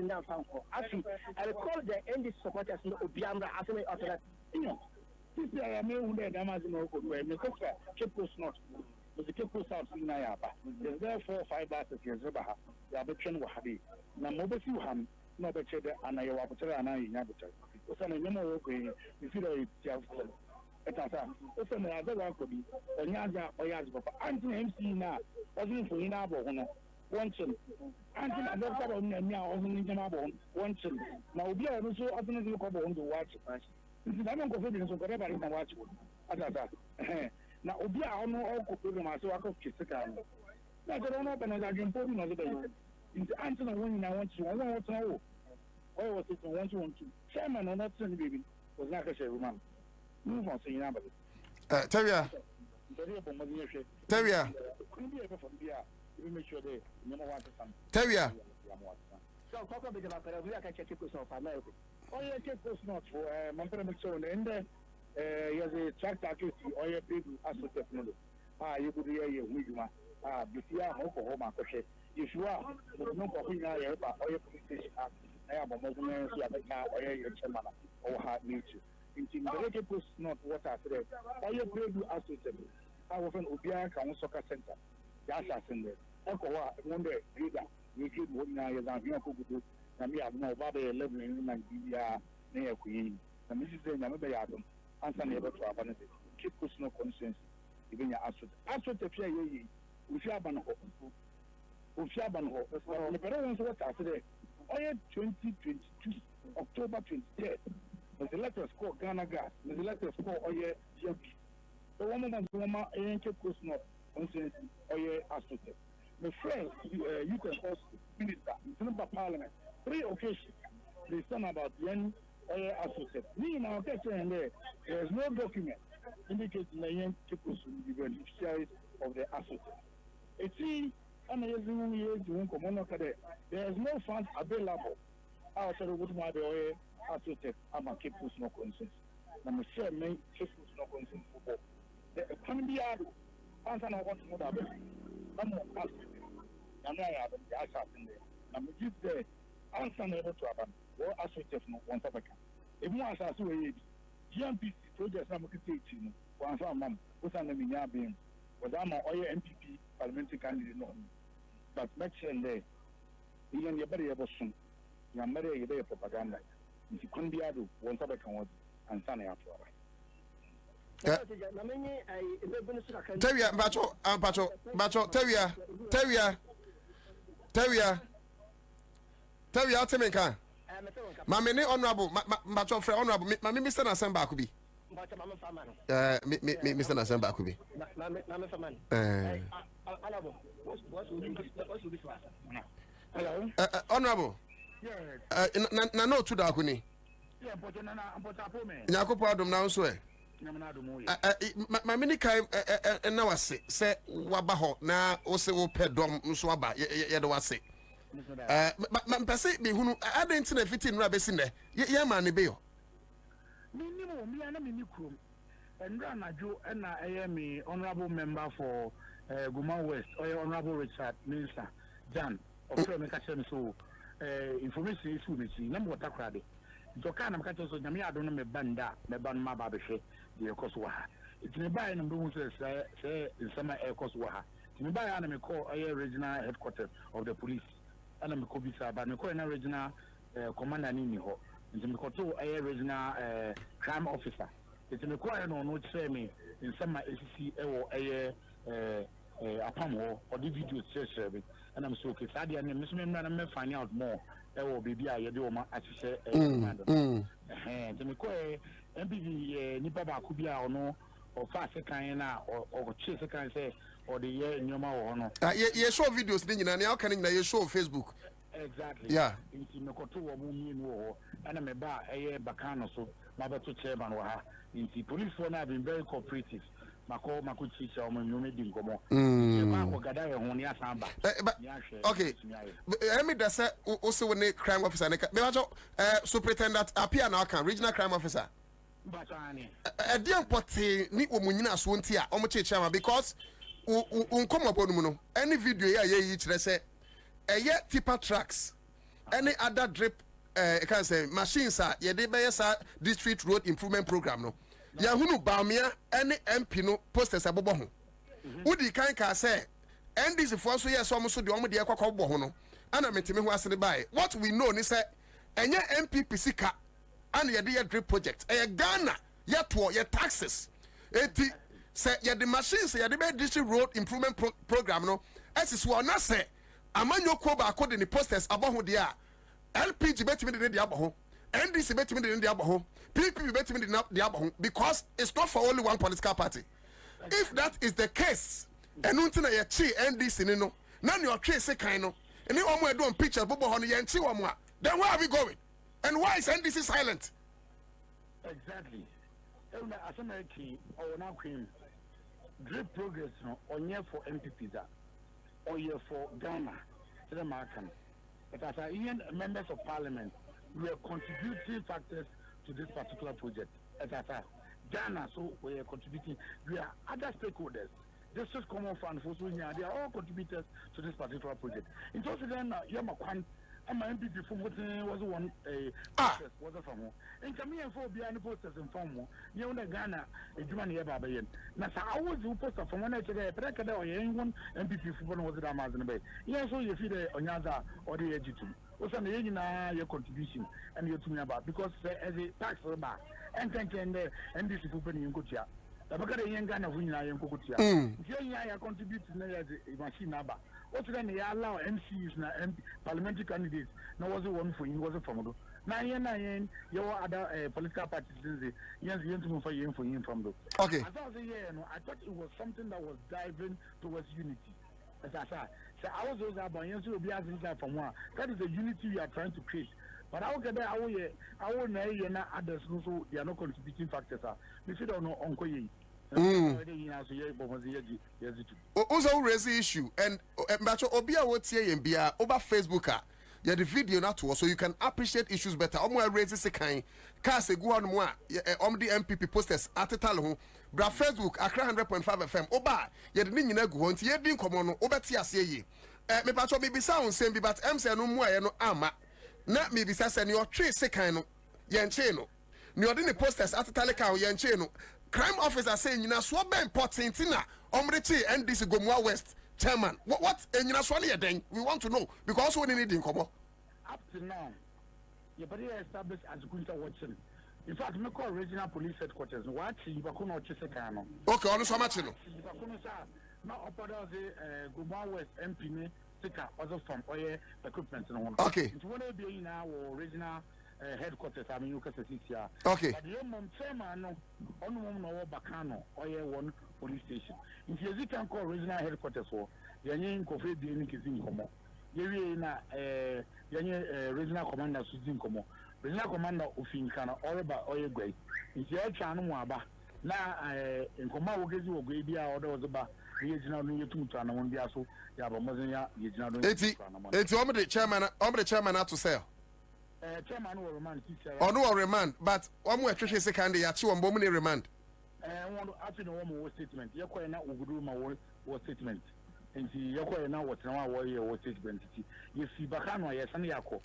election now. Actually, I recall the NDC supporters in Obiambra after me after that. This is a main way Amazon or Cape Coast North. But the Cape Coast South in Nayaba. There's there 4 or 5 buses here. Zabaha. The Abachen Wahabi. Now, Mobile Ham, no better and I have a and I inhabit. What's on a number of you feel it's also another one could be a Yaza or Yazba. Anthony MC now wasn't for Inabo. One chill. Anthony, I don't have a now wasn't in Janabo. One chill. Now, we are also often look over on the watch. I don't go for whatever in the watch. Now, Obia, I know all could myself. I could kiss the car. I don't know, but I can put in other days. Into Anthony, when I want to know. Why was it want to? Chairman or not, baby, was not a woman. Move on, saying about it. Tevia. Tevia. Tevia. So, talk about the we are catching of America. Oh, yeah, take those not for Montreal and then he has a tractor case or a people as a technology. You could hear you, Wigma. Before home, if you are no coffee, or your police station, I have a movement or your chairman or hard nature. Intimidated post not what I said. All your brave associated. I often Ubia County Soccer Center. That's us in there. Echo, one day, reader, you did what now is on your Kuku, and we have no Baba 11 in Nigeria near Queen. And Mrs. Yamabe Adam, answer never to abandon it. Keep us no conscience, even your associate. Associate the fear ye, Ushaban Ho. Ushaban Ho. The parents what I said. All 2022, October 23rd. The letters called Ghana Gas, the letters called Oye GMP. The woman and woman ain't Cape Coast North, conscience Oye associate. My friend, you can host minister, in Parliament, 3 occasions. They stand about the young Oye associate. Me in our case, there is no document indicating the young Cape Coast will be beneficiaries of the associate. It's amazing years to come. There is no funds available outside of what my Oye associate. I'm a Cape Coast no conscience. I'm a share me Cape Coast no conscience football. The economy are answer I want to know that. I'm not asking. I'm not having the assassin there. I'm give the answer never to happen. Or associate no one Africa. If you answer so GMP projects I'm teaching one for mom, what's on the Minya being was I'm an Oye MPP parliamentary candidate no. But mention there. Even your body ever soon. You're married your propaganda. If you couldn't be able to one Africa and Sunny after. Tevia, Bacho, Tevia, Temeka. Mammy, honorable, Bacho, for honorable, Mammy, Mr. Nasamba could be. Mr. Nasamba could be. Honorable. No, to Darkuni. Yakopo Adam now swear. My mini kai and now I say Wabaho now also pedom swaba yet was say. But Passy be who I didn't fit in rabbits in there. Yeah, man, bill. Minimum, me and a mini crew. And Rana Joe and I am a honorable member for Guma West or Honorable Richard Minister Jan of Communication. So information is with me. Number what I cried. Jokan, I'm catching so Yamia, I don't know me banda, me ban my baby. The Koswaha. It's nearby and Boom says, in summer air Koswaha. It's nearby and I call a regional headquarters of the police. And I'm Kobisa, but I call a regional commander in Niho. It's a Koto a regional crime officer. It's a quiet on which say me in summer ACC or a Pamo or the video service. And I'm so excited and Miss Member and find out more. There will be a Yadoma as you say, and MPV Nipaba could be or no, or fast kind or chase can say, or the year in your mouth. You show videos, then you can you show Facebook. Exactly. Yeah. In Nokoto, and I'm a bar a year bacano, so Mother to Chairman Waha. In the police phone have been very cooperative. Mako Makuchi, or Mummy Gomo. Okay. Let me just say also when a crime officer, Superintendent appear now can regional crime officer. A dear potty, Nick Munina Swuntia, Omochi because come upon any video here, each say a yet tipper tracks. any other drip can say machines are ye de be sa district road improvement program no ya hunu baamia any MP no posters abobo ho udi kan ka say NDC for so yes so so de omo de ekwa bo ho no ana metime ho asene bae what we know ni say enye MPP sika ana ye de ye drip project Ghana ye to ye taxes eti say ye the machines ye de be district road improvement program no esiswo na say amanyoko ba akode ni posters aboho de a LPG betimi de aboho NDC betimi de aboho PPP betimi de aboho because it's not for only one political party. If that is the case enunti na ye chi NDC ni no na ne otwe se kan no eni omo edon picture bobo ho no ye nchi omo a then where are we going and why is NDC silent? Exactly. Even as American or now queen great progress no onye for MPP that or year for Ghana to the American. But as Indian members of parliament, we are contributing factors to this particular project. As Ghana, so we are contributing. We are other stakeholders. This is common fund for they are all contributors to this particular project. In terms of then, Yamakwan, and my MPP from what was one process was a form. And Kamian for behind the posters and form, you know, Ghana, a German Yababayan. Now, I was who poster from one today, but I can't one MPP for one was the Amazon Bay. Yes, so you feed on Yaza or the Egitum. What's on the your contribution and you're talking about because as a tax bar and this is opening in Kutia. Abakare yengana vunyina yenkokutia ya contribute na ya machine naba what then they allow MCs na parliamentary candidates na was one for you was from do na yen your other political parties yes yen to for yen from do okay as I was here no I thought it was something that was diving towards unity as I said so I was those about yen to be asking that from one that is the unity we are trying to create. But I will get there. I will know others so they are not contributing factors. We see don't know uncle ye. Also raise the issue and Mbacho Obia would say and be over Facebook. Yeah, the video not to so you can appreciate issues better. Raise this kind. Case go on more. The MPP posters at the talo. Bra Facebook Accra 100.5 FM. Oba. Yeah, the nina go on. Yeah, didn't come on. Oba tia say ye. Me pacho maybe sound same but MC no more no ama. Not maybe say your tree second no. Yencheno. Ni ordinary posters at the taleka yencheno. Crime officer saying you know so important na omrechi NDC Gomwa West chairman what you know so then we want to know because we need in come up to now you better establish as Kunta watching in fact me call regional police headquarters what you bakono chise no okay on so much no you bakono sa na opada the Gomwa West MP ne sika also from oil equipment no okay it won't be now regional headquarters I mean you can see here okay but the mom chairman no on no bakano or one police station if you can call regional headquarters for yanyin kofe bi ni kizin komo yewi na regional commander suzin komo regional commander ofinkana oreba oyegwai if you try no aba na nkoma wogezi wogwe bia order was ba regional no yetumtu ana won bia so ya ba mozen ya regional no eti omde chairman to sell chairman will remand. Oh no, remand, but one more treasure second day, actually, one woman remand. One after the woman was statement. You're quite now Ugudu was statement. And you're quite now what now warrior was statement. You see, Bakano, yes, and Yako.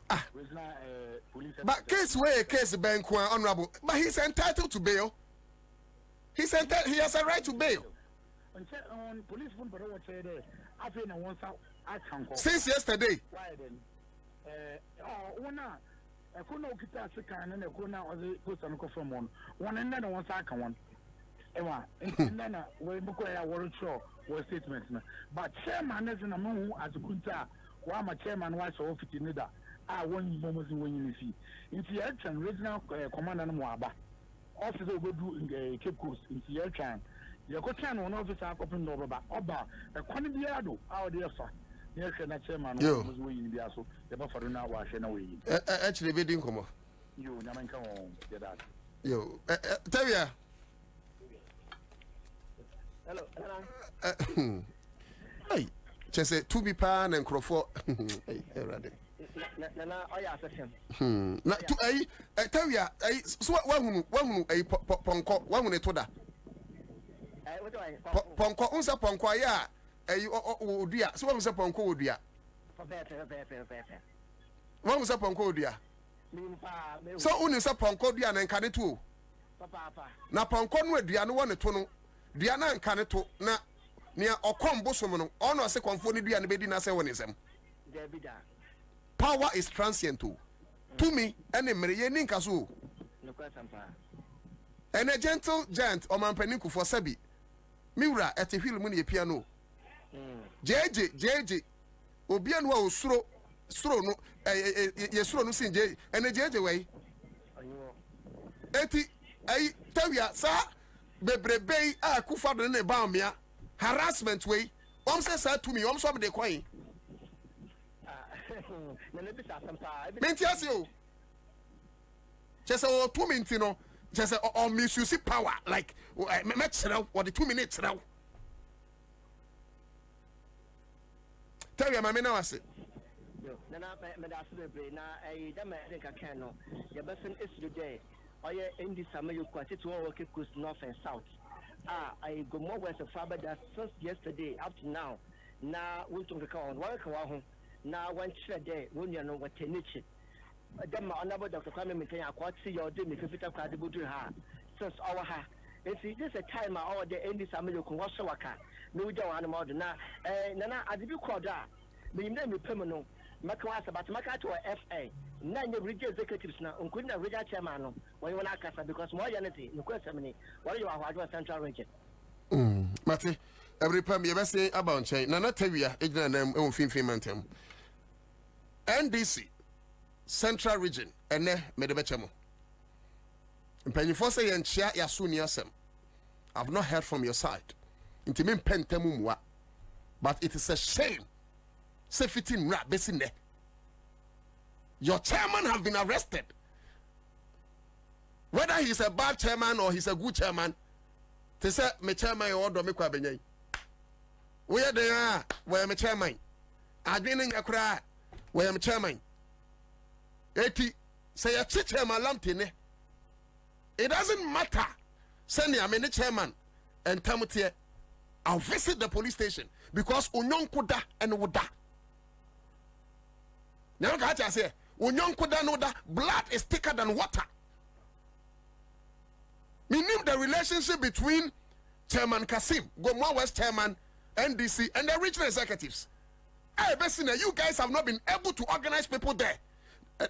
Police. But case bank honorable, but he's entitled to bail. He has a right to bail. On police, but I would say that after one since yesterday. Why then? I couldn't get a second and I could now put some from one and then one second one. And then we book a word show was statements. But chairman is in a moon as a kunta, while my chairman was off it in Nida. I won moments when you see. In the action, regional commander Mwaba. Also, go do in the Cape Coast in the action. You could turn one officer open over Oba, a quantibiado, our dear son. Yes, and chairman was winning the asso, the buffer now wash and away. Actually, we didn't come off. You never come home, get that. Yo, tell ya. Hello, hey, just to be pan and crofo. Hey, ready. Not to tell ya, so one a ponko, one a toda. Ponko, unsa ponko, ya. So I'm supposed to do One was a ponko dia. So uni sa ponko dia na nkane to. Papa. Na ponko no adua no won to no. Dua na nkane to na nia okom bosom no. Ono ase konfo ni dua ne bedi na se woni sem. Power is transient too. To me, any mere ni nkaso. No kwasampa. And a gentle giant or mampaniku for Sabi. Mira at a hill money piano. JJ Obianwa Sro no Yesro no sin J and a JJ way. Eti I tell ya, sir, Bebre Bay a Kufa de Baumia harassment way. Said to me, some of the coin. Mentiasio. Just a 2 minutes, you know. Just or misuse power like match or the 2 minutes now. Tell you, my man, I say. Nana, I think I can. Your best is today. Or in this summer, you quite to work north and south. I go more west of Faber that since yesterday up to now. Now, we don't recall on work home. Now, one day, when you know what to niche. Then my honorable Dr. Kwame Mintani, I quite see your doing if you fit up credible to her. Since our ha. If it is a time I order in this summer, you can wash a waka. No, we don't want more than that. Nana, I did you call that? The name is permanent. Makawasa, but Maka to a FA. Nine regional executives now, including a regional chairman. Why you want to cast because more unity, no question. What you are central region? Mate, every time you ever say about China, Nana Tevia, ignorant them, own Finfimantem. NDC, Central Region, and ne Medebechamo. Penny for say and share Yasunia Sem. I've not heard from your side. Intimate pentemumwa. But it is a shame. Say fitting rap besinde. Your chairman have been arrested. Whether he's a bad chairman or he's a good chairman, they say me chairman order me kwa benye. Where they are, where me chairman. Adwene ngakra, where me chairman. Eti say a chairman lamtine. It doesn't matter. Send me a chairman and tamutie. I'll visit the police station because unyon kuda and wuda. Now I say unyon kuda no da blood is thicker than water. Meaning the relationship between Chairman Kasim, Gomwa West Chairman, NDC, and the regional executives. Hey, Bessina, you guys have not been able to organize people there.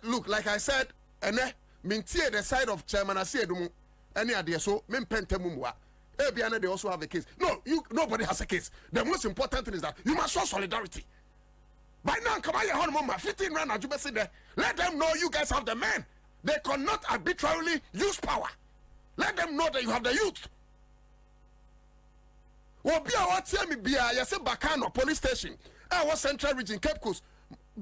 Look, like I said, and mintie the side of Chairman Asiedumu, any idea so, men pentemumwa. Biana, they also have a case. No, nobody has a case. The most important thing is that you must show solidarity. By now, come on, your home, 15 rand, as you may say there. Let them know you guys have the men. They cannot arbitrarily use power. Let them know that you have the youth. Obia, what tell me, Bia, you say Bacano police station. I was Central Region, Cape Coast.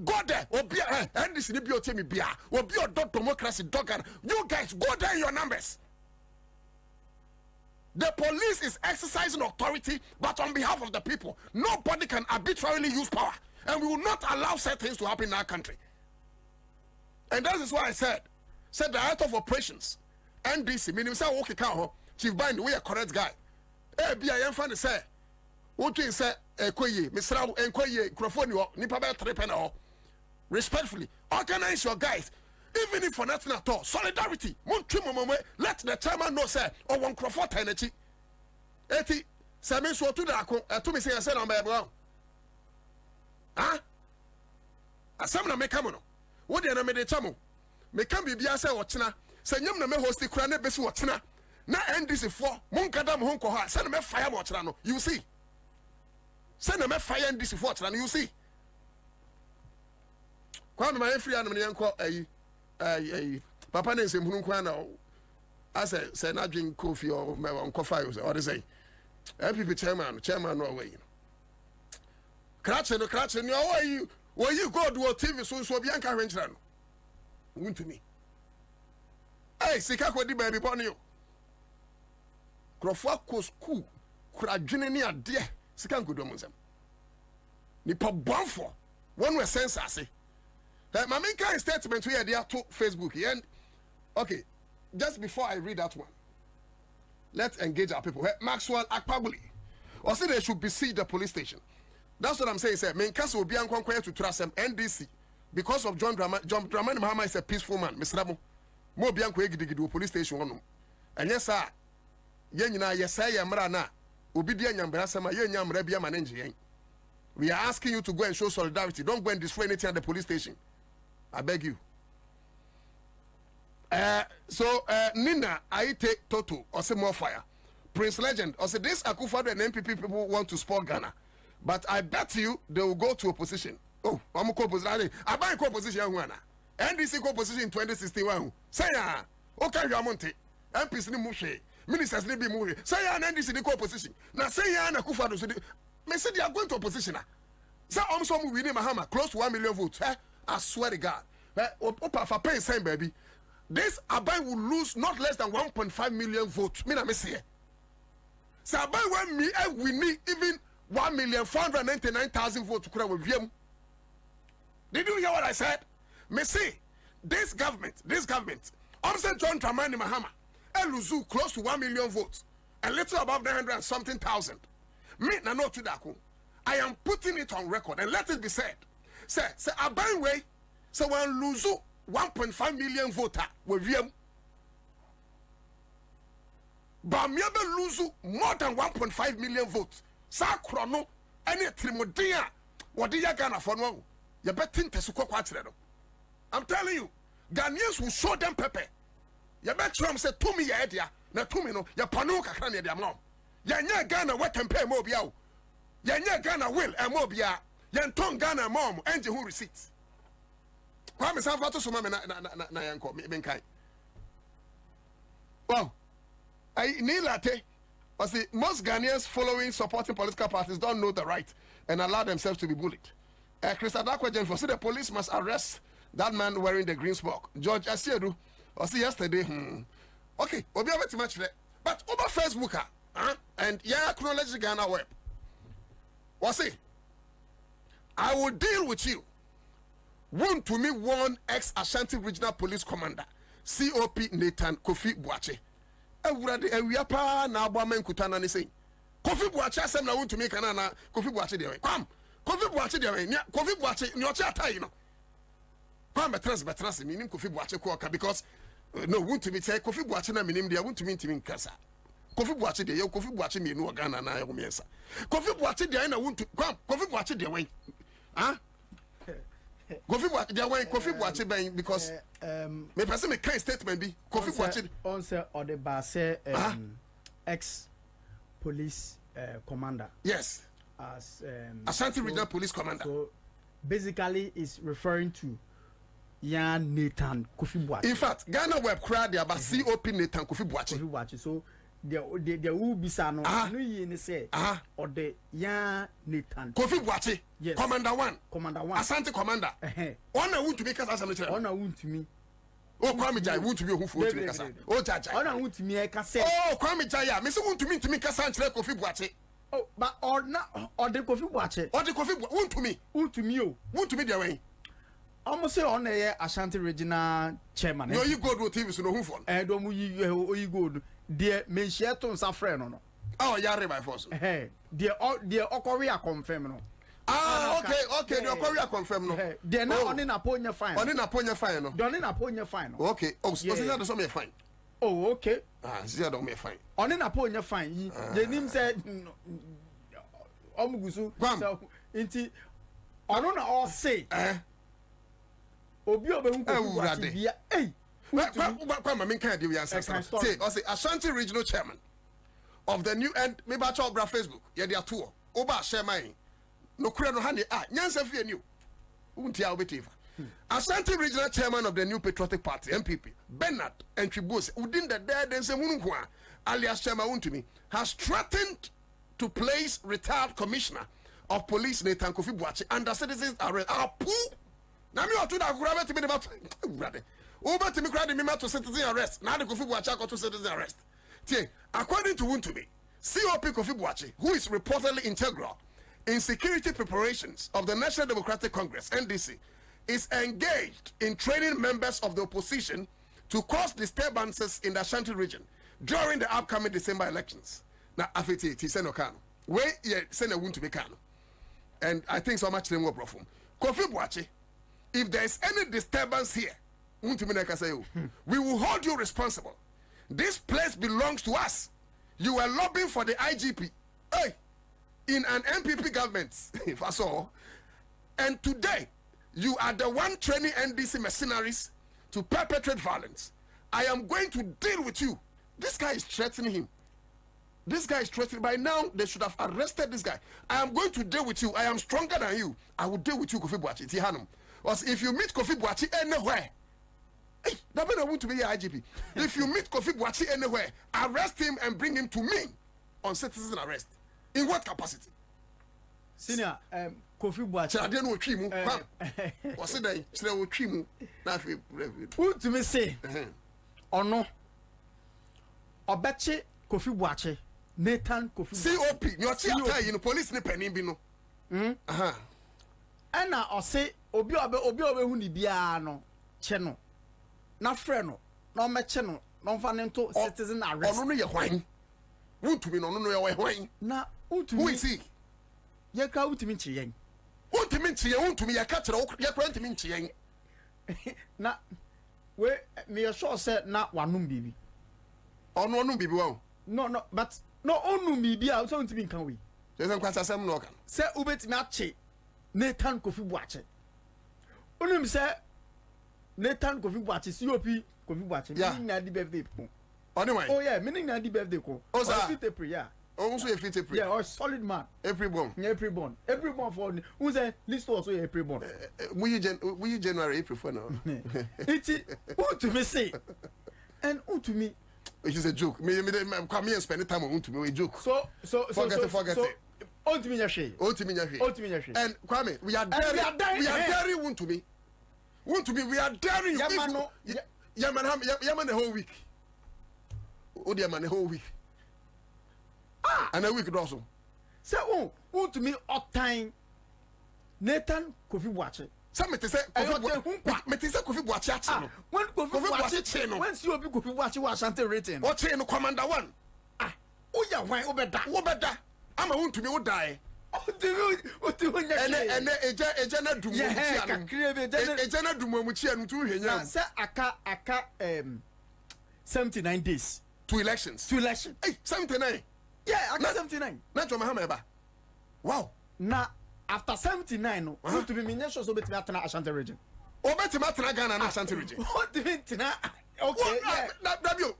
Go there, Obia, and this is the tell me, Bia. Obia, dog democracy, dog. You guys, go there in your numbers. The police is exercising authority, but on behalf of the people. Nobody can arbitrarily use power. And we will not allow certain things to happen in our country. And that is why I said the head of operations, NDC, meaning say, okay, Chief Bind, we are correct guy. I am funny say, what you say, Koye, Mr. Enkoye, Crofonio, Nipabe Trepena. Respectfully, organize your guys. Even if for nothing at all, solidarity. Let the chairman know, sir, or one Crawford energy. Eti, Samin so to Darko, to me say, I said, I'm a huh? A salmon may come on. What do you made a chamo? May come be Biasa or China. Say, Yam me host the crane besu or China. Now end this for Munkadam Honko, send me fire mochano. You see. Send me fire and this for China, you see. Kwame my free animal uncle, Papa names him Hunkwana. I say, not drink coffee or my uncle fires, or they say, happy chairman no way. Cratching, your way, where you go to a TV so Bianca Rancher. Wontumi. Hey, Sikako di baby bonio. Crofako school, Crajinania dear, Sikanko Domuzem. Nipa Bonfo, one was sense, I say. My main kind statement here, they are to Facebook. And okay, just before I read that one, let's engage our people. Maxwell Akpabuli, or say they should besiege the police station. That's what I'm saying, sir. Main case will be unconquered to trust them. NDC, because of John Dramani Mahama is a peaceful man. Mr. Ramo, mo bianco egidi police station one. And yes, sir, yenina yesaya mrana, ubidia nyambra sama ye nyamra bia manenje. We are asking you to go and show solidarity. Don't go and destroy anything at the police station. I beg you. Nina, I take Toto, or say more fire. Prince Legend, or say this Akufo and MPP people want to spoil Ghana. But I bet you they will go to opposition. Oh, I'm a co-position. I buy a co-position, NDC co-position in 2061. Say ya, okay, Yamonte. MPs ni mushe. Ministers ni be mushe. Say ya, NDC ni co-position. Now say ya, Akufo, so they say they are going to opposition. Say, also, we need Mahama, close to 1 million votes. I swear to God. Opa for paying same baby. This Abai will lose not less than 1.5 million votes. Me na me say. So Abai when me we need even 1,499,000 votes to crown with them. Did you hear what I said? Me say this government, Omse John Dramani Mahama, Eluzu close to 1 million votes, a little above 900 and something thousand. Me na no to Darko. I am putting it on record and let it be said. Say Abai way. So when lose 1.5 million voter with them, but me lose more than 1.5 million votes. Sa chrono any trimodia what the Ghana for no. You better think I'm telling you, Ghanaians will show them pepe. You bet Trump say to me ya na to me no ya pano kakra ne dia mom. Ya nya Ghana what can pay mo bia. Ya nya Ghana will and mo bia. Ya nton Ghana mom and who receipts. Kwame Sanfato so mama na yanko me kai. Well, I Nilate was the most Ghanaians following supporting political parties don't know the right and allow themselves to be bullied. Chris Adakwa Jennifer said the police must arrest that man wearing the green smock. George Asiedu was yesterday. Okay, we'll be able to match that. But over Facebook, and yeah, acknowledge Ghana web. Was it? I will deal with you. Wontumi one ex-Ashanti Regional Police Commander, COP Nathan Kofi Boache. Ewia pa na abama nkutana ne sei. Kofi Boache asem na Wontumi kana na Kofi Boache de we. Kwam. Kofi Boache de we. Kofi Boache nyoche atai no. Kwam betrans minim Kofi Boache ko ka because no Wontumi say Kofi Boache na minim de Wontumi ntimi nkasa. Kofi Boache de ye Kofi Boache mienu Ghana na ye miensa. Kofi Boache de na Wontumi kwam Kofi Boache de we. Kofi Boache ben because me person me kind statement be Kofi Boache on say or the base ex police commander. Yes. As Ashanti Regional Police Commander. So basically is referring to Yan Nathan Kofi Boache. In fact, Ghana web crowd about COP Nathan Kofi Boache. So there will be some no ye say or the Yan Nathan Kofi Boache. Yes. Commander 1. Asante Commander. Ona won't make us as a military. Ona won't me. Oh, Kwame Jai won't be who for to kasa. Oh, Jaja. Ona won't me I can say. Oh, Kwame Jai, me say won't to me kasa and Kofi Boache. Oh, but or not or the Kofi Boache. Or the Kofi won't to me. Won't to me. Won't to me the way. Almost say on a Ashanti Regional Chairman. No, you go to TV so no who for. Don't you go. Dear Menchiato Safran no. Oh, Yare by force. Hey, dear Okoria confirm no. Okay, the Korea confirm no. They're not on in upon your fine. On in upon your fine no. Don't in upon your fine. Okay. Oh, so that's some fine. Oh, okay. See that don't me fine. On in upon your fine. The name said Omugusu. So inti on all say Obi Obe hey. Kwama min kan dey answer. Say, I say Ashanti Regional Chairman of the new and maybe I talk about Facebook. Yeah, they are two. Oba share mine. No kura no hande nyansa fie new. Untia obetiva. Ashanti Regional Chairman of the New Patriotic Party MPP Bernard Entribose within the dead and say munukwa alias Chairman Wontumi has threatened to place retired Commissioner of Police Nathan Kofi Boache under citizens arrest. Na me otu da kura beti me de ba brother. Over to me cry the member to citizen arrest. Now the Kofi Boache got to citizen arrest. According to Wontumi, COP Kofi Boache, who is reportedly integral in security preparations of the National Democratic Congress, NDC, is engaged in training members of the opposition to cause disturbances in the Ashanti region during the upcoming December elections. Now, after he said no can. Where he said no Wontumi can. And I think so much more from Kofi Boache if there is any disturbance here, we will hold you responsible. This place belongs to us. You were lobbying for the IGP. Hey, in an MPP government, if I saw. And today, you are the one training NDC mercenaries to perpetrate violence. I am going to deal with you. This guy is threatening him. This guy is threatening. By now, they should have arrested this guy. I am going to deal with you. I am stronger than you. I will deal with you, Kofi Boachi. Tihanum. Because if you meet Kofi Boachi anywhere, hey, that means I want to be your IGP. If you meet Kofi Boachi anywhere, arrest him and bring him to me on citizen arrest. In what capacity? Senior, Kofi Boachi. I didn't know what you what's it? Who to me say? Or no? Or betche Kofi Boachi. Nathan Kofi COP. You're saying the police ne penny bino. And now I say obi hu ni bia no che na frɛ no na ɔmɛkyɛ no na ɔmfa ne nto citizen arrest. Ɔno no yɛ hwan? Wontumi no no yɛ hwan? Na wontumi. Who is he? Yɛ ka wontumi nkye yɛn. Wontumi nkye yɛn, wontumi yɛ ka kyerɛ yɛ kora ntumi nkye yɛn. Na we me yɛ sure sɛ na wanom bibi. Ɔno ɔnom bibi wa o. No, but no ɔnom bibi a so wontumi nka we. Sɛ nkwasa asɛm no ɔka. Sɛ wobɛtumi akye Nathan Kofi Boachi. Onim sɛ Nathan Kofi Boachi COP Kofi Boachi. Yeah. Meaning na di birthday ko. Anyway. Oh yeah, meaning na di birthday ko. Oh sir. April, yeah. Oh, so you fit April. Yeah, or solid man. April born. Yeah, April born. April born for who say list also April born. We January April for now. It who to me say. And who to me. It is a joke. Me come here and spend the time on to me a joke. So forget it. Ultimate Yashi. And Kwame, we are daring Wontumi. Wontumi, we are daring you. Yaman the whole week. Oh, dear man, the whole week. And a week also. So, Wontumi all time. Nathan Kofi Boachi. Some say Kofi Boachi. When Kofi Boachi, when Kofi Boachi was something written. What chain Commander 1? Oh, yeah, why Obeda? I'm a want to be would die. And a Jana Dum, a Jana Dum, which and 79 days. 2 elections. Hey, 79. Yeah, I got 79. Not your Mahameba. Wow. Now, after 79, no, to be ministers of the Ashanti region. Or better Matanagan and Ashanti region. What do you mean? Okay,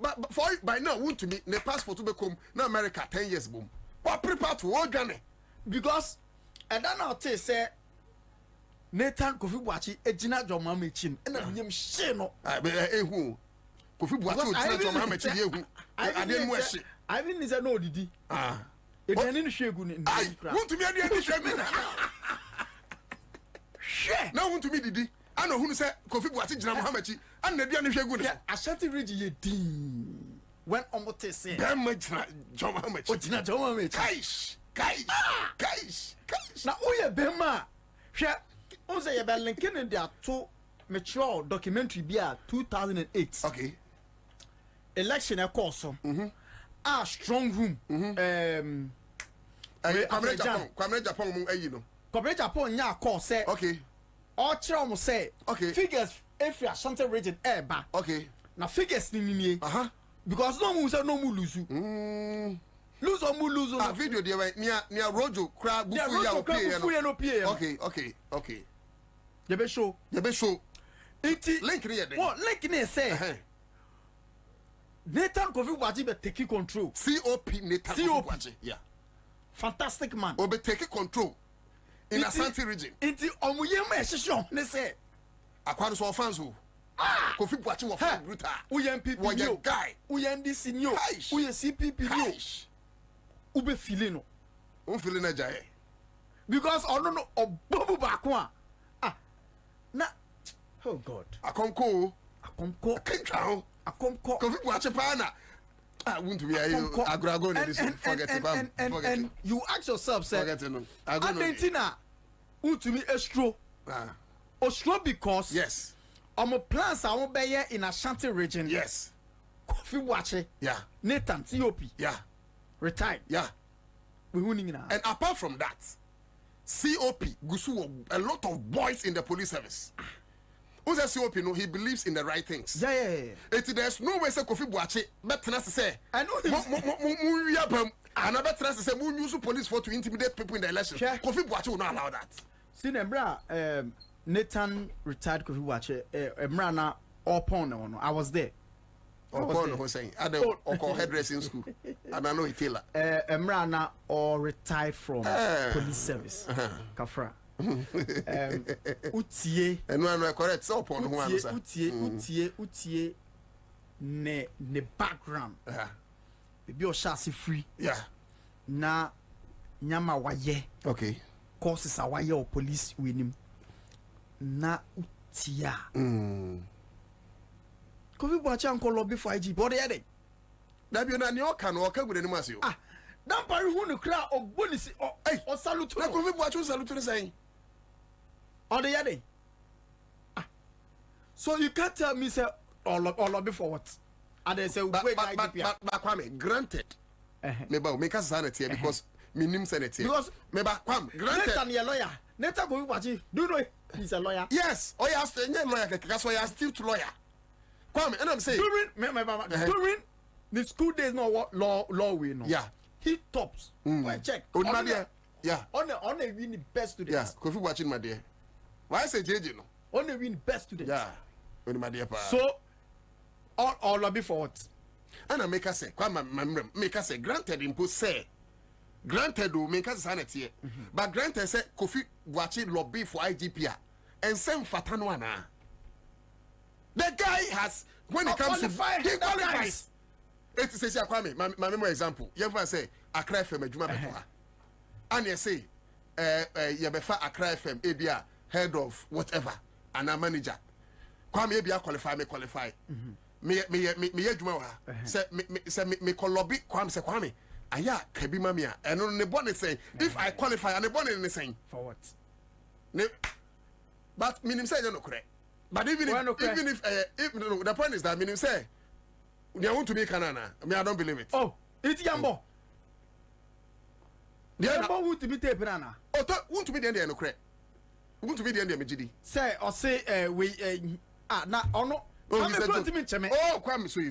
but for by now, want to me, the passport to become no America 10 years boom. What prepare to all Ghana? Because I don't know to say Nathan Kofi Boachi, a Gina Jomama chin, and I'm Shino. Who? Kofi Boachi, Jomama, I didn't wish it. I didn't say no, did he? If I didn't share good in I want to be a dear. Now want to be the I know who said Kofi Boachi, Jomama, and the dear good. I shall read you dean. When Omote say, damn much, John Hamlet, what did John Hamlet? Guys. Now, oh, yeah, Bema. Share, also, you better link in there two mature documentary beer 2008. Okay. Election, of course. Strong room. Kwame Japan, you know. Kwame Japan, yeah, course, say, okay. All Chrom say, okay. Figures, if you are something rated air okay. Now, figures, because no one said no more lose you. Lose or lose. A video there near Rojo crab okay. You be show. It link here. What link here say? Nathan Kofi Boachi be taking control. COP Nathan Kofi Boachi. Yeah. Fantastic man. Or be taking control in Ashanti region. Iti omuyema eshisho ne say. Akwado so fans who. Kofi Boachi was brutal. Uye MPP new guy. Uye NDC new. Uye CPP new. Ube feeling no. Feeling na jaye. Because no obobu bakwa. Na oh God. Akonko. Akonko. Kofi Boachi pana. I want to be agrago this. Forget it. And you ask yourself, say, forget it. Argentina, to me estro. Ostro because yes. My plans are over in Ashanti region. Yes. Kofi Boachi. Yeah. Nathan COP. Yeah. Retired. Yeah. We winning now. And apart from that, COP Gusu a lot of boys in the police service. who's a COP, no, he believes in the right things. Yeah. There's no way say Kofi Boache, but Tenasi say, I know him. And I bet Tenasi say, we use police for to intimidate people in the election. Kofi Boache will not allow that. See, Embra, Nathan retired Kofi Boache, Emrana, Opon, I was there. Opon was saying, I don't call hairdressing school, and I know it tailor. Emrana or retired from police service. Kafra. Utie and one correct so upon one utie ne background baby o shasi free na nyama waye okay courses a waye o police winim na utia Kofi Boache anko lobby for IG but dey that be na ni o kan o ka gure ni masio dan pari hu no kra obonisi o salute na Kofi Boache salute saying on the yard. So you can't tell me say or lobby for what? And they say but Kwame, granted. Maybe make us sanity because minimum sanity. Because maybe Kwame, granted. Nathan a lawyer. Nathan Kofi Boache. Do you know he's a lawyer? Yes. Oh yes, lawyer. That's why you are still to lawyer. Kwame, and I'm saying during the school days, no law we know. Yeah. He tops. Check. Yeah. On the win the best students. Yeah. Kofi Boache, my dear. Why say JJ no? Only win best students. Yeah. When my dear pa. So all lobby for what? And I make us say, make us say, granted impose say, granted do make us sanity. But granted say Kofi Boache lobby for IGP and same Fatanwana. The guy has when it comes to he qualifies. It says Kwame, my memory example. You ever say Accra FM Juma Bekoa. And you say Yabefa Accra FM ABA head of whatever and a manager Kwame be qualify me adwuma wa say me lobby Kwame say Kwame aya kabi mamia and on the bonnet say if I qualify and the bonnet is saying for what but minim say no correct but even if the point is that minim say they want to be Canana me I don't believe it. Oh it's Yambo the Yambo want to be tape nana want to be the no correct want to be the end of me say or say we na ono Kwame so you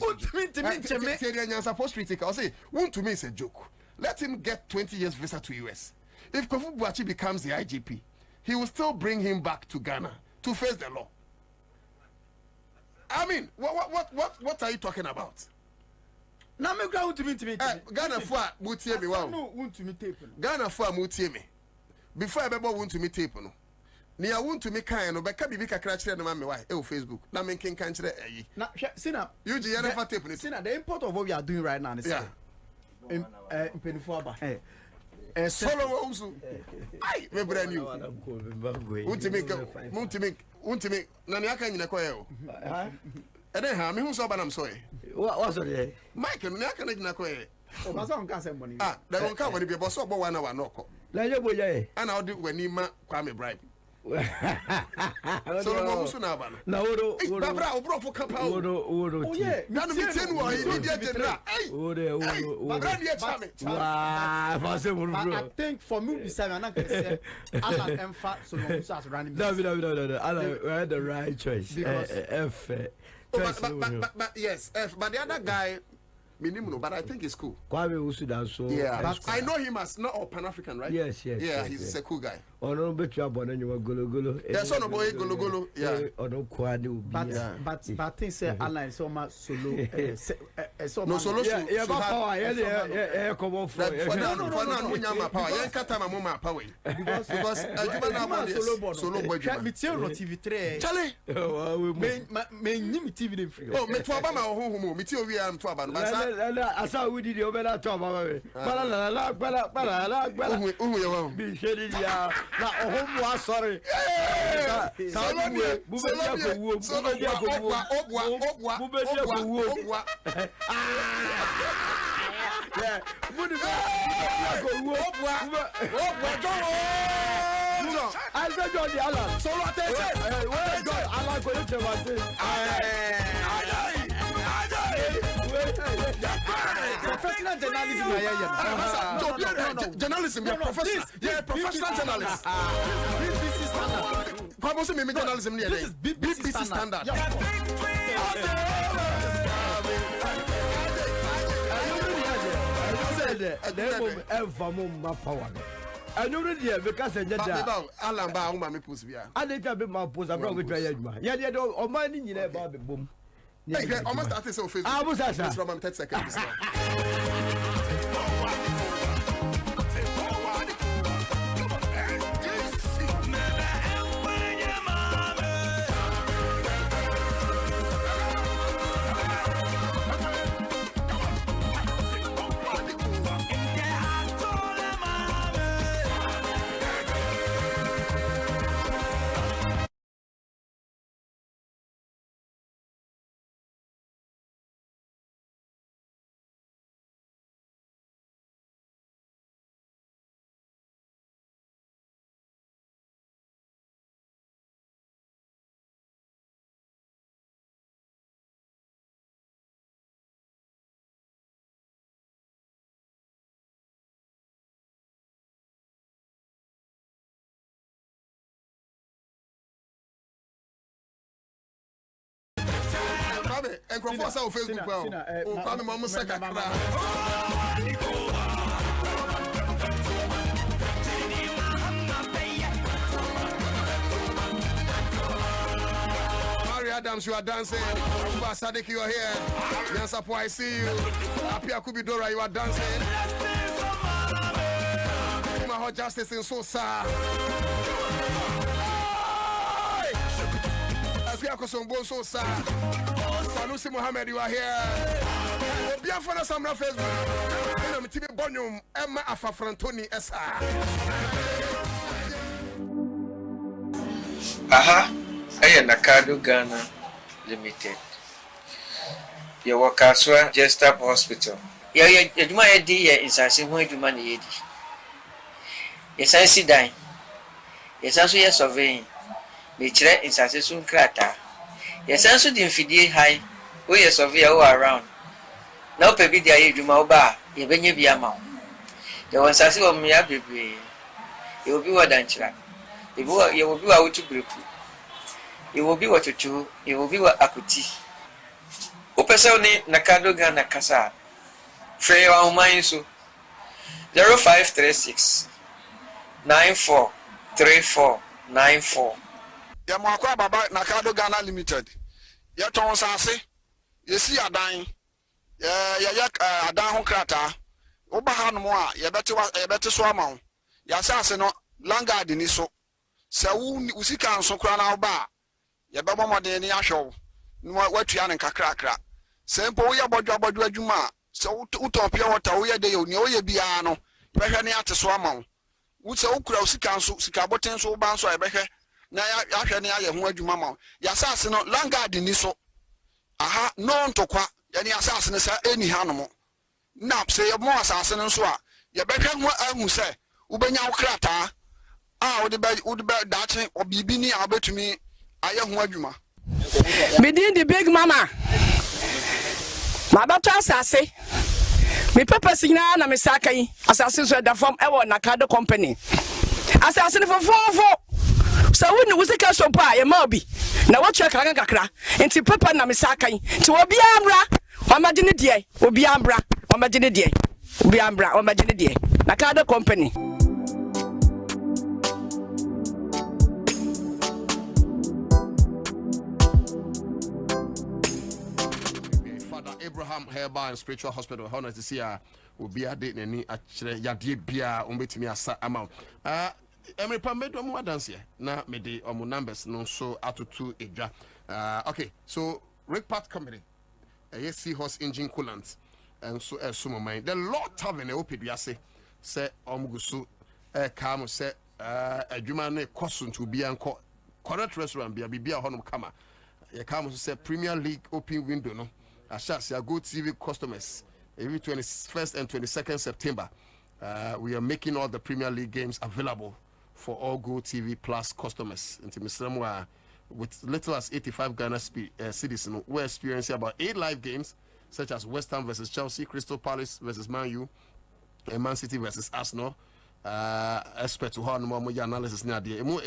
supposed critical say want to me is a joke. Let him get 20 years visa to US. If Kofi Boache becomes the IGP, he will still bring him back to Ghana to face the law. I mean, what are you talking about? Na me gra want to me Ghana for mutie me wow. No want to me tape. Ghana for mutie me. Before I be want to me tape no. Ni I want to me kind no be ka bibi kakra kire no ma me why Facebook na me nken kan kire ayi na sina you je never tape ni sina the import of what we are doing right now is penifo aba solo also ai me brand new untimi na ne aka nyina koye o ede ha me hu so ba nam so e what so dey Mike no ne aka na nyina koye o ba so nka se mboni da won ka woni bi bo so bo wa na wa no ko la je boya e ana odi wani ma Kwame bribe so no musu na ba no na woro babra obro fo kapa o oh yeah na no mitenu o media general babra dia chame fa se woro I think for me be say na can say Alan emfa so no musu as running no Alan we had the right choice F but yes but the other guy minimum, but I think it's cool. Kwame Usuda so yeah, but I know him as not all Pan-African, right? Yes. Yeah, he's a cool guy. Oh no, bet you born you golo. Yes, no boy golo. Yeah. Oh no, kwani but things say online so much solo. No solo. Yeah, power. Yeah, come on for now, we nyama power. Yeah, kata ma mama power. Because Juba na boy solo boy. Me tell no TV3. Charlie. Me nyimi TV dem free. Oh, me to aba ma ho me ti owi am to aba no. Asa we did obela to aba we. Bala. Uhu ye wa. Bi shedi dia. Na ohomu asori. Journalism, you're professional. You're a professional journalist. Journalism. This is BBC standard. I know really because I just Alan Ba Umami Pusvia. I didn't be my post abroad with Rayma. Yeah, or money in a baby boom. Almost at this office. I was asked from 10 seconds. And Crawford on Facebook. Well, Kwame Mama Sakakra. Mary Adams, you are dancing. Uba Sadik, you are here. Yansapo, I see you. Apia Kubidora, you are dancing. My justice in Sosa. Apia Kosombo Sosa. Sanusi Mohammed, you are here. Biafra Samra Facebook. I'm Tibi Bonyum, Emma Afafrantoni Esa. Aha, I am Nakado Ghana Limited. You work as well, just up hospital. You do my idea is as a way to money. Yes, I see dying. Yes, also yes, surveying. Nature is as a soon crater. Yes, also the infidel high, where you survey all around. Now, baby, the age of my bar, you bring you be a mount. There was a of me, baby. You will be what done, you will be out to group. You will be what you do, you will be what I could see. Opesoni Nakado Gana Casa. Frey on mine so 0536 943494. Yamakwa Baba Nakado Ghana Limited. Yaton Sase, Yesi Adan, Yayak Adan Krata, Obahan Moa, Yabeti Swamon, Yasasino, Langa Diniso, Sawu Usika and Sokrana Ba, Yabama de Niasho, Wetian and Kakrakra, Sempo Yabodu Juma, so Utopia Wataoya de Unioya Biano, Pehaniata Swamon, Utsa Ukra Sikansu, Sikaboten so Banso Ebehe. Na ya ni aye ho adwuma ma ya asase no langard ni so aha no ntokwa ya ni asase ne sa eni hanom na se ye mo asase no so a ye behwe ho ahu se ubenya okrata a odi be dache obibi ni abetumi aye ho adwuma Bidin the big mama ma bato asase me purpose nyina na me sakai asase so da form e wo Nakado company asase ne fofofo so when we say so pa ye ma obi na what you kakra enti papa na me sakan ti obi amra o ma gine die obi amra o ma gine die obi amra o ma gine die Nakado company Father Abraham Herba and Spiritual Hospital honor to see will be a date ni actually yadie bia umbetimi asa amount Emre Pamedo mo dance here na me de omo numbers no so atutu edwa okay so Rick Part Company yes Seahorse engine coolant and so sumo mine the Lord Tavern e opedua se omugusu kam se adwuma na koso ntu bia nko correct restaurant bia honom kama ye kam so se Premier League open window no ashas ya Go TV customers every 21st and 22nd September we are making all the Premier League games available for all Go TV Plus customers. With little as 85 Ghana citizens, we're experiencing about 8 live games, such as West Ham versus Chelsea, Crystal Palace versus Man U, and Man City versus Arsenal. Expect to have no more analysis near the emu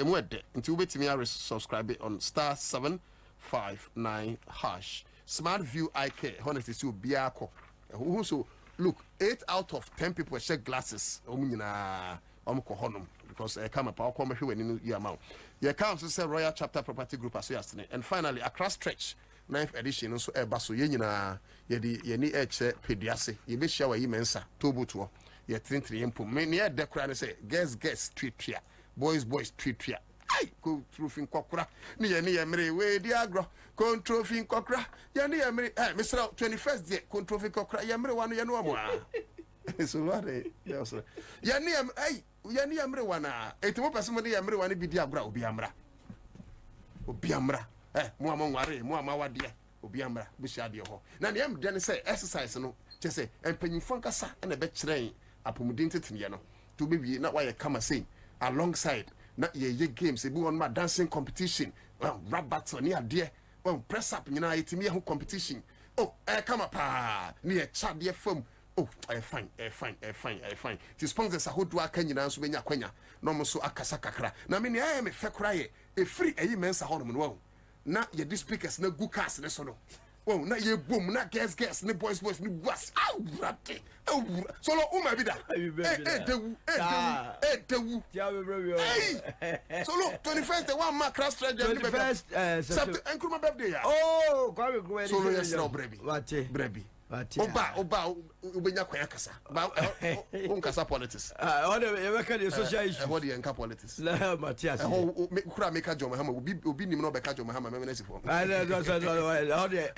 until we subscribe on *759#. Smart View IK, honestly, so biako. So look, 8 out of 10 people check glasses. Because come up, I'll come here when you amount. Your account to say Royal Chapter Property Group as yesterday. And finally, across stretch, 9th edition, also a basso yenina, yeni pediase, you be shower immensa, tobuto, ye 3 impum. Many at the crowd say, guess, street tria, boys, street tria. I go through fin cockra, near Mary, way diagro, control fin cockra, yani Mary, Mr. 21st day, control fin cockra, Yamri one yanuama. So what? Yani amre wana etimo pasimo ya amre wani bidi abra obi amra mo amware mo amawade obi amra bushade ho na ne am de say exercise no che say empanyimfo nkasa na be kyerɛn apomudin tetene no to be na why kama say alongside na ye games e bi won ma dancing competition rap battle ni ade press up nyina etimi ho competition kama pa ni e chade fam. Oh, fine. The sponsors are who do a Kenyan so many Quenya, no more so akasa kakra. Na mini I am a fecraye, a free a mensa honor. Not ye dis speakers, no good cast, no sono. Oh, not ye boom, not guess, no boys, no was. Oh, ratty. Oh, solo, my vida. Solo, 21st, the 1 mark cross trade, 21st, and Kuma birthday. Oh, go solo, yes, no, Brebi. Oba ubenya kwanya kasa ba unkasa politics you can the social issue what the enka politics Matthias me kura make John Mahama obi nim no be ka John Mahama me nesi for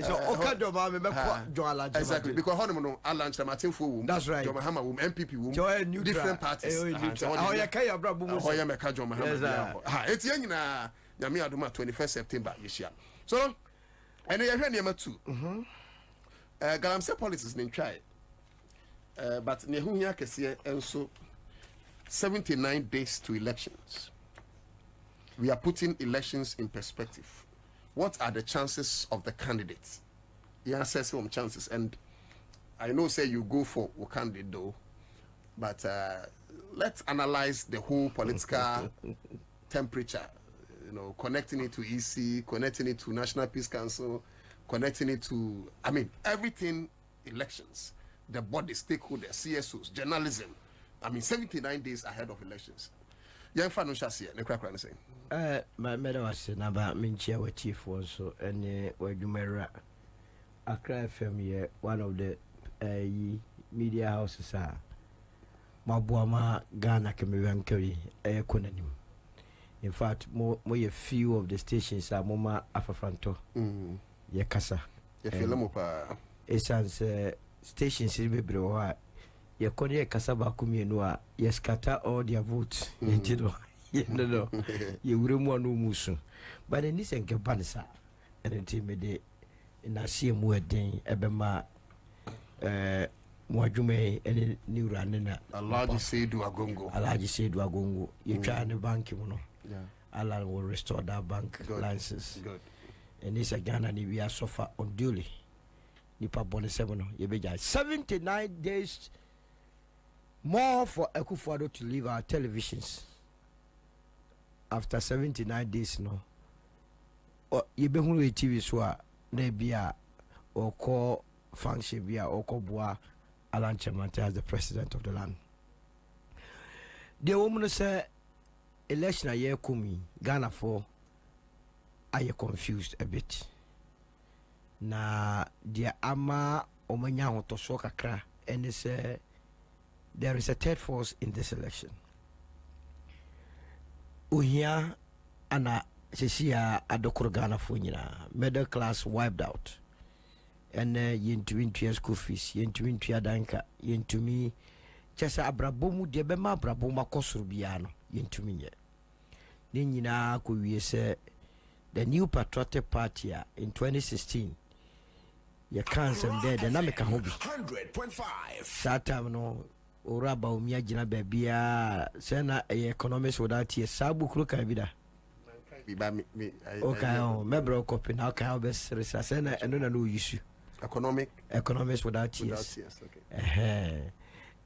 so okado ma me ko John Alaji exactly because honum no Alanche Martin fo wum John Mahama wum MPP wum different parties how you can your brother how you make John Mahama ha eti nyina nyame adoma 21st September yeshia so ene ye hwe niam 2 Galamsey politics in try, but Nehunya Kessie and so 79 days to elections. We are putting elections in perspective. What are the chances of the candidates? He answers some chances, and I know say you go for a candidate though, but let's analyze the whole political temperature. You know, connecting it to EC, connecting it to National Peace Council. Connecting it to, I mean, everything, elections, the body, stakeholders, CSOs, journalism. I mean, 79 days ahead of elections. Young fan shall see the crack saying. My medal was saying about Minchia with Chief also, and where you may Accra FM here, one of the media houses are Mabuama Ghana Cameroon Kunanim. In fact, more a few of the stations are Moma Afafranto. Ye kasa ye filmu pa essence stations be bro ye kone ye kasa ba kumienu a ye scatter all their votes yentido ye no ye wuremu anu musu but then this enke bansa and team de na sie mu eden ebema mo adwume ene ni urane na Alhaji Seidu Agongo ye twa ne bank mu no Allah will restore that bank license. Good. And this Ghana ni we are suffer unduly. Nipa bone 7 yebeja 79 days more for Akufo-Addo to leave our televisions. After 79 days no. Yebehunu TV so na bia or call function bia or call boa Alan Chamante as the president of the land. The woman say election a year kumi Ghana for are you confused a bit? Na dia ama omanya hotoso kakra and it's there is a third force in this election. Uhia ana sisia adokoro Ghana for nyina middle class wiped out. And yentumi school fees, yentumi adanka, yentumi chesa abrabomu de bema abraboma kosoro bia no yentumi ye. Ne nyina ko wie se the new patriotic party in 2016 you can't some there the nameka hobi 100.5 that time no oraba umia gina bebia sena economics without here sabu kro kan bida okay oh mebro copy now can have best sena eno na no issue economics without tears. Okay.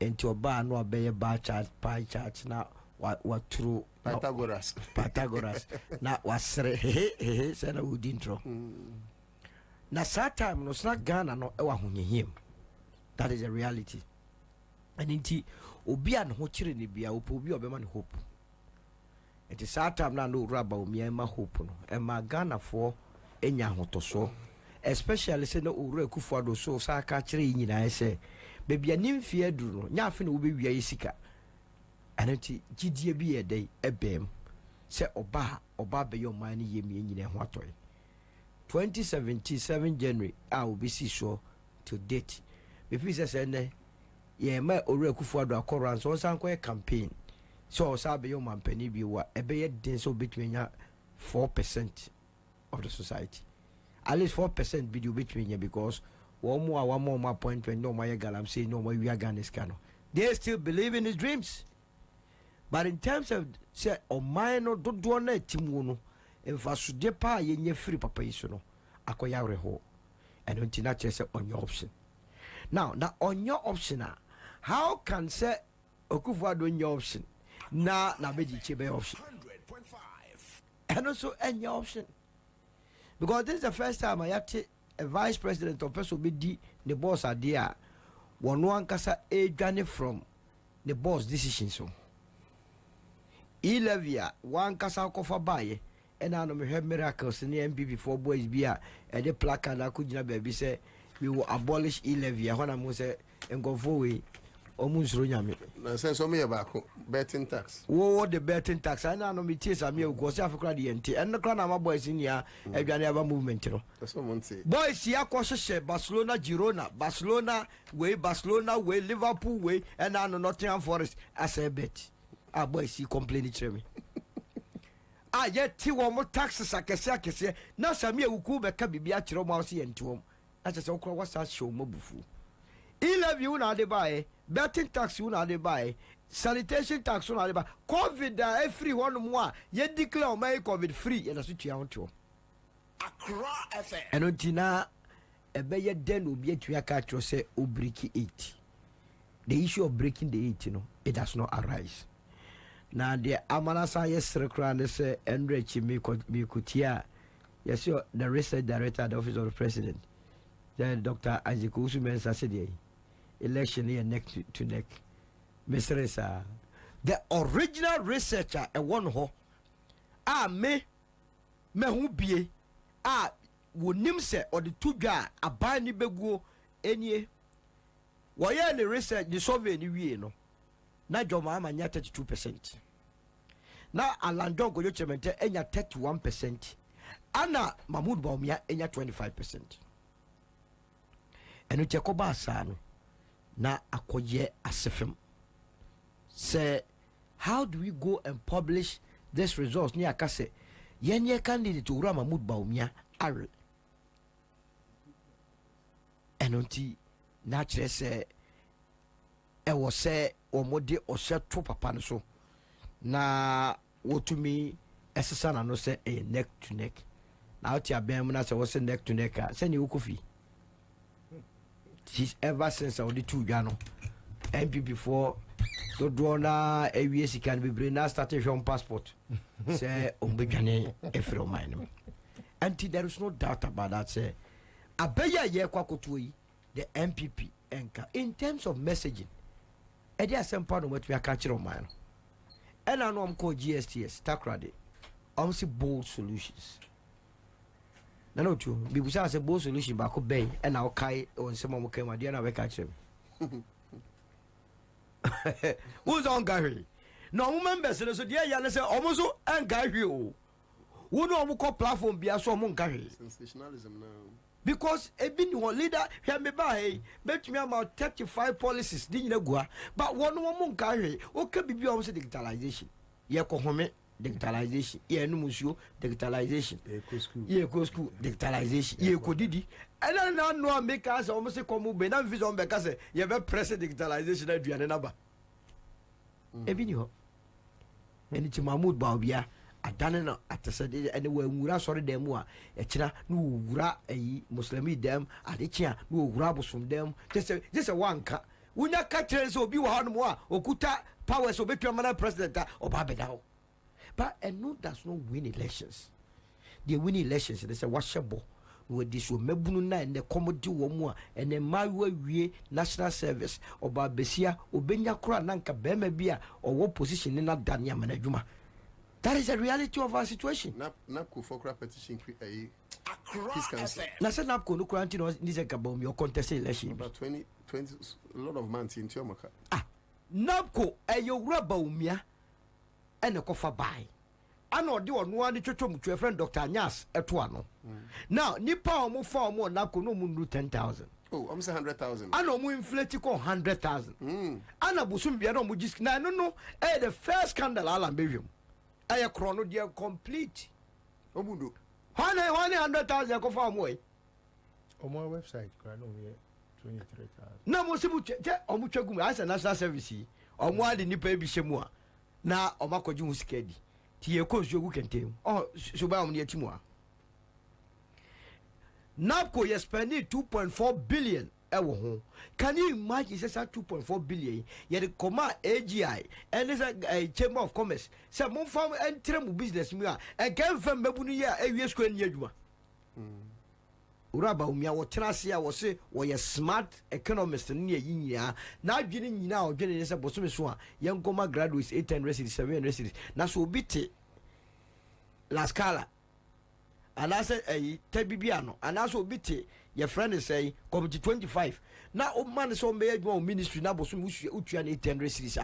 Into a bar no be a bar chart, pie chart now what true Pythagoras. Now was said I would intro. Now sad time no snack Ghana no ewa him. That is a reality. And inti obi an ho chire ni bia obi obema hope. It is sad time na no raba o mi ma hope no. E ma Ghana for enya hotoso. Especially say no owura Kufuado so sa ka chire nyina say baby anim fie duru no nya afi no be wia yesika. Anati gidie bi ye dey ebem say oba be your man ye mi nyina ho atoy. 2077 January obi si so to date. If say ne ye ma owura Kufuado akora so san ko campaign so sa be your man pani bi wa ebe ye den so between 4% of the society. At least 4% be between you because one more appointment no my galam say no more we are Ghana. They still believe in his dreams. But in terms of say o minor do na timu no emfa so de pa ye free papa yi so no akoya reho and until say on your option. Now on your option how can say Okufuado on your option na beji chebe option and also any option. Because this is the first time I had a vice president of person be the boss idea. One kasa journey from the boss decision so. Ilevia one kasa kofa baye and I know me have miracles in the MPP for boys be and the placard I could baby say we will abolish Ilevia when I'm say and go forward. Almost runyame. Na sense o me about betting tax. Wo the betting tax. I know me tears am you go say Africa the ente. And the crown my boys in here edwane aba movement no. That's what one say. Boys here ko hye Barcelona Girona, Barcelona way Liverpool way and I know Nottingham Forest as a bet. Boys see complain it me. Yet ti wo mo taxes akese na same ewuku be ka bibia kire mo ase yentom. Na chese okro wasa show mo bufu. 11 na de buy betting tax na de buy sanitation tax na de buy COVID every one more ye declare my COVID free and so tua onto Accra FM and ontina ebeye den obi atua ka tro say o break 8. The issue of breaking the 8 it does not arise. Now the amanasa yesre kra ne say enrich me kutia yes the research director at the office of the president then Dr. Isaac Usumen said election here neck to neck. Mr. Sir, the original researcher and one ho me who be would name say or the two guy a binding beguo any why any research the survey any no na joma manya 32%. Now Alandon go yochemente enya 31%. Anna Mahmoud Baumia enya 25%. And you take over Sano. Na akoye asefem. Say, how do we go and publish this results? Ni akase, yenye candidate to Ura Mahmoud Baumia are. And unti naturally say, I was say omode ose to papa so. Na Wontumi esesa no say neck to neck. Na oti abem na say was neck to neck. Say ni ukofi. She's ever since I only two Gano MPP for the drona AVS can be bring now started from passport. Say umbigane every mine. And there is no doubt about that. Say Abeya ye kwakotui the MPP enka in terms of messaging. Edi asempa no what we are catching on mine. And I know I'm called GSTS Takrade. I'm see bold solutions. No true. Because I say both solution back up bay and I'll kai on some of my dear I catch him. Who's on Gary? No members so dear Yana say almost and Gary. Who know call platform be a so among Gary? Sensationalism now. Because a been one leader here me by bet me about 35 policies didn't go, but one among Gary, okay be almost digitalization. Yako home. Digitalization, no musio, digitalization, school, digitalization, didi. And I know make us almost a common benefit vision because you have a press digitalization at the number. Ebinio. And it's Mahmoud Baubia, adane no atesede ene wa nwura sori dem a ekira no wura ayi muslimi dem adechia no wura bosom dem just wanka wunya ka kire so obi wa hanu a okuta powers obetua mana president oba beda ho but no does not win elections. They win elections they say washabo we this so mebunu na ene komodi wo mu a ene mawa wie national service oba besia obenya kura nanka bema bia owo position na dane amana adwuma. That is the reality of our situation. NAPCO for crap petition peace council. Na say NAPCO no kura ntino ni se gabon your contest election about 20 a lot of months in Tiomaka. NAPCO ayo raba umia ene kofa bai ana odi onu ani twetwom twe friend Dr. Anyas eto ano now nipa omo fa omo NAPCO no mu 10,000. Oh, I'm say 100,000. Ana omo inflate ko 100,000. Ana busum bia no mo gis na no the first scandal ala mbewem aye krono dia complete Omudo 100,000 ko fa omo omo website kra no we 23,000 na mo se bu che omo twagum as national service omo ade nipa bi hyemu a na omo akɔgye hu sika di ti ye ko nsuogu kentem so ba omo ne atimu a NAPCO is spending 2.4 billion ewo ho. Can you imagine say 2.4 billion ye the command AGI and this a chamber of commerce say mon farm entre mu business mi a and can fam bebu no ye awie square ni adwuma uraba umia wo tenase a wo se wo ye smart economist ni ye nyia na adwene nyina a odwene ne se bosome so a ye nkoma graduates 800 cities 700 cities na so obite la scala and I said a tebibiano and also obite your friend is say committee 25 na o man so me ministry na bosome utua 800 cities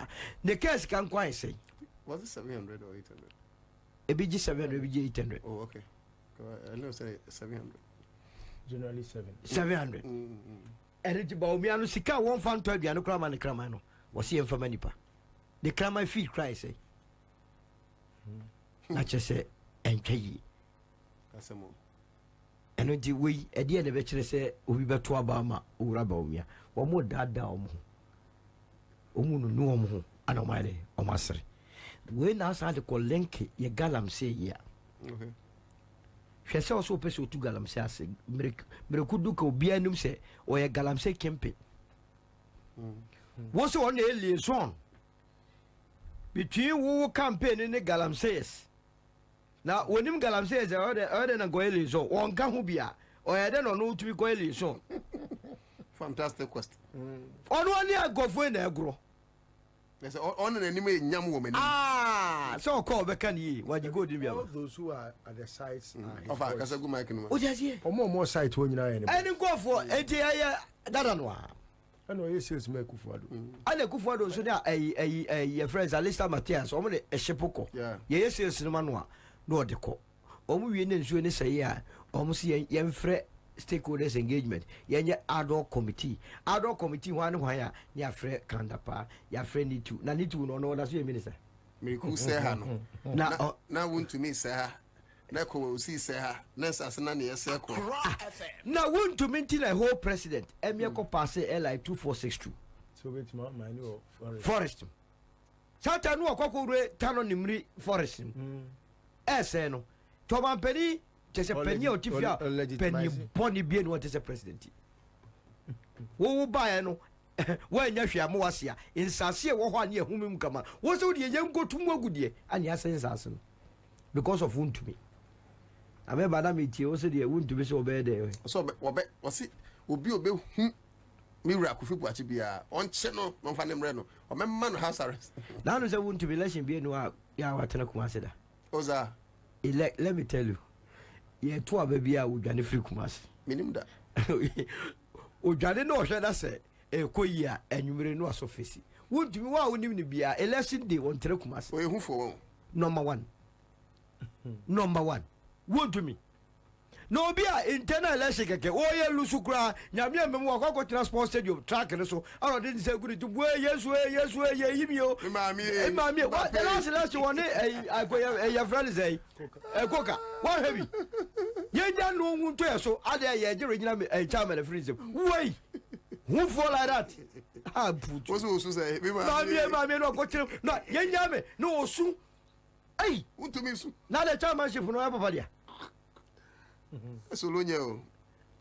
the case can quite say was it 700 or 800 ebiji 700 ebiji 800 oh okay I know say 700 generally 700 eriti ba omiano sika won fan to aduano krama no wose yemfa manipa the krama fee cry say na chese entwayi asemo eno di we ede ne be kire se obi beto aba ma owura ba omia wo mo dada omo no omo ana omale omasre we na sa de ko link ye galam se ya okay hwese oso pese otu galam se ase mreku ka obi anum se o ye galam se kempe wo se on e liaison between wo campaign ne galam se na wonim galamse eze ode na goeli so wonka hu bia oyede no no tumi goeli so fantastic question onu ani agofo na egro yes on na nim enyam wo mani so call be kan yi waji go dim bia all those who are at the sites of akasa gu mic no o jazie omo site wo nyina ye any gofo enti aye dada no ana o sales me kufuado ana kufuado so na your friends Alista Matthias omo ne ehepoko ye sales no mano no deko omu wie ne nsuo ne sey a omu se yemfre stakeholders engagement yenye ad hoc committee hwan ya ne afre kandapa ya afre nitu na nitu no da so ye minister me ku se ha no na Wontumi se ha na ko osi se ha na sase na ne yese ko na Wontumi nti na whole president emye ko pass LI 2462 so wait ma mine o forest satan no akokore tano nimri forest ese no to man peni tese peni otifia peni boni bien what is a president wo ba no wa nya hwe am wasia insase wo ho ane ehumem kama wo so de ye ngotum agudie ane asensase no because of Wontumi abe bada metie wo so de Wontumi so be de so wo si obi hu mi wura kofi buachi bia onche no no fa ne mre no o memma no house arrest na no se Wontumi election bien no ya watena Kumasi da oza let me tell you ye to ababi a wodwane free Kumasi minim da odwane no hwe da se ekoyi a enwumere no asofesi Wontumi wa wonim ne bia election day won tere Kumasi o ehu fo number 1 Wontumi no bia internal election keke o ye lusukura nyame amem akoko transport stadium track ne so aro de say gudi tu yesu ye yimio mami what the last one ya friend say koka what heavy ye nya no hu to yeso ade ye jere nyina chairman freeze wey who fall like that put so say mami no go tire no ye nya me no osu Hey, Wontumi so. Now the chairmanship no papa dia. So lo nya o.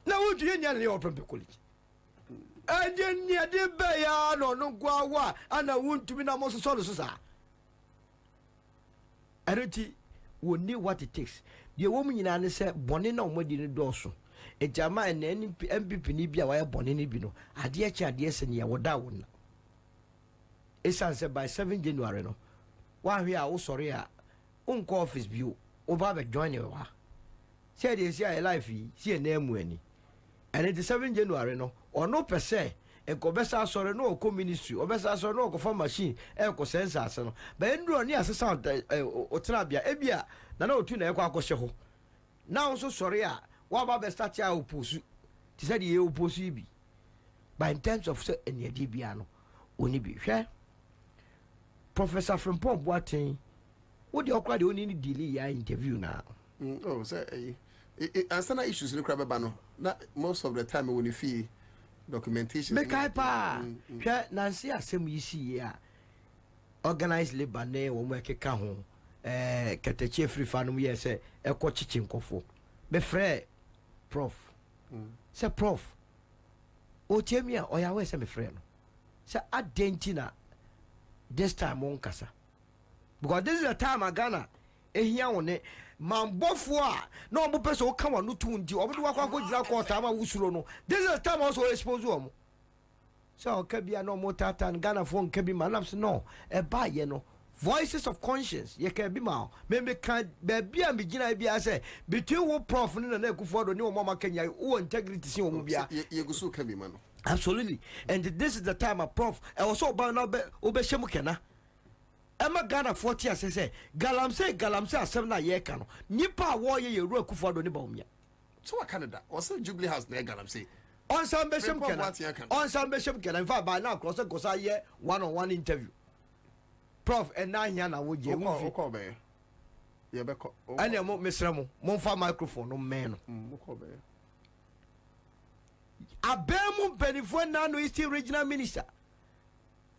Na wo due nya ne open college. Anye nya de be ya no no gwa wa ana Wontumi na mo so so sa. Ereti we need what it takes. The woman nyina ne say bone na omodi ne doso. Ejama na MPP ni bia wa bone ne bi no. Ade a cha ade se ne ya woda wona. Esan say by 7 January no. Wa hwe a wo sori a unko office bi o ba be join you wa. Say dey see a life yi, see na emu ani. And it is 7 January no. Or no per se. Eko besa sori no ko ministry, obesa sori no ko form machine, eko sensors no. But ndro ni asesa otra bia ebia na otu na eko akoshe ho. Now so sorry a wa ba be start ya oposu. Ti said ye oposu bi. But in terms of say enye bia no oni bi hwe. Professor Frimpong Boateng, what the okra the only delay ya interview now. Oh, say answer issues no crab ba no. Na most of the time when you feel documentation. Make I pa. Hwe Nancy asem yi si ya. Organized labor na wo mo ekeka ho. Ketechi free fa no ye say ekọ chichi nkofo. Be frɛ prof. Say prof. O tiemi a oya we say me frɛ no. Say adentina this time on kasa. Because this is the time Ghana ehia wone mambofo a na obo pese o ka wonu tu ndi obo wa kwa gira court ama wusuro no. This is the time also expose omo. So ka bia no mo tata Ghana fo nka bi manams no e ba ye no voices of conscience ye ka bi ma me kan ba bia me gina bia say between wo prof no na ekufo do ni wo mama Kenya wo integrity sin wo bia ye gusu ka bi ma no. Absolutely. And this is the time a prof I was so ba no be obehemu kena. Emma Ghana 40 say galamse asem na ye ka no nipa wo ye ru akufo do ni ba umia. So what Canada? Also Jubilee House na galamse. On some beshem kena. In fact by now cross go say ye one-on-one interview. Prof and na hia na wo je wo ko be. Ye be ko. Ane mo mesra mo fa microphone no men no. Wo ko be. Abemu benifo na no Eastern Regional Minister.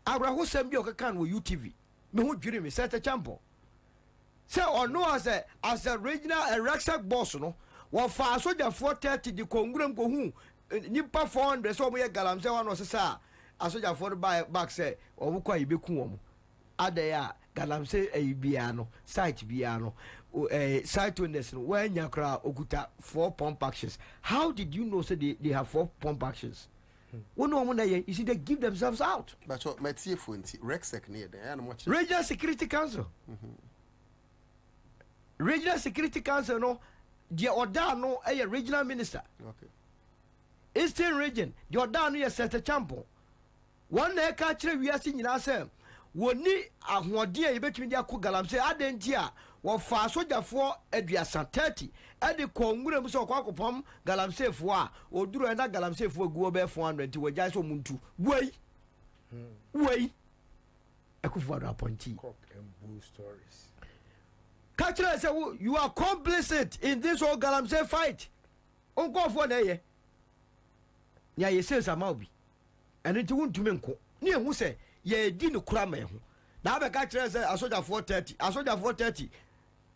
Abraho sem bi okaka no UTV. Me ho dwiri me set a champo. Say or no as a regional Rexac boss no. Wa fa soldier 430 di konguram ko hu nipa 400 so mo ye galam say one no sa asoja for back say o bu kwa ibeku wo. Adaya galam say bia no site bia no site owners no when yakra okuta 4 pump actions. How did you know say they have 4 pump actions? You see they give themselves out. But what my TF Rexec near there and watch Regional Security Council. Regional Security Council no the order no a regional minister. Okay. Eastern region the order no set a champion. One na ka kire wiase nyina say woni ahoɔden a yɛbɛtumi de akɔ galamsey adentia wɔ fa sojafo aduasa 30 ɛde kɔnguram sɛ ɔkɔ akɔpam galamseyfo a oduro ɛna galamseyfo aguo bɛ 400 nti wɔgyae sɛ ɔmuntu wei ɛkufo ado apɔnti cock and bull stories. ka kyerɛ sɛ you are complicit in this whole galamsey fight ɔnkɔfoɔ na ɛyɛ nea yɛsɛ sama obi ɛno nti wontumi nko ne ɛhu sɛ ye di no kura me ho na be ka kire say asojafoɔ 30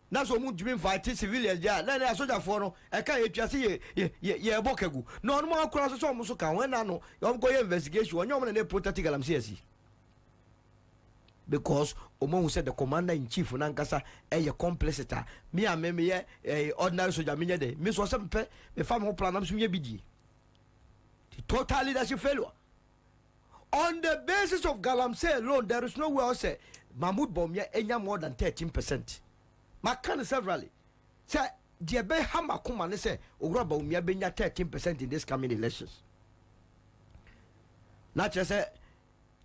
na so mu dwumi fight civilians dia na asojafoɔ no e ka ye twase ye bokagu na ono ma kura so mo so ka ho na no yom go ye investigation onye omo na protect galamsey asi because omo who said the commander in chief na nkasa e ye complicit me a me ye ordinary soldier me nye de me so sempe me fam ho plan am so ye bidie total leadership failure. On the basis of galamsey alone, there is no way else say Mahmoud Bawumia enya more than 13%. Makan severally. Say the be hammer kuma ne say Ogra Bawumia benya 13% in this coming elections. Naturally say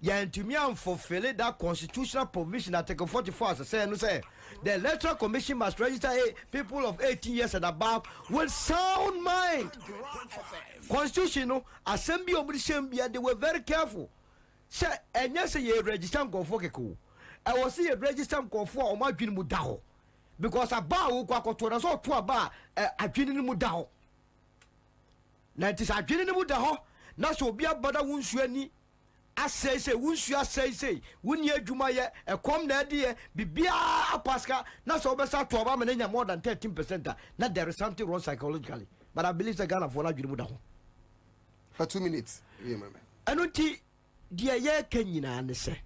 yantumi am fulfill that constitutional provision Article 44 as say no say the Electoral Commission must register people of 18 years and above with sound mind. Constitution no assembly obrishem they were very careful. Say enya say ye register nkonfo keko I was see ye register nkonfo o ma dwene mu da ho because aba wo kwa koto na so to aba adwene ni mu da ho na it is adwene ni mu da ho na so obi abada wonsu ani asese wunsu asese wunye adwuma ye ekom na ade bibia apaska na so obesa to oba menya more than 13%. Now there is something wrong psychologically, but I believe the Ghana for adwuma da ho for 2 minutes. Yeah, mama. Anoti dia ye kanyina ne se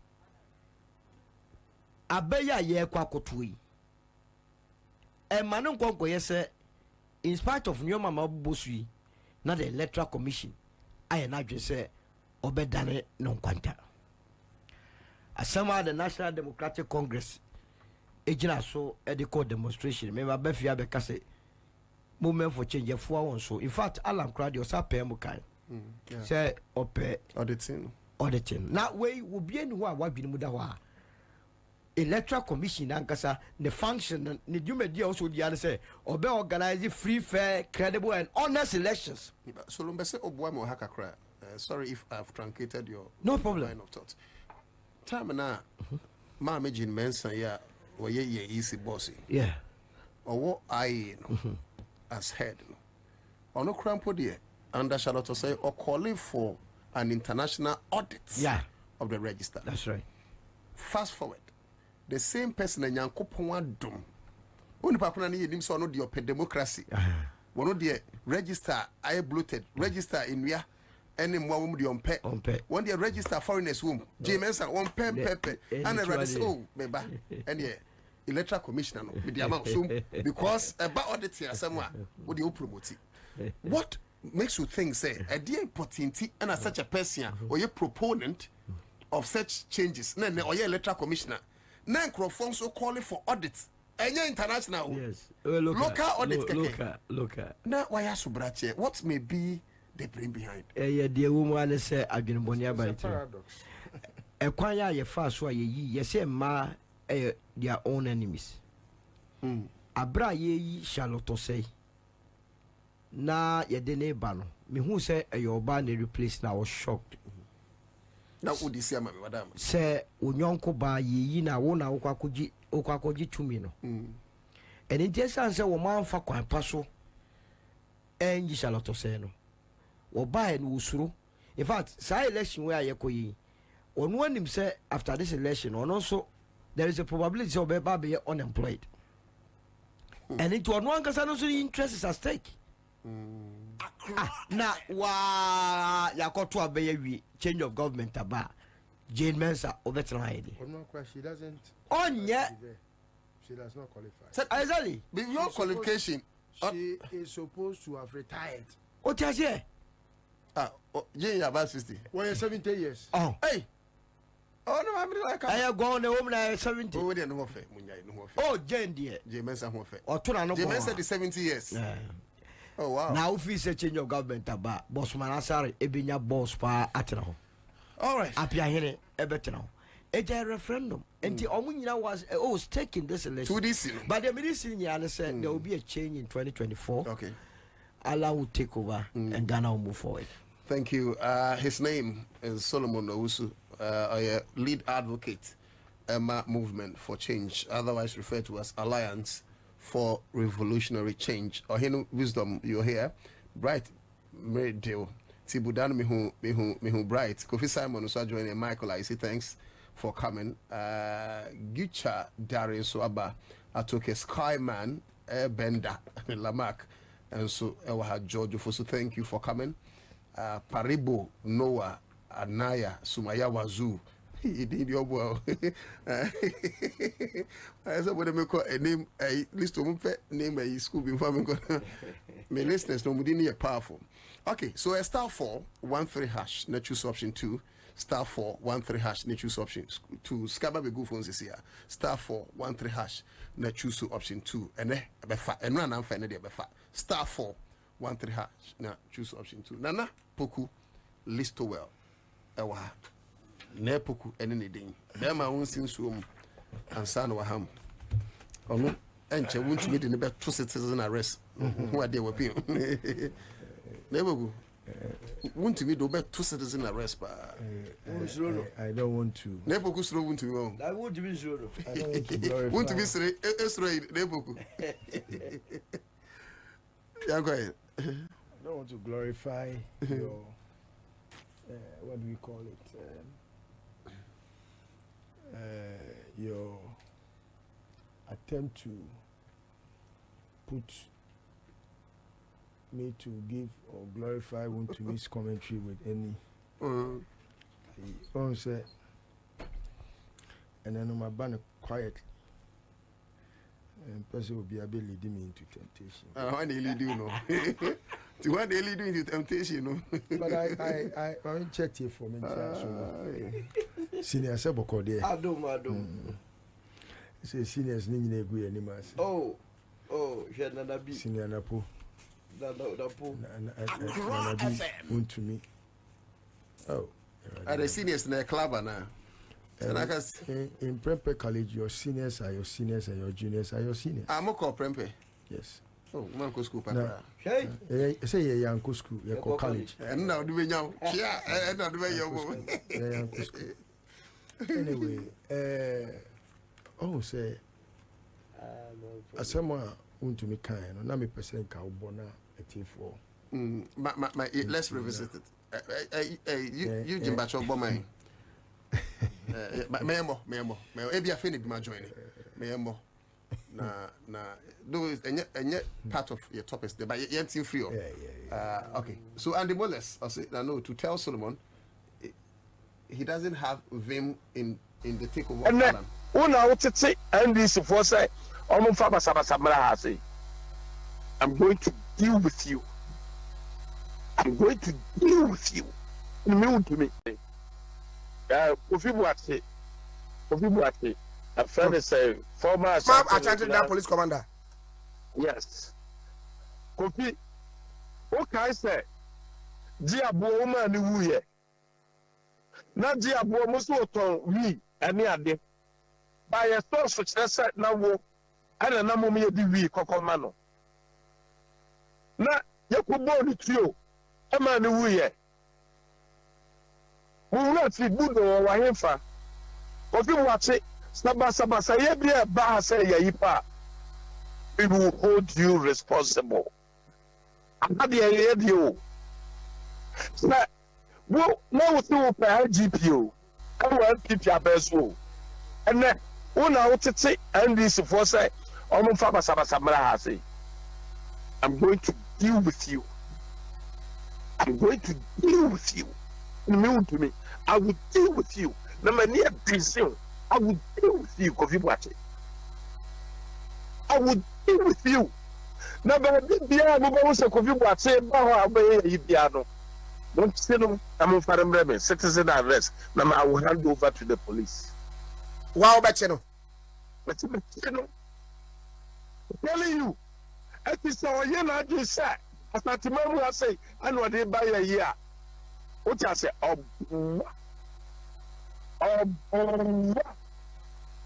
abeya ye kwa koto yi e manu nkonko ye se in spite of nyoma mabubosu yi na the electoral commission aye na dwe se obedane no kwanta asama the National Democratic Congress ejina so edico demonstration me ba bafia be kase movement for change for one so in fact Alan Crowdy o sa pay mu kan say ope auditing na we will be any who are wadwini mu da ho a electoral commission ankasa the function ne dwumadi also di ane say obe organize free, fair, credible and honest elections. So lumbe say oboa mo hakakra. Sorry if I've truncated your line of thought. Time na ma imagine mensa ya we ye easy bossy. Yeah. Or what I know as head. Or no crampo there under Charlotte say or calling for an international audit of the register. That's right. Fast forward. The same person in Yankopon dum. Only papuna ni nim so no the open democracy. One of the register I bloated. Register in where any more woman the on one the register foreigners womb. James one pen pepe and a register member and yeah. Electoral commissioner no with the amount so because about audit here somewhere what you promote it. What makes you think say a dear important and as such a person or your proponent of such changes or your electoral commissioner now microphone so calling for audits and international local audit local now why are subrache what may be the brain behind yeah the woman say adwenboni about e kwan ya ye fa so ayi ye say ma their own enemies. Abra ye Charlotte say na ye de neighbor no me who say your ban they replace now was shocked. Now would you say madam say unyonko ba ye na wo na okwakoji tumi no. And in just answer wo man fa kwan paso en yi Charlotte say no. Wo ba no usuro. In fact, say election where ye koyi. On one him say after this election on also there is a probability of be unemployed. And into one person interest is at stake. Now, to be change of government about Jane Mensa over tonight. She doesn't. Oh, yeah. She does not qualify. Exactly. With your qualification, she is supposed to have retired. Oh, just yeah. Jane about 60. Well, you're 70 years. Oh, hey. Oh no, I'm like I have gone home now 70. Oh, Jane dear. James and Hofe. Or Turano. James said 70 years. Oh wow. Now if we say change of government about boss manasari ebinya boss pa ateno. All right. Apia here ebeteno. A referendum. And the Omunia was taking this election. But the minister said there will be a change in 2024. Okay. Allah will take over and Ghana will move forward. Thank you. His name is Solomon Owusu. A lead advocate Emma Movement for Change, otherwise referred to as Alliance for Revolutionary Change. Or wisdom you're here. Bright Meredale. Tibudan mihu bright. Kofi Simon also joining Michael. I say thanks for coming. Gicha Darius Swaba. I took a Skyman Bender Lamak. And so I had George so thank you for coming. Paribo Noah Anaya Sumaya Wazu. He did your well. I said, what I call a name, a list of name a school before me. My listeners no more powerful. Okay, so a star 413 hash, not choose option 2. Star 413 hash, not choose option 2. Scabba be good phones this year. Star 413 hash, not choose option 2. And and run and find it. Star 413 hash, not choose option 2. Nana Poku, list to well. Ewa nepoku ene ne den be ma won sin suom ansa na waham ono enche wontumi de ne be to citizen arrest who ade wa pin nepoku wontumi do be to citizen arrest pa I don't want to nepoku suro wontumi won I want to be sure I don't want to glorify wontumi sire esro nepoku ya go ahead. I don't want to glorify your what do we call it your attempt to put me to give or glorify Wontumi's commentary with any say, and then my banner quietly. And person will be able to lead me into temptation. I want to lead you, no. To want to lead you into temptation, no. But I checked here for me. Senior Saboko there. I do. Say seniors need to go anymore. Oh, she had another beat. Senior Napo. Napo. Wontumi. Oh. Are the seniors in the club now? In Prempe College, your seniors are your seniors and your juniors are your seniors. I'm a call Prempe. Yes. Oh, Manco School, Papa. Hey, say your Uncle School, your college. And now do we know? Yeah, and not the way you're Anyway, say, as someone to me kind, and I'm a percent cowbona at T4. Let's revisit it. You Jim Bacho Bomai. Memo. Maybe I finished my joining. Memo. Do it and yet part of your topics there, but yet free. Okay. So Andy Moles, I say no to tell Solomon he doesn't have vim in the takeover. And then una utiti and this for say I'm going to deal with you. I'm going to deal with you. Wontumi. Kofi Buate. A friend is a former police commander. Yes. Kofi, what can I say? Diabo woman ni wuye. Na diabo muso ton wi ani ade. By a source which they said na wo ana na momi di wi kokoma no. Na yakubo ni trio. Ama ni wuye. Wura fi budo wa hemfa. Kofi Buate Sabasa yebia ba say yipa. We will hold you responsible. Ade yedio. Sa wo na wo to pa GPO. Ka wa keep your best wo. Ene wo na wo tete and this for say omfa basabasa mra ha say. I'm going to deal with you. I'm going to deal with you. Me, I will deal with you. Na mani abisi. I will deal with you, Kofi Buate. I will deal with you. Now, baby, Bia, Mubawa, Kofi Buate, Bawa, Ibiano. Don't say no, I'm on Faram Rebbe, citizen arrest. Now, I will hand over to the police. Wow, Bacheno. But I'm telling you, at this hour, you're not just sad. As not tomorrow, I say, I know they buy a year. What I say,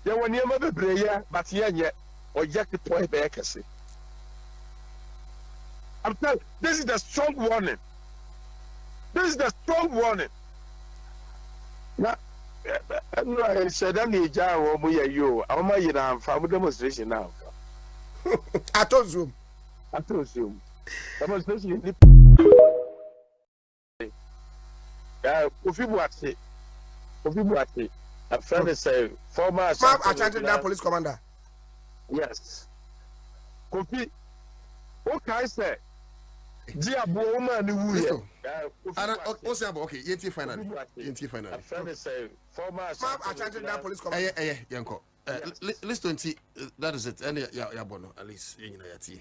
yeah, when you have a prayer, but yet, or yet the toy back. I'm telling you, this is the strong warning. This is the strong warning. Now, I said, I'm the jar or you. I'm a family demonstration now. I told you. Demonstration. Kofi Buate. A friend is a former police commander. Yes. Kofi, what can I say? Diabo woman ni wuye. Okay, yenti finally. A friend is a former police commander. Yanko. Listen to that is it. And ya bono at least you know yati.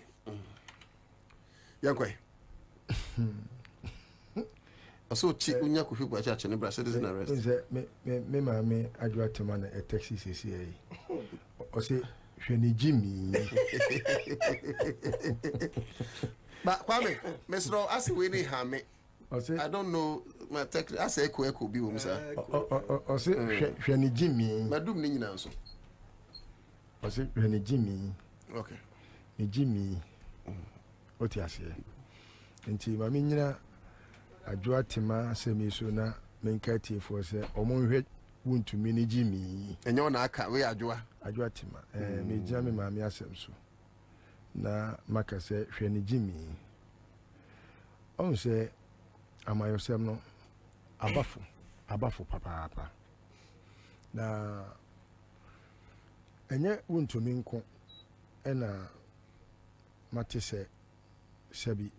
Yanko. So check unya Kofi Buate church ne bra citizen arrest. Me mama adwa tema na taxi CCA. O say hwani Jimmy. But Kwame, Mr. As we need hame. I don't know my tech as a could be sir. O say hwani Jimmy. Madum ni nyina so. O say hwani Jimmy. Okay. Ni Jimmy. O ti ase. Nti mama nyina adwa tema asemi so na menkati for say omonhwe Wontumi ni Jimmy. Enyo na aka we adwa tema. Me gya me mama asem so. Na maka say hwani Jimmy. On say amayosem no abafo papa. Na enye Wontumi nko ena mate se sebi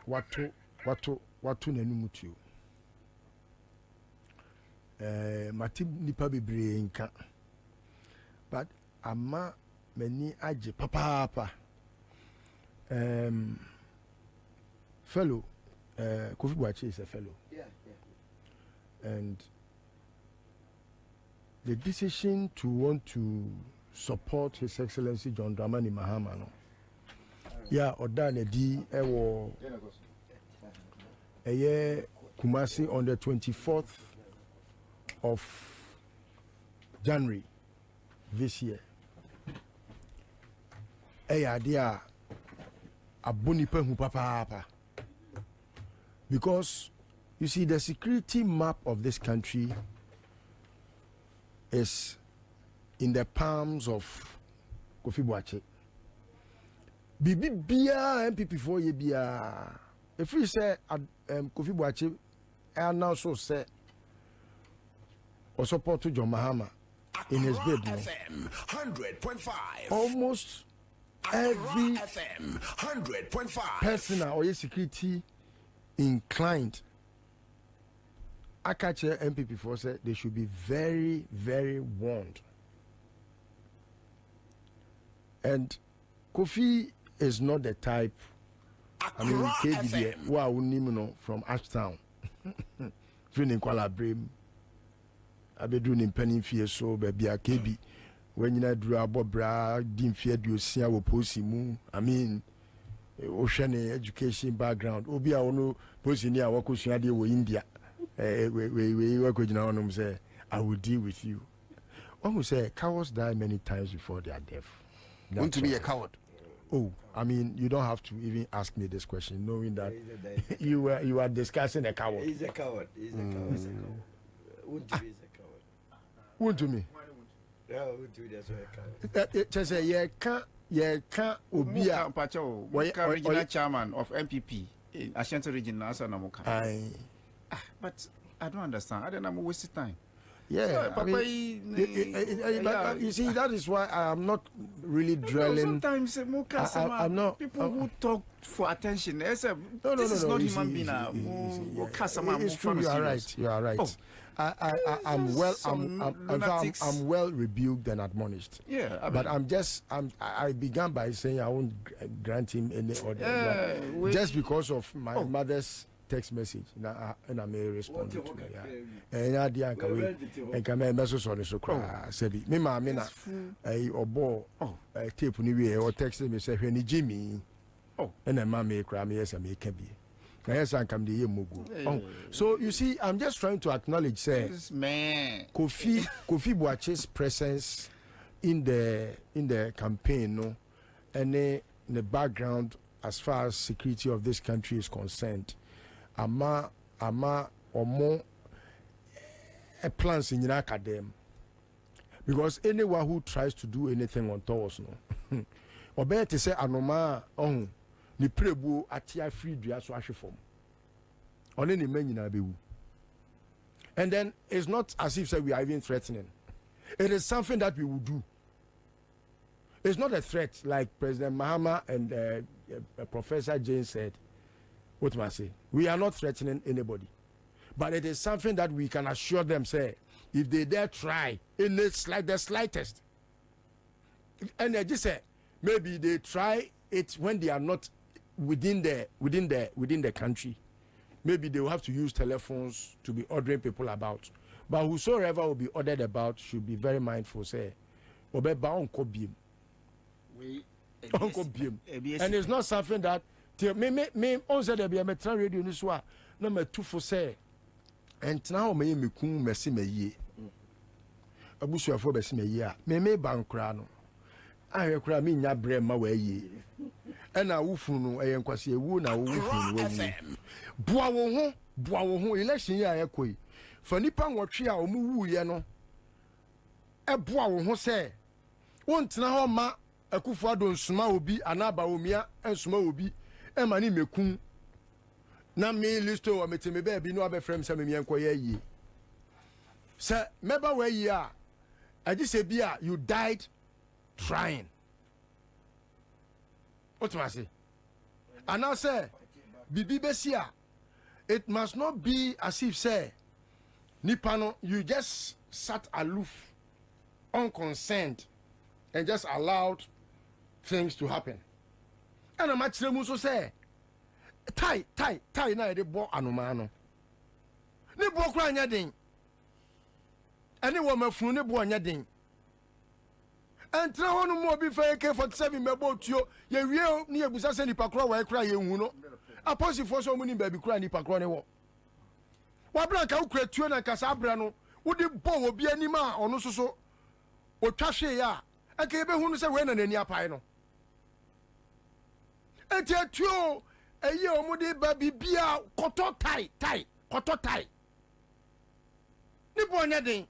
watu nanumutuo mate nipa bebre nka but ama mani age papa fellow Kofi Boakye is a fellow. Yeah. And the decision to want to support His Excellency John Dramani Mahama, no. Yeah, Odane di ewo eye Kumasi on the 24th of January this year. Eye dia abonipa hu papa. Because you see, the security map of this country is in the palms of Kofi Boakye. Bibi bia MPP for ye bia. If we say Kofi Boakye, I now so say or support to John Mahama in his bid. FM 100.5. Almost every FM 100.5 person or security inclined. I catch MPP for say they should be very, very warned. And Kofi is not the type. I mean, KBD, who are from Ashtown, feeling Kuala Brim. I be doing in penny fear so baby a KB. When you drew a bobra, dim fear do see our posimu. I mean, ocean education background. Obi a ono posinia wakusia de wo India. We work with now say I will deal with you. One will say cowards die many times before they are deaf. Want to be a coward? Oh, I mean, you don't have to even ask me this question, knowing that you are discussing a coward. He's a coward. He's a coward. Wontumi is a coward. Wontumi. Yeah, Wontumi is a coward. Just say you can't obia. Pacho, original chairman of MPP in Ashanti region, Nasa Namuka. But I don't understand. I don't know. I'm wasting time. Yeah, so, I mean, you see, that is why I am not really dwelling. Sometimes I'm not people who talk for attention. This is not human being. It's true. You are right. You are right. Oh. I'm well rebuked and admonished. Yeah, but I began by saying I won't grant him any order just because of my mother's text message and I may respond to it. And I did and come and message on the so cry. Said me, mamma, or ball, tape or text me, say, when Jimmy, and a mammy cry me, yes, I may can be. Yes, I come the year Mugu. So you see, I'm just trying to acknowledge, say, Kofi Boakye's presence in the campaign, no, and in the background as far as security of this country is concerned. Ama omo plans in academy, because anyone who tries to do anything on towards no or better to say anoma ni prebu atia free dua so ahwe form on any men nyina bewu. And then it's not as if say we are even threatening. It is something that we will do. It's not a threat like President Mahama and Professor Jane said. What must I say? We are not threatening anybody, but it is something that we can assure them. Say, if they dare try in the slightest, and they just say maybe they try it when they are not within the country. Maybe they will have to use telephones to be ordering people about. But whosoever will be ordered about should be very mindful. Say, and it's not something that. Me on said there be a metro radio ni so a na matu for say entna o me mekum mesi me yie abusuafo besi me yie a me ban kra no ahwe kra me nya bre ma wa yie ena wufu no enkwase ewu na wo wufu no wu boa wo ho election ya yakoi fa nipa nwotwe a omu wu ye no e boa wo ho say wontena ho ma akufo adon suma obi anaba omia ensuma obi emani mekun na me listo o meteme ba bi no abefrem se me enkoye yi se meba wa yi a I just say bia you died trying. What must I say? And I say bibi besia it must not be as if say Nipano you just sat aloof unconcerned and just allowed things to happen. And I'm actually so say tie na de bo anomano ne bo kra nya den ene wo mafunu ne bo nya den entra honu mo bi fa AK47 mebo tuo ye wie ne yebusa se nipa kra wa kra ye hu no aposifo so mu ni ba bi kra nipa kra ne wo wa bra ka ukra tuo na kasa abra no wo de bo obi anim a ono soso o twa hwe ya aka be hu no se we na nani apai no enti tuo eye omudi ba bibia koto tai ni bonya den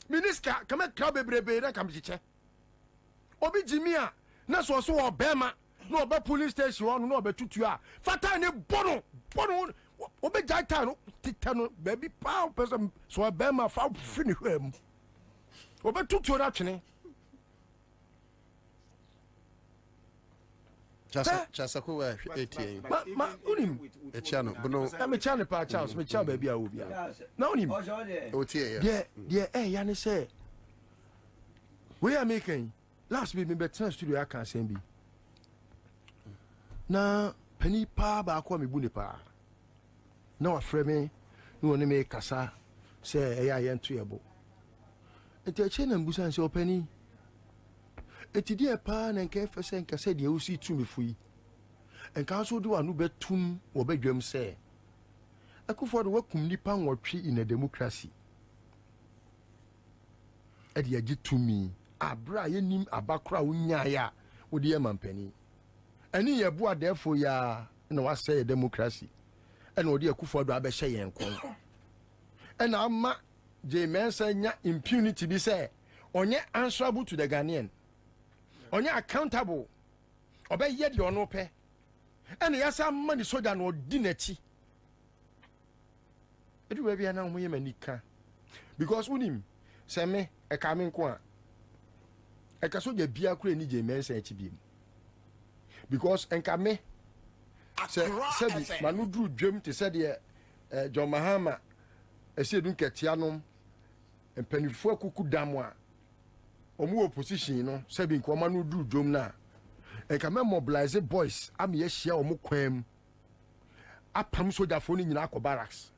minister kama kra bebrebe na kam chiche obi jimia na so obema na oba police station on na oba tutu a fata ne bono obi jaita no titano baby pa person so obema fa fini hwam oba tutu na twene Chasa ko wa 18. Ma unim e chano bono me chane pa Charles me cha baby a obi a na unim o tie ya ya ne say we are making last week me better studio aka sen bi na pani pa ba ko me bu ne pa na wa frɛ me no ne me kasa say ya ye nto yebo enti a che na mbusa nse opani etidi pa na nke fese nka se de usi tumi fui enka so do anu betum wo badwam se akufo do wakum nipa nwotwe in a democracy e de agitumi abra yenim abakra unya ya wo de mampani ani ye bo adefo ya na wase democracy e na wo de akufo do abehye yen kon e na ama je mensa nya impunity bi se onye answerable to the Ghanaian onye accountable obey ye de ono pe ene yasa mani soja no di nachi edu we bia na mo ye manika because unim se me e ka me nko a e ka soja bia kura ni je mensa echi bi because enka me se bi manu dru dwem te se de John Mahama esiedu nketia nom empanifo akuku damo a omu opposition no sebi nkoma no du dwom na e ka me mobilize boys am ye hia omu kwam apam soja fo ni nyina akọ barracks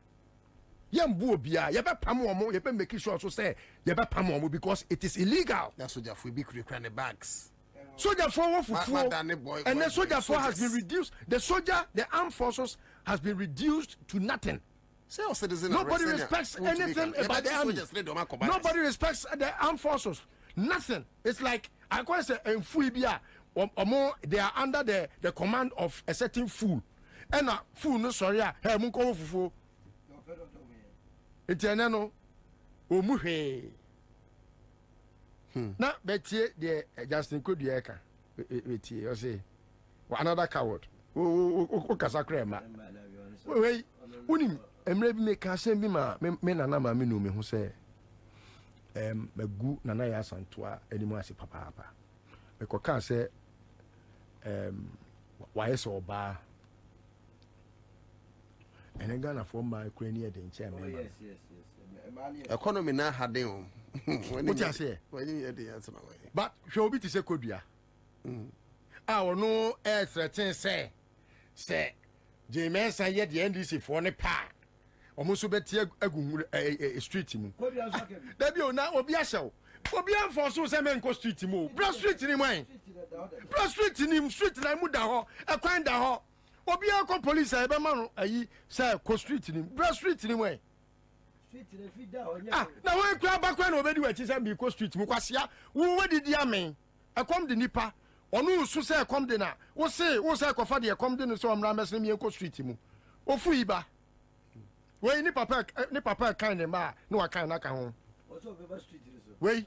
yembu obia ye be pam omu ye be make sure so say ye be pam omu because it is illegal. That soja fo bi kure the bags soja fo wo fufu and the soja fo has been reduced. The armed forces has been reduced to nothing. Nobody respects anything about the army. Nobody respects the armed forces. Nothing. It's like I call it a fuibia or they are under the command of a certain fool. And a fool no sorry, hey munko fufu. Etianano omuhe. Na betie the Justin Kudieka. Betie you say another coward. O kasakre ma. Wait, unim emre bi me ka sem bi ma me nana ma me no me hu say magu nana ya santoa animu ase papa me ko kan say why so oba ene Ghana for ma Ukraine e de nche me yes economy na haden o what you say when you dey answer my way but hwe obi ti se kodua a wono e threaten say James and yet the NDC for ne pa omuso betie agu street mu da bi o na obi ahyew obi anforso se men ko street mu bra street ni mwan bra street ni street na mu da ho ekwan da ho obi akọ police e be ma no ayi se ko street ni bra street ni mwan street na fi da ho nya na we kwa bakwa na obedi wachi se bi ko street mu kwasia wo wedidi amen ekom de nipa onu su se ekom de na wo se kofa de ekom de no so omra mesem ye ko street mu ofu iba we ni papa kan ne ma no wa kan na ka ho o so be street ni so we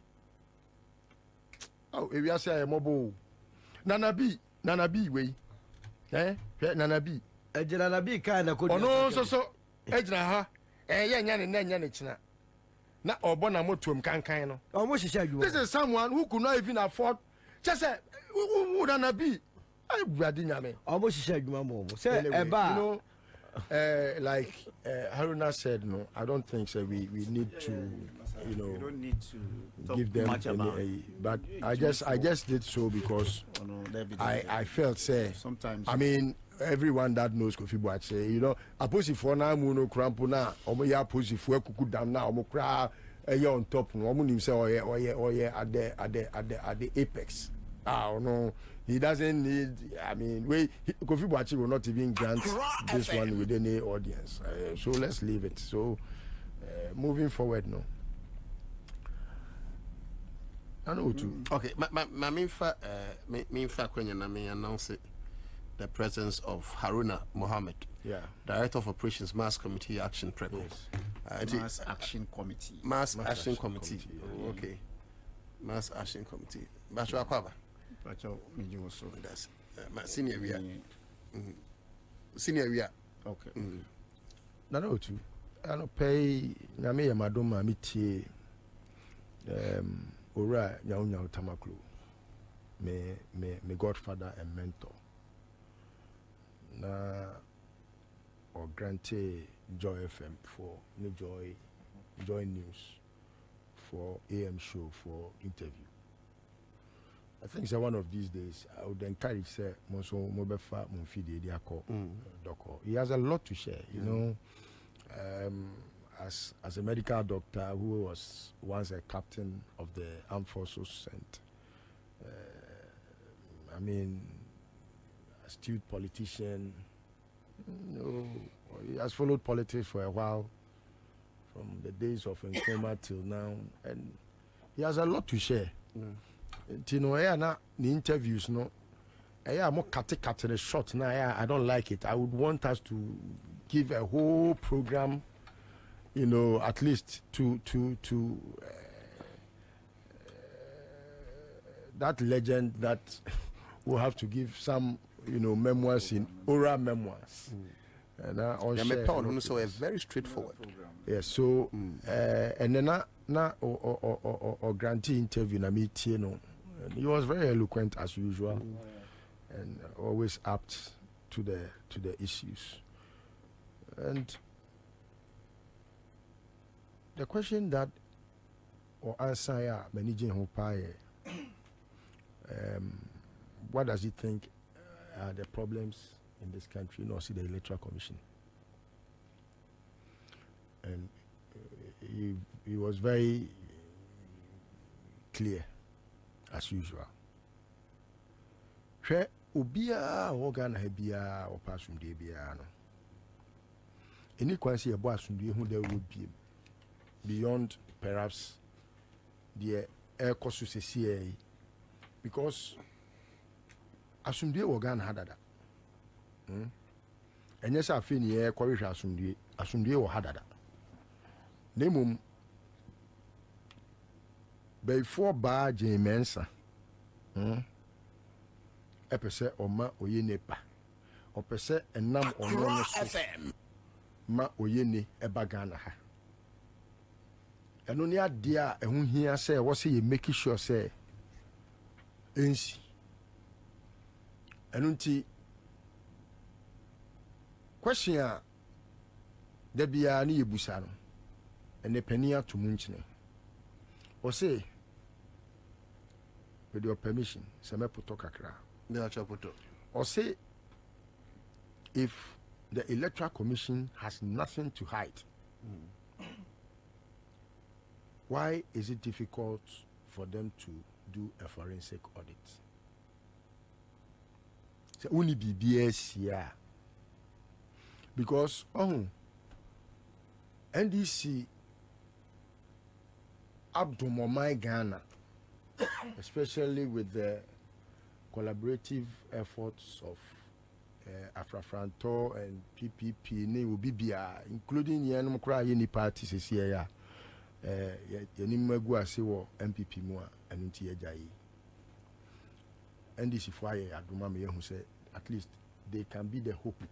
oh ewi ase ay mobo nana bi we nana bi ejira na bi kan na ko ono so ejira ha ye nya ne china na obona motom kankan no almost adwuma this is someone who could not even afford just say who would not be I brady nyame almost adwuma mo say anyway, eba you know like Haruna said, no, I don't think so. We need to, you know, we don't need to give them much about but I just did so because I felt say sometimes. I mean, everyone that knows Kofi Boat say, you know, aposi for na muno crampo na omo ya aposi for kuku dam na omo kra on top no omo nim say oye at the apex. No, he doesn't need. I mean, Kofi Boachi will not even grant this one with any audience. So let's leave it. So moving forward, no. I know too. Okay, my minfa kwenye na me announce the presence of Haruna Mohammed, Director of Operations Mass Committee Action Preco. Yes. Mass Action Committee. Mass Action Committee. Oh, okay. Mass Action Committee. Bachwa kwaba. Bachwa meji also. That's my senior we are. Senior we are. Okay. No too. I no pay na me ya madoma mitie ora nyaunya tamaklo. Me godfather and mentor. Na or grante Joy FM for New Joy News for AM show for interview. I think so one of these days I would encourage say Monso Mobefa Munfide Diako Darko. He has a lot to share, you know. As a medical doctor who was once a captain of the armed forces and I mean astute politician, you know, he has followed politics for a while, from the days of Nkrumah till now, and he has a lot to share. You know, the interviews, no, more cut short. Now, I don't like it. I would want us to give a whole program, you know, at least to that legend that will have to give some, you know, memoirs in oral memoirs. And so a very straightforward. Yes, so and then or grantee interview na meet, you know, and he was very eloquent as usual and always apt to the issues. And the question that or answer ya managing Hopaye, what does he think are the problems in this country? No, see the Electoral Commission. And he was very clear as usual. Hwɛ obia organ ha bia or passum de bia no. Any kwansi ebo asundue hu da wo biem beyond perhaps the air cost to because asundue organ ha dada. And yes, I feel here, Corey Asundue or Hadada. Nemum before Bar J Mensa, a percent or ma oyenepa, or percent and num or no FM, ma oyene a bagana. And only a dear and whom he say, was he making sure say, Ensi, and unti. Question there be a ni busano and the penia to munchine. Or say, with your permission, some putokakra. Or say, if the Electoral Commission has nothing to hide, why is it difficult for them to do a forensic audit? So only BBS here. Because NDC Abdomomai Ghana, especially with the collaborative efforts of Afrafranto and PPP, ne will be including Yanumkra Yeni parties here, Yanimagua Sewo MPP Mua and Untia Jai. NDC Fire Abdomami who said at least they can be the hope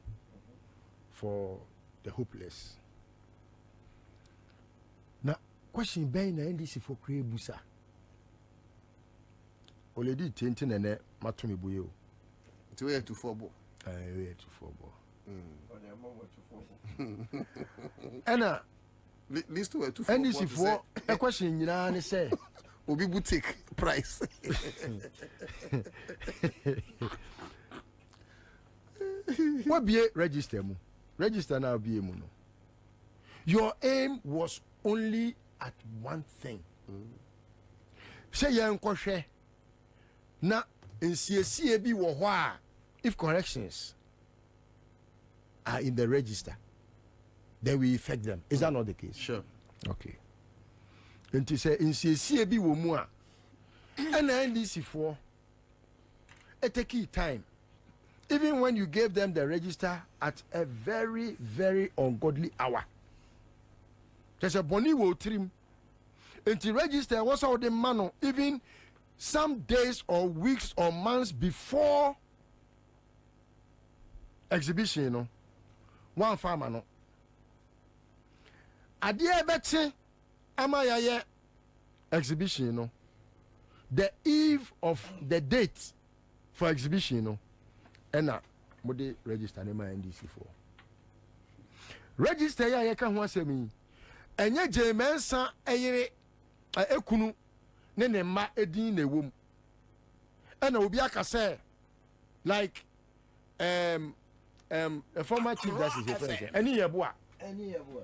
for the hopeless. Now, question bɛn na NDC for create busa already tintin nene matumi buye o to way to four ball way to four ball ɛna list to way to NDC for a question nyina ne say obi boutique price what be register now be mu no your aim was only at one thing say yen kohwe na nsiesie bi wo ho a if corrections are in the register then we effect them. Is that not the case? Sure. Okay. And to say nsiesie bi wo mu a and NDC for it take time. Even when you gave them the register at a very, very ungodly hour. There's a boni will trim. And to register was all the man, even some days or weeks or months before exhibition, you know. One farmer, no. Adia betse amaya exhibition, you know. The eve of the date for exhibition, you know. Ena mode register ne ma NDC for register ya ye ka ho asemi enye jemensa eyire ekunu ne ne ma edin na ewom ena obi aka say like a former chief justice your friend any yeboa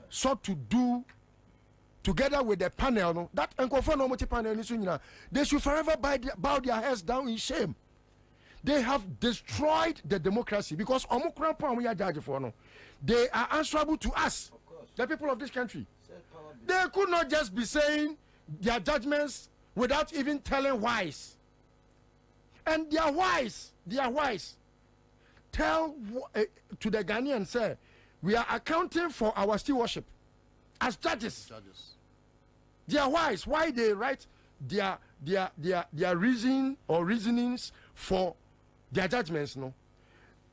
so to do together with the panel no that enkofo no multi panel ni so nyina they should forever bow their heads down in shame. They have destroyed the democracy because they are answerable to us, the people of this country. They could not just be saying their judgments without even telling whys. And their whys tell to the Ghanaians, say, we are accounting for our stewardship as judges. Their whys, why they write their reason or reasonings for their judgments, no,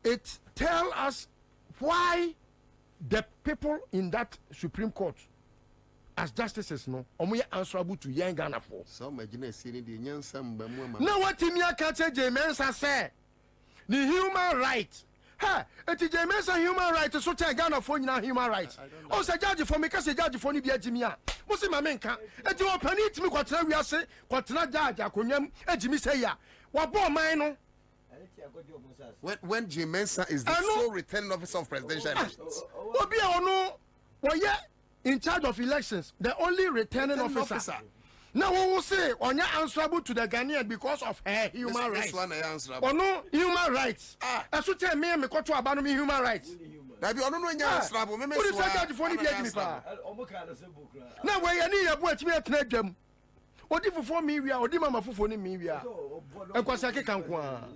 it tell us why the people in that Supreme Court as justices, no, are answerable to young Ghana for. So imagine seeing the young some now what Timia Kache Jemensa say the human right. Ha, it is Jemensa human right to so tell Ghana for human rights. Oh, say judge for me, cause judge for me be a Jimia. Musi mamenka. Et you open it me kwatna we say kwatna judge akonyam e Jimmy say ya. Wa bo man no. When Jim Mensah is the sole returning officer of presidential elections. Obi ono in charge of elections, the only returning officer. Now we will say on your answerable to the Ghanaian because of her human rights. This one I answerable. Or no human rights. I should tell me to about me human rights. That you don't know answerable. Who is that for the now where you need a boy to me at them. Odi fufu mi wia odi mama fufu ni mi wia enkwasa ke kankwa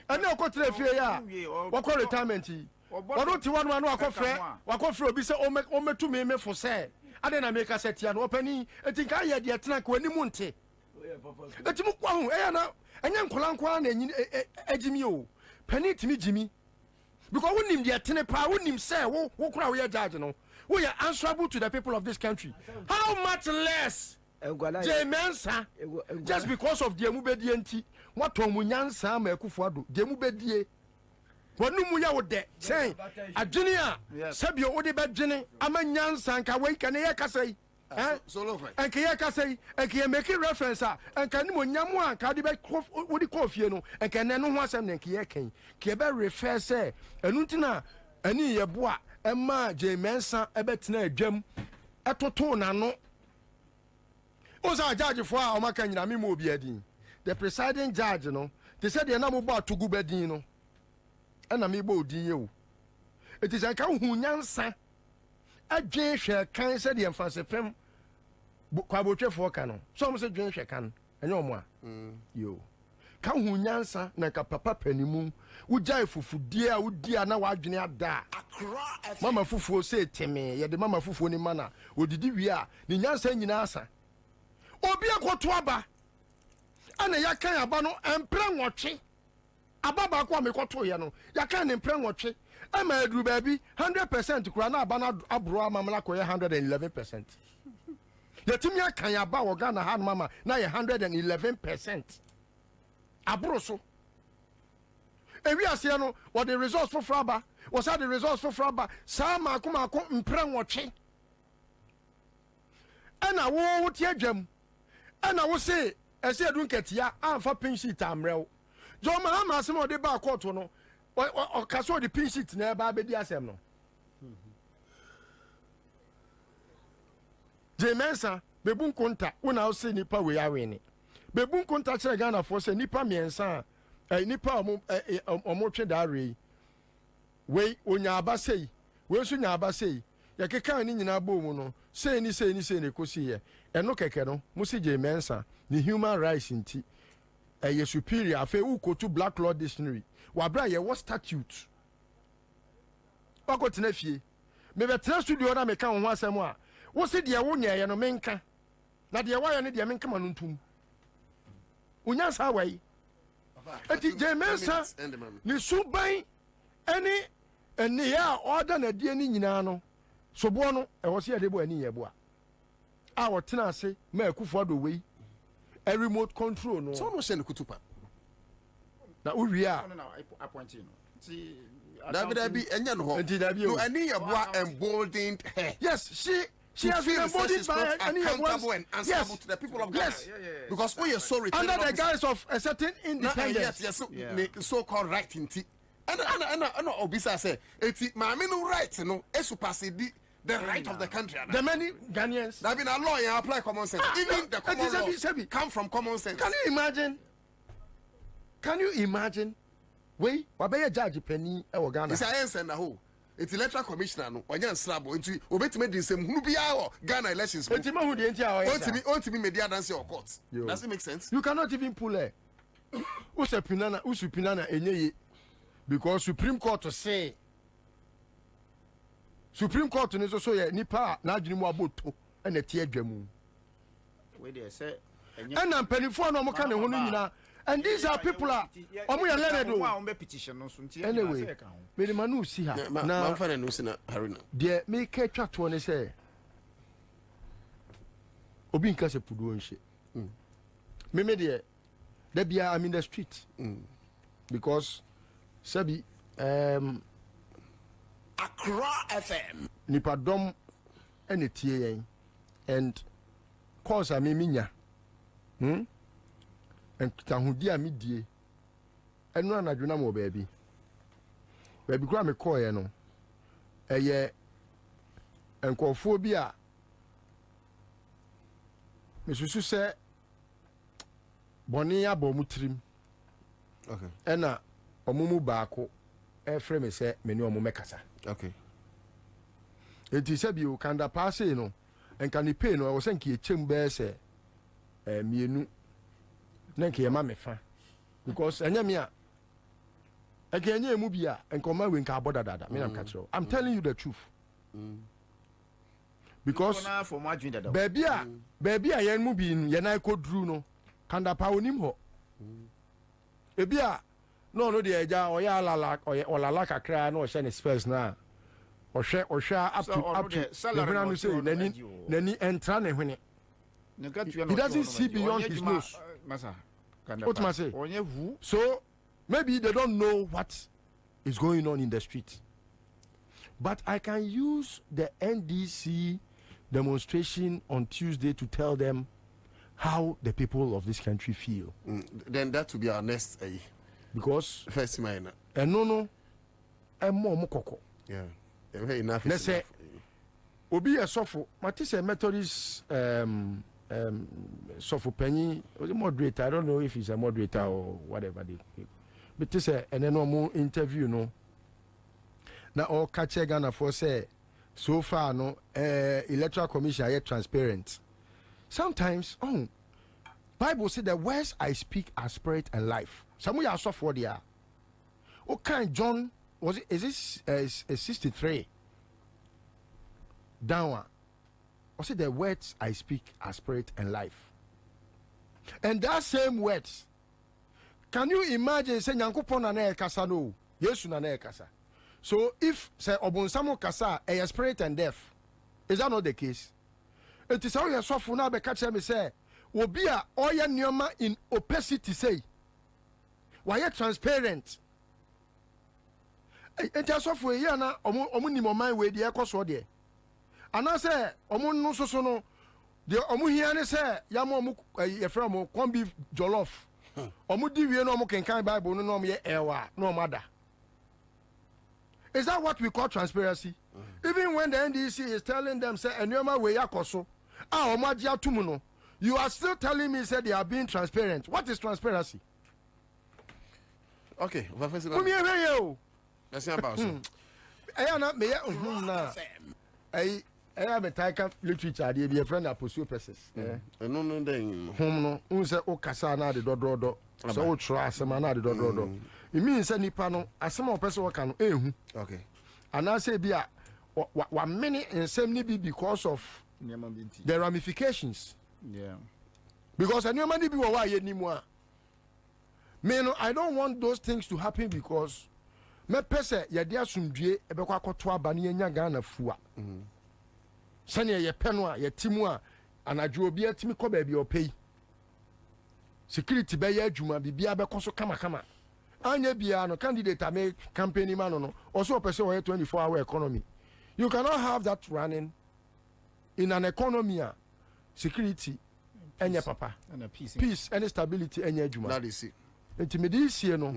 ana okotre fie ya wakọ retirement wado ti wanu anu akofre obi se o metu me fo se ade na make setia no opani etinka ye de tena ko animu nte etimu kwa hu eya na enya nkolankwa na enyi agimi o pani timi jimi because wonim de tene pa wonim se wo kura wo ye judge no we are answerable to the people of this country. How much less Jemensa, just because of the Mubedienti, what Tomunyansa Mekufuado, Demubedie. What Numuya would de say a junior, Sabio Odebet Jenny, Amanyansa, and Kawai Kaneka say, and Kayaka say, and can make a reference, and can Munyamwa, Kadibet Woody Kofiano, and can no one and Kiakin, Kieba refer say, and Untina, and Yabua, and Ma Jemensa, Ebetne, Jem, Atotona no. Oza judge for our makanya mi mo biadin. The presiding judge no, they said they na mo ba to gubedin no. And mi bo din ye o. It is aka hu nyansa. Adwen hwe kan said the emphasize fem kwabotwe for kan no. So mo say dwen hwe kan. Enye omo a. Yo. Ka hu nyansa na ka papa panimu. Wo jai fufudie a wo dia na wadwene ada. Mama fufuo say teme, ye de mama fufuo ni mana. Odidi wi a, ni nyansa nyina asa. Obi akoto aba ana yakan aba no empre nwotwe aba ba ko amekoto ye no yakan ne empre nwotwe ama aduru baabi 100% kura na aba na abro amamla ko ye 111%. Yatimia Kayaba or Ghana hand mama, now 111%. Abroso. And we are saying what the results for Fraba was that the results for Fraba. Sama Kuma Mpran watching. And I won't hear them. And I will say, I say, I don't get ya, I'm for pin sheet. I'm real. John Mahama, some of the bar court, no, or Casso the pin sheet nearby, baby, as no. Jemensa, Bebun Conta, when I'll say Nipa, we are winning. Bebun Conta, Ghana for say Nipa, me and son, a Nipa or more trade. We, when Yaba say, where should Yaba say, Yakaka in Abu, say any, Kosi, and no Kakano, Musi Jemensa, the human rights in tea. A superior, a fair uko to Black Law Dictionary. Wabra, what statute? Wako Tenefi, maybe trust to the other make on once more. What's it, dear one year, no menka? Not the wire, and the American Manuntum. Unyas Hawaii. At the Jemensa, the soup by any and near order a dear Ninano. So Bono, I was here, they were near Bois. Our tenancy, Merku for the way. A remote control, no. So no send Kutupa. Now we are. No, I point you. See, that be any and emboldened her. Yes, she has been emboldened by accountable and answerable to the people of Ghana. Yes, because we are so under the guise of a certain independence. Yes, so-called right in tea. And Obisa say, it's my main right, no, the right of the country. The many Ghanaians. There have been a law and apply common sense. Even the common law come from common sense. Can you imagine? Can you imagine? Wait, what be a judge penny or Ghana? It's a answer and a whole. It's electoral commissioner. No, when you're slabo into obey me the same who be our Ghana elections. Want to be media dance your courts. Does it make sense? You cannot even pull it. Who's a pinana enye? Because Supreme Court to say. Supreme Court is also a nipa na adwene about and a tear jamu. Where they say, and I'm penny for no more kind of one. And these are people are we are learned petition. Anyway, very manu see her now. Dear, make a chat one say Obin Kase Pudu and shit. Maybe there be I'm in the street because Sabi Accra FM. Nipa dom ene tie and cause a minya. And tahudi a midie. And no anadwuna mo baby. Baby gra me call ye no. Eye enkofo bi a me susu se boni abomu trim. Okay. Ena omumu baako e frame se me ne omu mekasa. Okay. It is a you can pass no and can you pay no I was saying ki echem say mienu na nke ma me fa because enya me a enya emu bia enkoma we nka aboda dada me am catch. I'm telling you the truth. Because baby a yen mu bi ye na ikodru no can da pa onim ho. Ebia no de eja oya lala olala kakra na o hye ne space na o hwe up to salary say nani entra ne hwene. He doesn't see beyond his nose. So maybe they don't know what is going on in the street. But I can use the NDC demonstration on Tuesday to tell them how the people of this country feel. Then that will be our next because first minor and no and more mokoko. Yeah, enough. Let's say obi a sofo matise Methodist sofo penny was a moderator. I don't know if he's a moderator or whatever but this and then no more interview no now all catch Ghana for say so far no electoral commission are transparent. Sometimes Bible said the words I speak are spirit and life. Some we are soft for there. Okay, John was it? Is this 63? Down. I said the words I speak are spirit and life. And that same words. Can you imagine say Nyankopon na na kasa no? Yesu na na kasa. So if say Obonsamo kasa a spirit and death, is that not the case? It is how you suffer now. Be catch me say, obi a oya nioma in opacity say. Why transparent? It just suffer here na omu ni mo mind we the ekoso there. And I say omu no so no. The omu here ne say yamo omu ye from omu corn beef jollof. Omu di we no omu kenkan Bible no omu ye ewa no mother. Is that what we call transparency? Even when the NDC is telling them say enema we yakoso. You are still telling me say they are being transparent. What is transparency? Okay, That's about so. I have a Taika literature, they be a friend of pursue persons. No, then Home no, unse o kasana the dodo, so trust a man the dodo. It means any panel, as some person can okay. And I say, be a 1 minute and 70 because of the ramifications. Yeah. Because I never be why anymore. Man, I don't want those things to happen because me pese ya dia sumdue ebekwa koto abane nya Ghana fua. Sane ye penwa ye timu a anadwo obi atimi ko ba bi opei. Security be ya adwuma bibia be koso kama. Anya bia no candidate ame campaign man no also pese we 24-hour economy. You cannot have that running in an economy security enya papa and peace and stability enya adwuma. That is it. Intimidate sie no.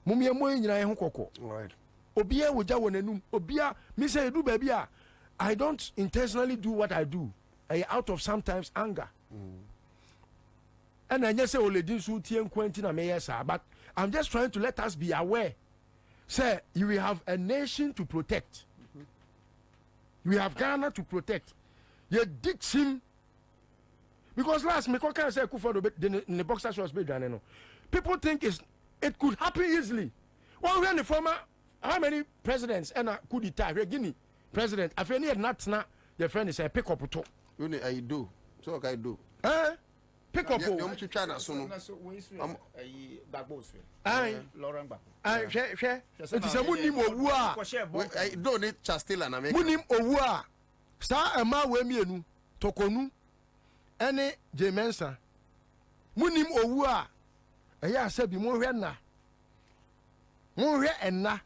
Mumye mo nyina ho kokko. Right. Obia woja wonanum. Obia me say do baby a I don't intentionally do what I do. I out of sometimes anger. And I just say oledin su tie nkwanti na me yesa, but I'm just trying to let us be aware. Say you will have a nation to protect. We have Ghana to protect. You ditch him because last me can say the boxer was big. People think it could happen easily. Well, when the former how many presidents and a coup d'etat Guinea president I feel not your friend is a pick up to. I do. So I do. Pick up. To China soon. It is a munim owu I don't need Chastila and America. Munim owu sa ema we mienu tokonu ene jemensa munim owu eya se bi mo hwe na mo hwe enna.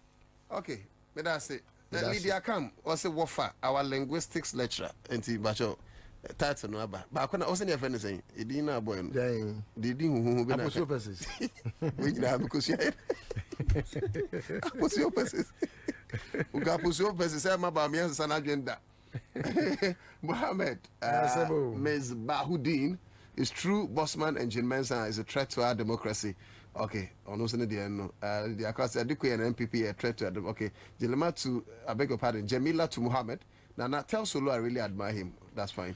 Okay, but that's it. Lydia Kam was a wafa our linguistics lecturer enti bacho title no aba ba ko na o se ne friend say e din na boy no de din hu be na apostle verses we na because you apostle verses uga apostle verses say ma ba me answer na agenda. Mohammed Ms. Bahudin is true bossman and Jin Mensa is a threat to our democracy. Okay, on also the across the MPP a threat to our okay. Jilema to I beg your pardon, Jamila to Mohammed. Now tell Solo I really admire him. That's fine.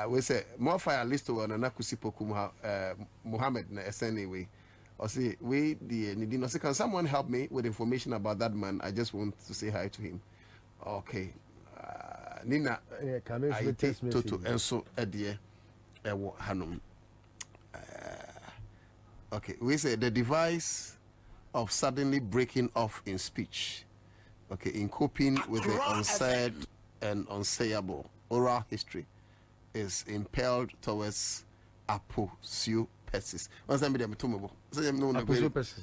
We say more fire list to an Nakusipo Mohammed na anyway. Or say we the Nidino say can someone help me with information about that man? I just want to say hi to him. Okay. Nina I take Toto Enso Edie Ewo Hanum. Okay, we say the device of suddenly breaking off in speech, okay, in coping with the unsaid and unsayable oral history is impelled towards aposiopesis. What's that mean?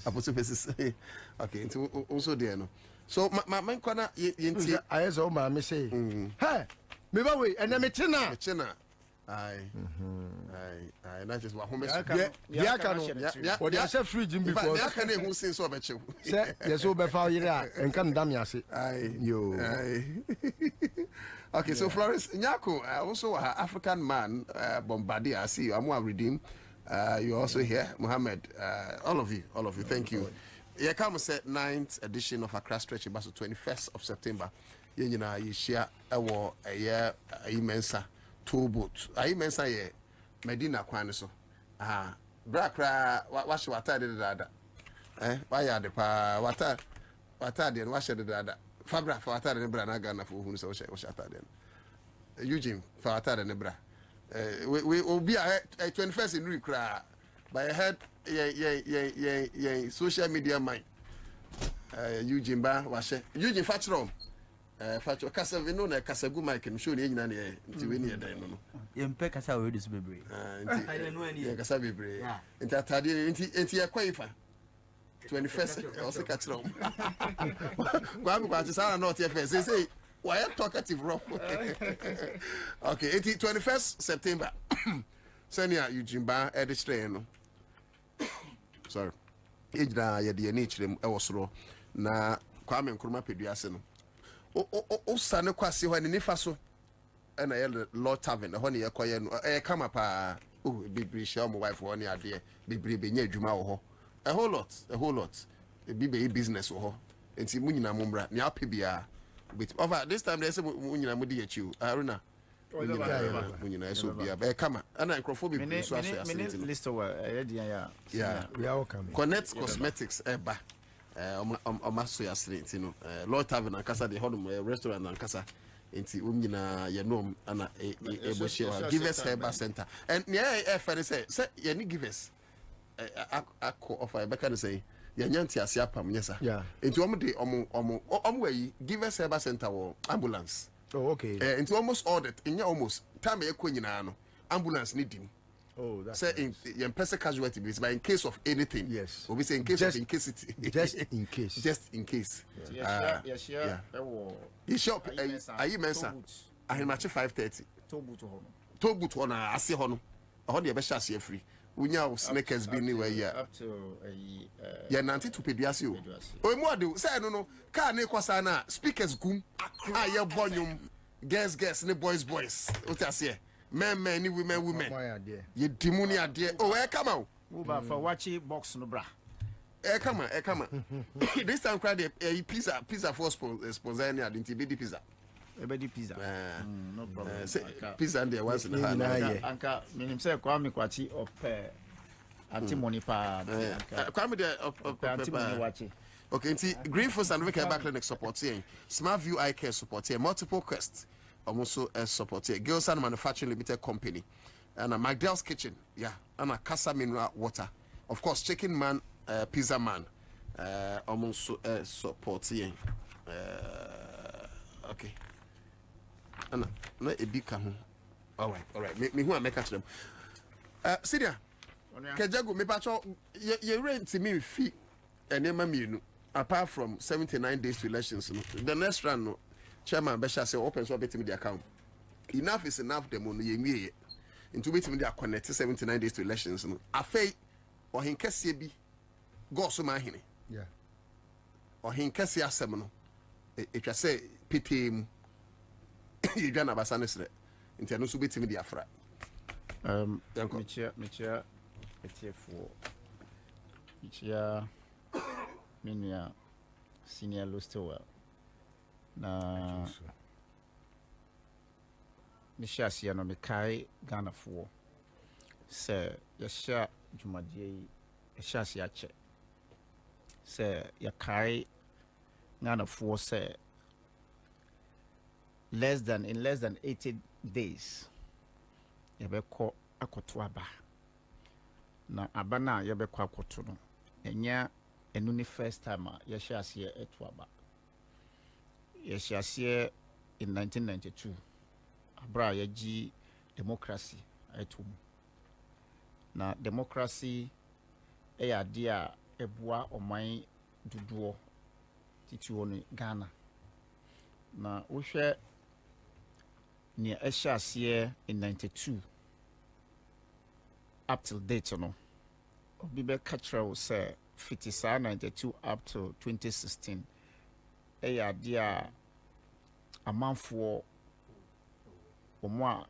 Aposiopesis. Okay, also there no. So my kwana yenti ayezo ma me say hey me ba we ene me china aye na just wa home ya ka no o dey say fridge because ya ka na hu sin so obechew say yes o be fa yire a enka ndam yase yo okay so Florence Nyako also a African man bombardier I see you I'm redeem you also here Mohammed all of you thank you. Yeah, come say 9th edition of Accra Stretch Basso 21st of September. You know, you share a war a year immensa two boat. A immensa ye Medina Quaniso. Brakra wash water the dada. Why are the pa water and wash the dada. Fabra for water and Branagana for whom so shut then. Eugene for water and Nebra. We will be a 21st in Ricra. By a head, social media mind. Eugene Ba was Eugene Fatron. Facho kasa we no na kasa gu mic no show ni nyina na nti we ni e dan no yempe kasa we dis bebre nti kasa bebre nti atade nti e kwaifa 21st also catch them kwa mi kwa tsara not first say why talkative rough okay 21st September senior Eugene edistre no sorry ejira ye de ani kirem e wosoro na kwa me nkruma peduase no o sane kwase ho ne nifa so na ye Lord Tavern ho ne ye koye no e kama pa bibiri sha mo wife ho ne ade bibiri be nya adwuma wo ho a whole lot e be business wo ho enti mu nyina mo mra ne ape bia but over this time they say mu nyina mo di achiu aruna mu nyina eso bia be kama ana nkrofo bibiri so aso asenti no list over yeah we are welcome Connect Cosmetics eba so asenti no Lord Tavern akasa de hodom restaurant akasa enti nyina ye nom ana eboshi give us Herba Center and yeah fair say ye ni give us akọ offer be can say ya nyanti ase apam nyesa enti omo de omo wayi give us Herba Center wo ambulance okay enti almost audit inya almost time ekọ nyina no ambulance ni dim that's say in person casualty but in case of anything yes we say in case of incasity just in case you shop ayi mensa ahemache 5:30 togut ho na ase ho no ho de be sha ase free unya sneakers bi ni we ya up to ya nanti to peduase o mu ade say no car na kwasa na speakers gum aye bonyum girls ne boys o ti ase men ni women ye dimuni ade o e kama o uba for watch box no bra e kama this time crowd pizza for sponsor any ade be di pizza ebedi pizza no problem pizza and there once in a anka minim say kwa mi kwachi op anti-money pa kwa mi de anti-money watch. Okay, nti Green Force and Wicker Back Clinic support here, Smart View Eye Care support here, Multiple Quest also support here, Girls and Manufacturing Limited Company, and a Magdal's Kitchen, and a Casa Mineral Water, of course, Chicken Man, Pizza Man, also support here. Okay, and no a big come. All right. Me who I make at them. Sidia, Kajago, me pacho, ye rent me fee, and me apart from 79 days to elections, the next round, no, Chairman Besha say open so bet me the account. Enough is enough. The money ye into bet me the connect 79 days to elections. No, afei or hin kese bi go so ma hine. Yeah. Or hin kese asem no. It was say pitim. You done abasa no sre. Nti no so bet me the afra. Michia etefo. Michia Minya senior Lustowell na Misha sia no mekai Ghana for se yasha dwumadie yasha sia che se yakai Ghana for se less than 80 days yebekọ akoto aba na abana yebekọ akoto no enya enu ni first time yɛhyɛ aseɛ etu aba yɛhyɛ aseɛ in 1992 abra yɛgyi democracy etu na democracy ɛyɛ ade a ɛboa ɔman dodoɔ titiwo no Ghana na wohwɛ ne ɛhyɛ aseɛ in 92 up till date no obi bɛ kakyerɛw sɛ 92 up to 2016 ɛyɛ ade a amanfoɔ ɔmo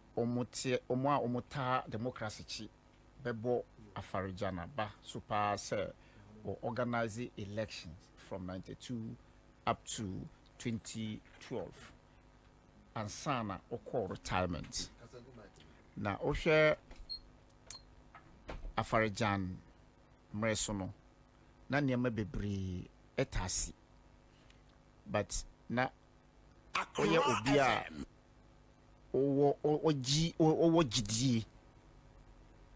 democracy chi bɛbɔ afaregana ba so pa sɛ or organize elections from 92 up to 2012 and sana ɔkɔ retirement na ɔhwɛ afaregan mreso no na nneɛma bebree etasi but na oyɛ obi a owo gidie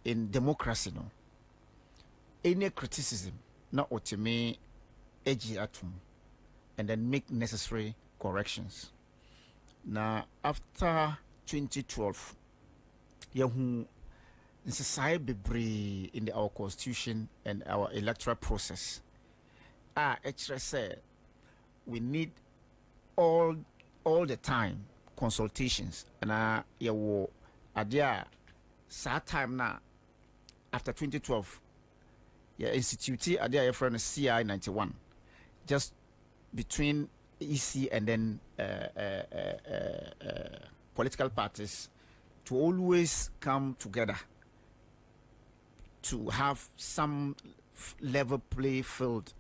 in democracy no any criticism na otime egi atum and then make necessary corrections Now, after 2012, Yahu society bebree in our constitution and our electoral process. Extra say we need all the time consultations and yawo adia sa time na after 2012 institute adia your friend CI 91 just between EC and then political parties to always come together to have some level play field.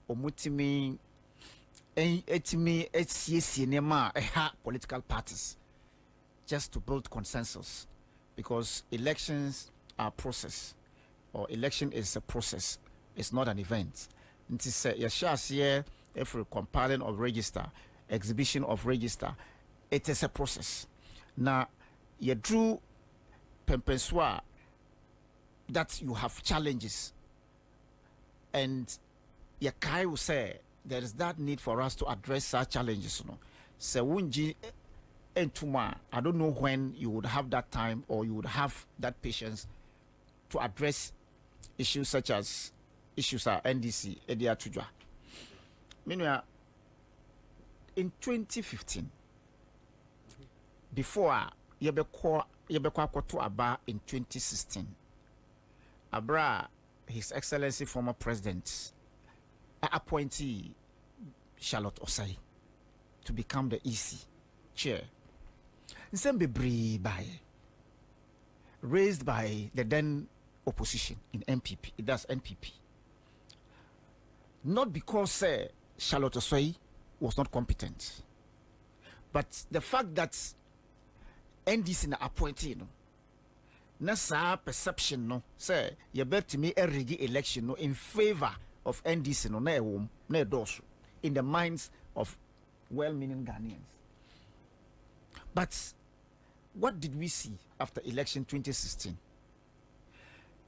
Omutimi etimi cinema political parties just to build consensus, because elections are process, or election is a process. It's not an event. It is a every compiling of register, exhibition of register. It is a process. Now, you drew pempenswa that you have challenges, and Yakai will say there is that need for us to address such challenges. So Wunji Entuma, I don't know when you would have that time or you would have that patience to address issues such as issues are NDC, Edia Tujwa. Meanwhile, in 2015, before Yebekwa to Aba in 2016, Abra, His Excellency former President, appointee Charlotte Osai to become the EC chair. Raised by the then opposition in MPP. That's NPP. Not because Charlotte Osai was not competent, but the fact that NDC na appointee na perception no say you bet me a regi election no in favor of NDC no na dosu in the minds of well-meaning Ghanaians. But what did we see after election 2016?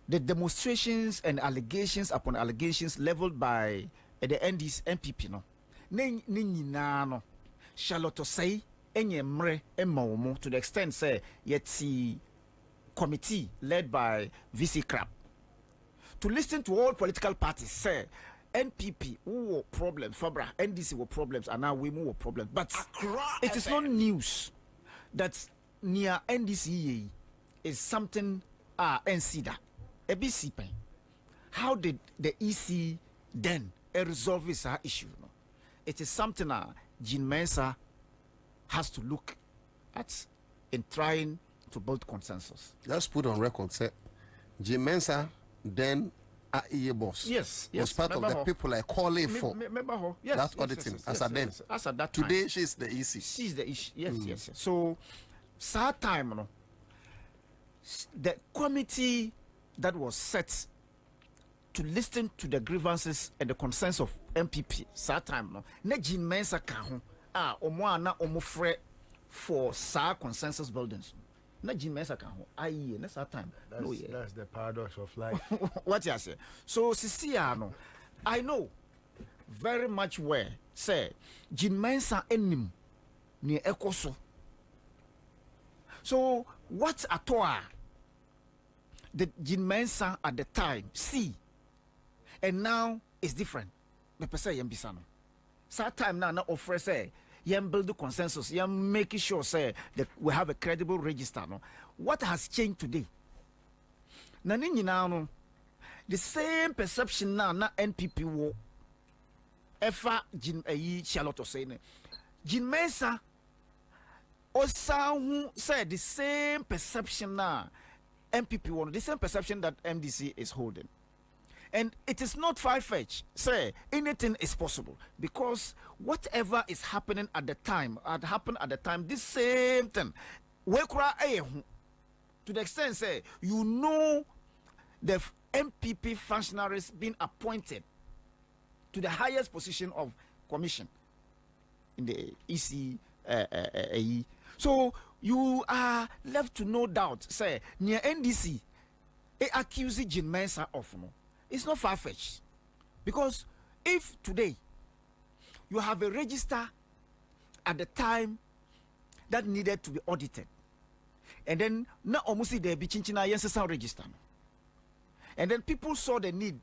The demonstrations and allegations upon allegations leveled by the NDC MPP no no Charlotte Osai enye mre emawomo to the extent say yet committee led by VC Crab to listen to all political parties say NPP who were problems, Fabra, NDC were problems, and now we were problems. But it is not news that near NDC is something NCDA, a BC pen. How did the EC then resolve this issue? No? It is something Jean Mensa has to look at in trying to build consensus. Let's put on record, say, Jean Mensa then AEA boss. Yes, was part of the people I calling for that auditing as a then. As at that today, time. she's the EC. She's the issue. Yes. So, sad time, no. The committee that was set to listen to the grievances and the concerns of MPP, sad time, no. Ne Jean Mensa kaho omwana omofre for sa consensus buildings. Na Jean Mensa kaho aye na sad time. That's the paradox of life. What you say? So Sisiano, I know very much where say Jean Mensa enim ni ekoso. So what at all the Jean Mensa at the time see and now is different. The person yembisano. Sad time now offer say yam build the consensus, yam making sure say that we have a credible register. No, what has changed today? Nani now the same perception now na NPP wo efa Jean Charlotte saying Jean Mensa osa said the same perception now MPP wo, the same perception that MDC is holding. And it is not far-fetched. Say anything is possible because whatever is happening at the time, this same thing. To the extent say you know the MPP functionaries being appointed to the highest position of commission in the EC. So you are left to no doubt. Say near NDC, accuse Jean Mensa of no. It's not far-fetched because if today you have a register at the time that needed to be audited. And then na almost there be chinchina yensa register. And then people saw the need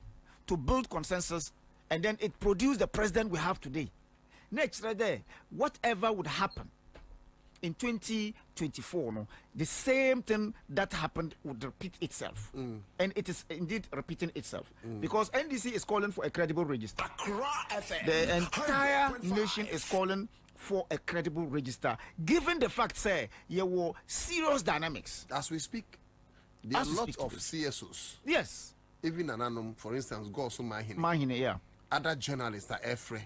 to build consensus, and then it produced the president we have today. Next, right there, whatever would happen in 2024, no, the same thing that happened would repeat itself. And it is indeed repeating itself. Because NDC is calling for a credible register. The entire nation is calling for a credible register, given the fact, say, there were serious dynamics. As we speak, there are lots of CSOs. Yes. Even Ananum, for instance, go so Mahine. Mahine, yeah. Other journalists are Efre.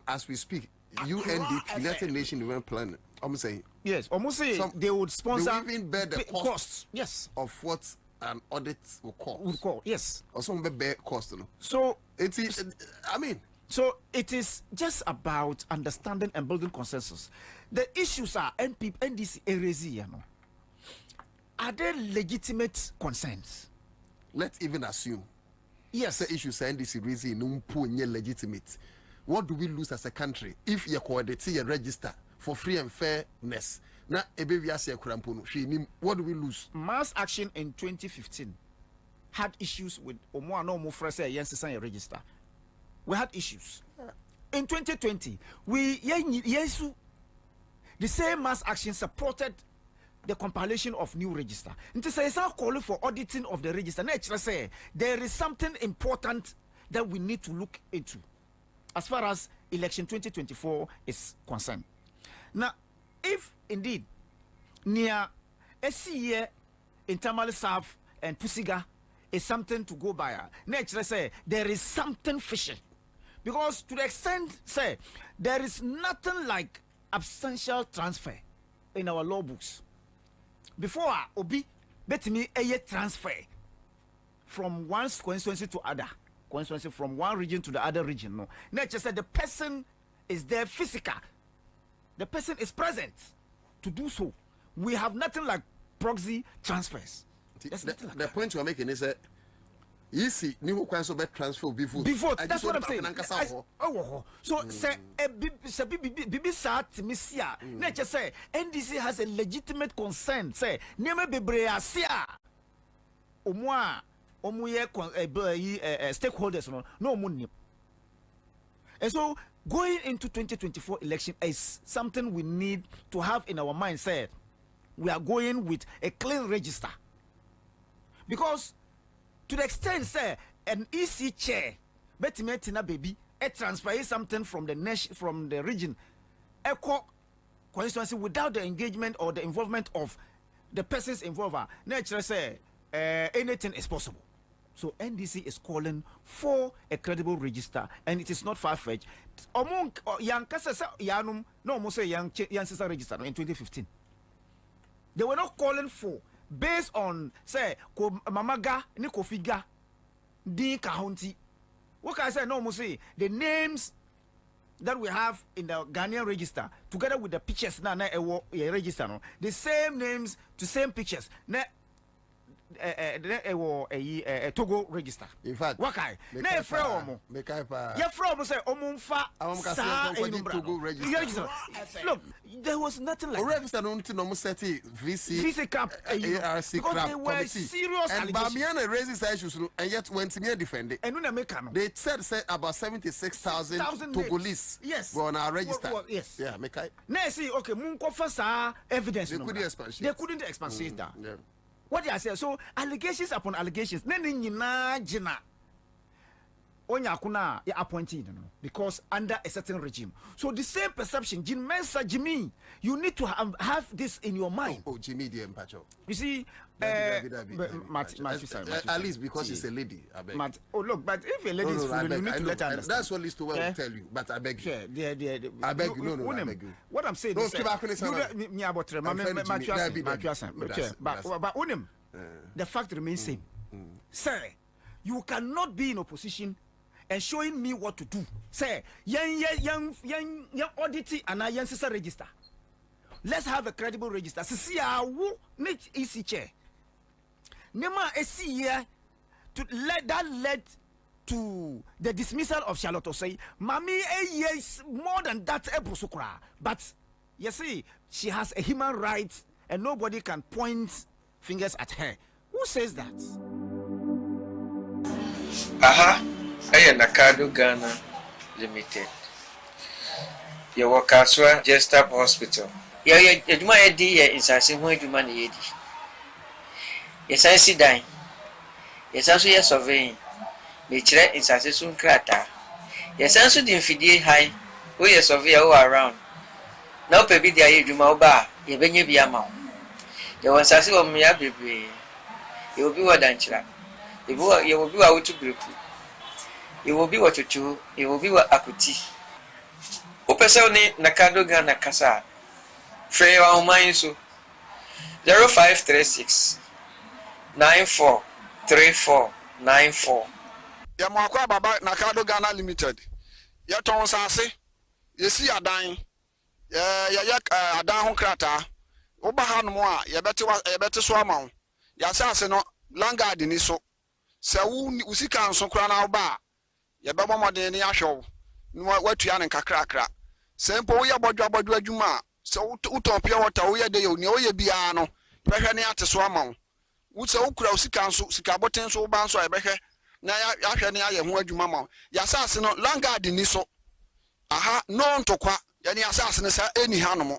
As we speak, UNDP, United Nations Development Plan, I'm saying. Yes, almost say they would sponsor. They would even bear the costs. Yes. Of what an audit will cost. Yes. Or some bear cost. You know? So it is. I mean. So it is just about understanding and building consensus. The issues are NDC areas, you know. Are there legitimate concerns? Let's even assume. Yes. The issues are NDC raising legitimate. What do we lose as a country if you coordinate your register for free and fairness? Now, what do we lose? Mass Action in 2015 had issues with Omoano Mufrese Yensi register. We had issues. In 2020, the same Mass Action supported the compilation of new register. And to say it's not calling for auditing of the register. Nature say there is something important that we need to look into as far as election 2024 is concerned. Now, if indeed near SCA in Tamale South and Pusiga is something to go by, nature say there is something fishy. Because to the extent, say, there is nothing like absentia transfer in our law books. Before Obi, bet me a transfer from one constituency to other. Constituency from one region to the other region. No. Nature said the person is there physical. The person is present to do so. We have nothing like proxy transfers. The point you are making is that you see, new question about transfer before. That's what I'm saying. So say bibi sat misia. Nature say NDC has a legitimate concern. Say name bebre asia. Omwa omuye stakeholders no money. And so going into 2024 election is something we need to have in our mindset. We are going with a clean register. Because to the extent, say, an EC chair, Betty baby, a transfer something from the nation, from the region, a constituency without the engagement or the involvement of the persons involved. Nature say anything is possible. So NDC is calling for a credible register, and it is not far-fetched. Among young Yanum, no more say young sister register in 2015. They were not calling for. Based on say mamaga ni kofiga di county, what can I say? No, Musi, the names that we have in the Ghanaian register together with the pictures na register no, the same names to same pictures na Togo register. In fact, wakai na from ya from say omunfa sa Togo register. Look, there was nothing like register no VC cap ARC because they were serious and Bamiana raises issues and yet went to defend it. And they said about 76,000 Togolese were on our register. Yes. Yeah, make I. Now see, okay, munkofa sa evidence. They couldn't expand. They couldn't expand that. Yeah. What they are saying, so allegations upon allegations. Nene nyina jina. Onya kuna ya appointed, because under a certain regime. So the same perception, Jim Mensa, Jimmy, you need to have this in your mind. Oh, Jimmy the Empacho. You see, at least because she's a lady. I beg. Oh look, but if a lady is full, you need to let her understand. That's what Listo will tell you. But I beg you. I beg you. No, I beg you. What I'm saying is, but the fact remains same. Sir, you cannot be in opposition and showing me what to do. Say, young audit and a young sister register. Let's have a credible register. See, I will need easy chair. Nema a here to let to the dismissal of Charlotte Osei, Mami yes more than that Ebrusukra. But you see, she has a human right and nobody can point fingers at her. Who says that? Aha, I am Nakado Ghana Limited. Your workers were just up hospital. Yeah, you might idea is as in where you money. Yes, I see dying. Yes, also yes surveying. Nature is as a soon crater. Yes, also the infidel high. We are survey all around. Now, baby, the age you bar, you be be a mount. You want to see me a baby. You will be what danger. You will be out to group. You will be what you do. You will be what akuti. Opesoni Nakado Ghana Kasa. Frey on mine so 0536 943494. Ya mwakwa baba Nakado Ghana Limited. Ya ton sanse. Yesi adan. Ya adan ho krata. Oba ha no a yebete so ama. Ya sanse no langard ni so. Se wu usika nso kra na oba. Yebebo moden ni ahwew. No watua ne kakrakra. Se mpo wo ye bodwa adwuma. Se uton pia water wo ye de yo ni wo ye bia no. Behwe ne ate so ama. Wo se ukura usika nso sika boten so ba nso ebehwe na ya hwe ne aye ho adwuma ma. Ya sanse no langard ni so. Aha no ntokwa ya ni asase ne sa eni hanom.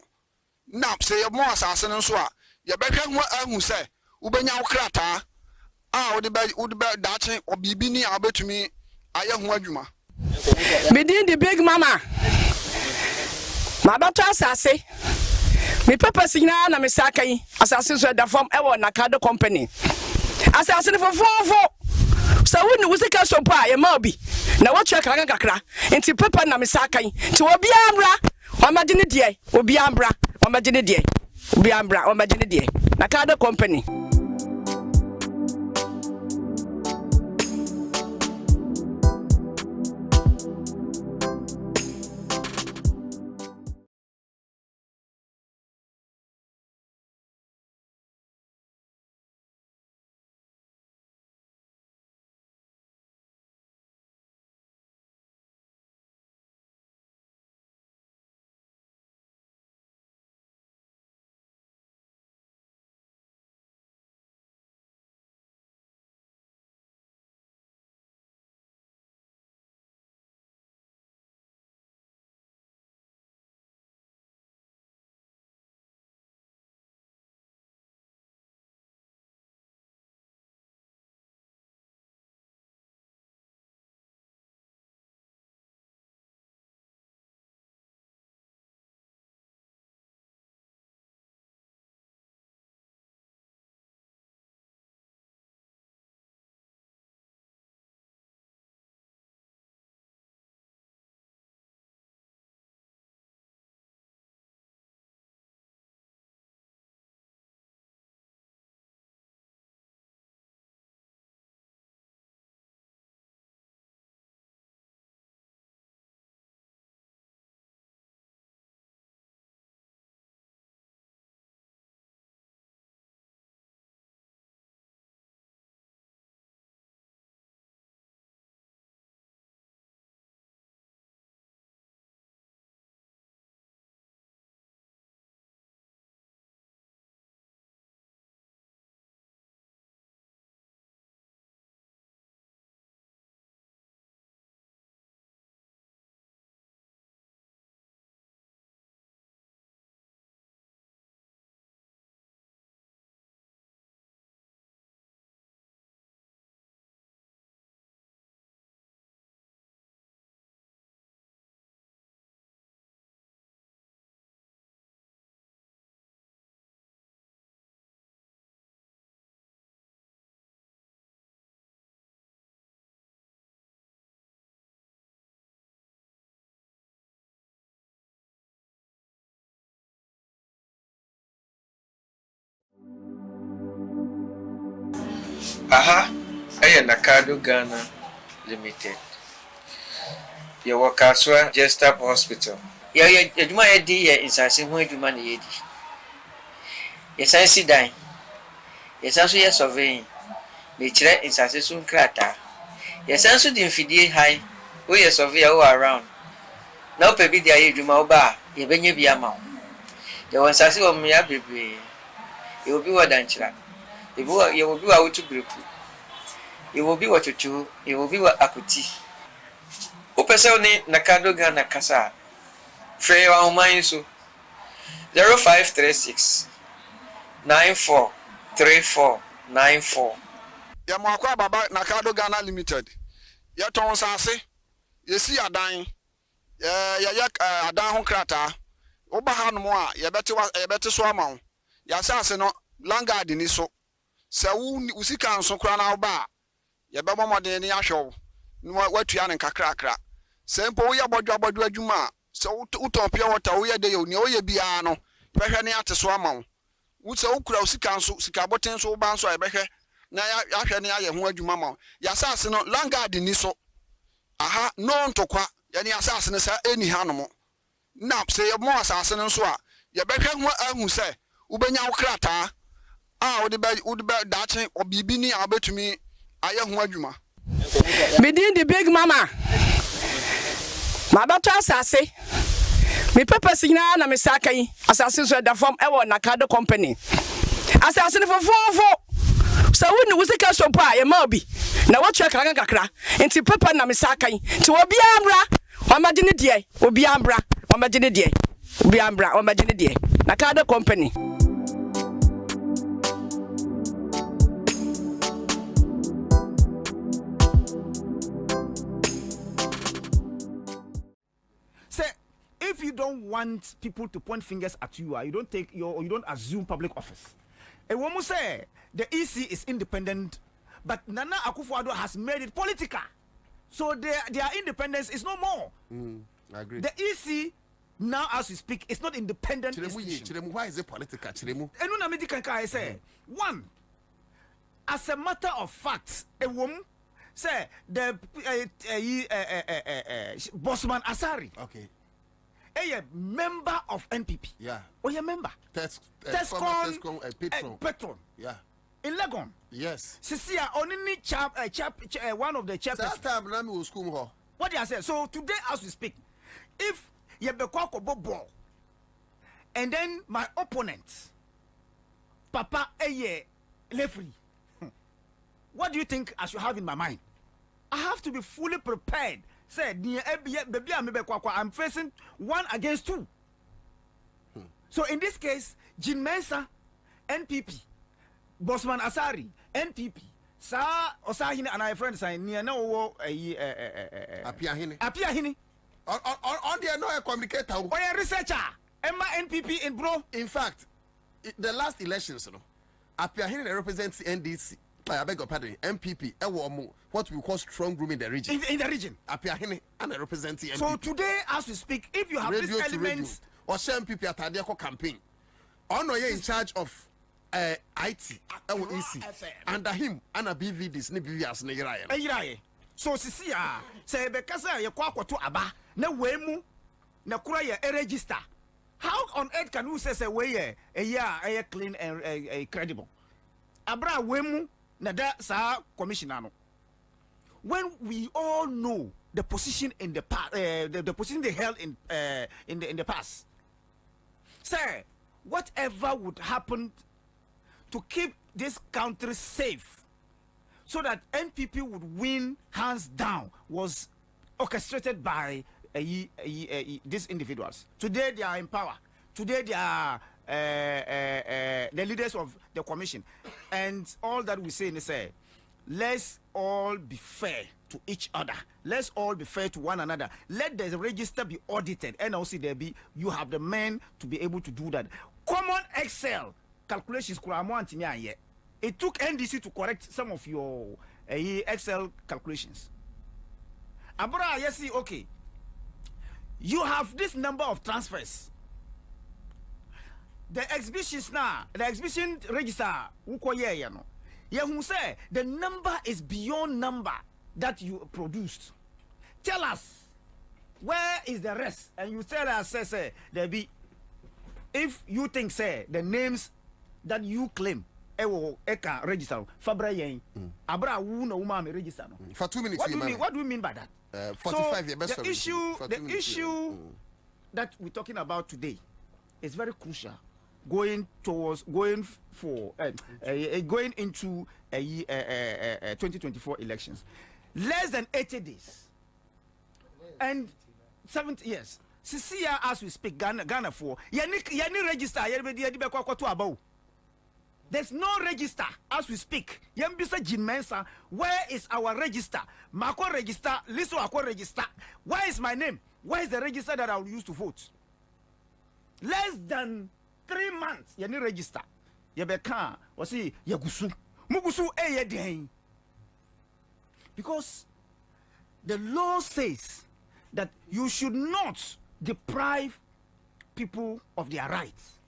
Na se ye mo asase ne nso a ye behwe ho ahu se ubenya wo krata a wo de ba dache obibi ni abetumi aye ho adwuma. Within the big mama. My daughter asase. Me papa signa na me sakai. Asase so da form e wo Nakado company. Asase ne fofofo. So woni wusika so pa ye ma obi. Na wo twa kakra. Enti papa na me sakai. Ti obi amra. O ma gine die. Obi amra. O ma gine die. Obi amra. O ma gine die. Nakado company. Aha, I am Nakado Ghana Limited. Your workers were just up hospital. Yeah, you might idea is as in where you money. Yes, I see dying. Yes, also yes surveying. Nature is as a soon crater. yɛsan so de mfidie hae woyɛ surveyor wo around na wopɛ bi de ayɛ adwuma wo ba a yɛbɛnya bi ama wo yɛwɔ nsase wɔ mmea bebree yɛwɔ bi wɔ dankyera yɛwɔ bi wɔ awotu bereku yɛwɔ bi wɔ twotwo yɛwɔ bi wɔ akoti wopɛ sɛ wo ne nakado ghana kasa a frɛ yɛwɔ ahoman so 0536 943494 yɛmɔ akɔ ababa nakado ghana limited yɛtɔn nsase yɛsi adan yɛyɛ adan ho krataa woba ha no mu a yɛbɛte so ama wo yɛasase no langard ni so sɛ wo sika nso kora na woba a yɛbɛbɔ mmɔden ne ahwɛ wo na watua ne nkakrakra sɛ mpo woyɛ bɔdwo adwuma a sɛ wotɔn pia wɔta woyɛ de yɛ nea woyɛ biara no bɛhwɛ ne ate so ama wo sɛ wokura wo sika nso sika boten so woba nso a yɛbɛhwɛ na yɛahwɛ ne ayɛ ho adwuma ma wo yɛasase no langard ni so aha no ntokwa yɛne asase no sɛ ɛni ha no mo na sɛ yɛmɔ asase no nso a yɛbɛhwɛ ho ahu sɛ wobɛnya wo krataa a wode bɛ daakye ɔbiribi ni a wobɛtumi ayɛ ho adwuma Within the big mama. My daughter asase. Me papa signa na me sakai. Asase so da form e won nakado company. Asase ne fofofo. So we ni wusika so pa ye ma obi. Na wo twa kakra. Enti papa na me sakai. Ti obi amra. O ma gine die. Obi amra. O ma gine die. Obi amra. O ma gine die. Nakado company. If you don't want people to point fingers at you, you don't assume public office. A woman say the EC is independent, but Nana Akufo-Addo has made it political. So their independence is no more. I agree. The EC now, as we speak, is not independent. Why is it political? I say one, as a matter of fact, a woman say the Bossman Asari. Okay. A member of NPP. Yeah. Or a member. Tescon Petron. Yeah. In Legon. Yes. Sisia only one of the chapters. What do I say? So today, as we speak, if you be ball, and then my opponent, Papa Lefri, what do you think I should have in my mind? I have to be fully prepared. Said I'm facing 1 against 2. So in this case, Jin Mensa, NPP, Bosman Asari, NPP, Sa Osahine and our friends say near no Apiahini. On the no communicator. Or a researcher, Emma NPP in bro. In fact, the last elections, Apiahini represents NDC. I beg your pardon, MPP, what we call strong room in the region. In the region. Apiahini and I represent the MPP. So today, as we speak, if you have these elements, or MPP at Darko campaign, Ono in charge of IT, EC, under him, Anna BVDs, Nibias, Negiraye. So Sisia, say Bekasa, you quack to Aba, no wemu, na Kuraya, a register. How on earth can you say a year, clean and credible? Abra wemu. Nada sa commissioner no. When we all know the position in the past, the position they held in the past, sir, whatever would happen to keep this country safe, so that NPP would win hands down, was orchestrated by these individuals. Today they are in power. Today they are the leaders of the commission, and all that we say is let's all be fair to each other. Let's all be fair to one another. Let the register be audited, and also there be you have the men to be able to do that. Common Excel calculations. It took NDC to correct some of your Excel calculations. Abra, yes, okay. You have this number of transfers. The exhibitions now, the exhibition register, who say the number is beyond number that you produced. Tell us, where is the rest? And you tell us, say, there be, if you think, say, the names that you claim ewo eka register fabra yen abra wu na woman me register no for 2 minutes. What do you mean by that? 45 so the issue that we're talking about today is very crucial going into 2024 elections. Less than 80 days and 70 years. Sisia, as we speak, Ghana for yani register there's no register as we speak. Yambisa Jinmensa, where is our register? Mako register, Liso Ako register. Where is my name? Where is the register that I will use to vote? Less than 3 months, yani register. Yabeka, wasi yagusu. Mugusu eyedeng. Because the law says that you should not deprive people of their rights.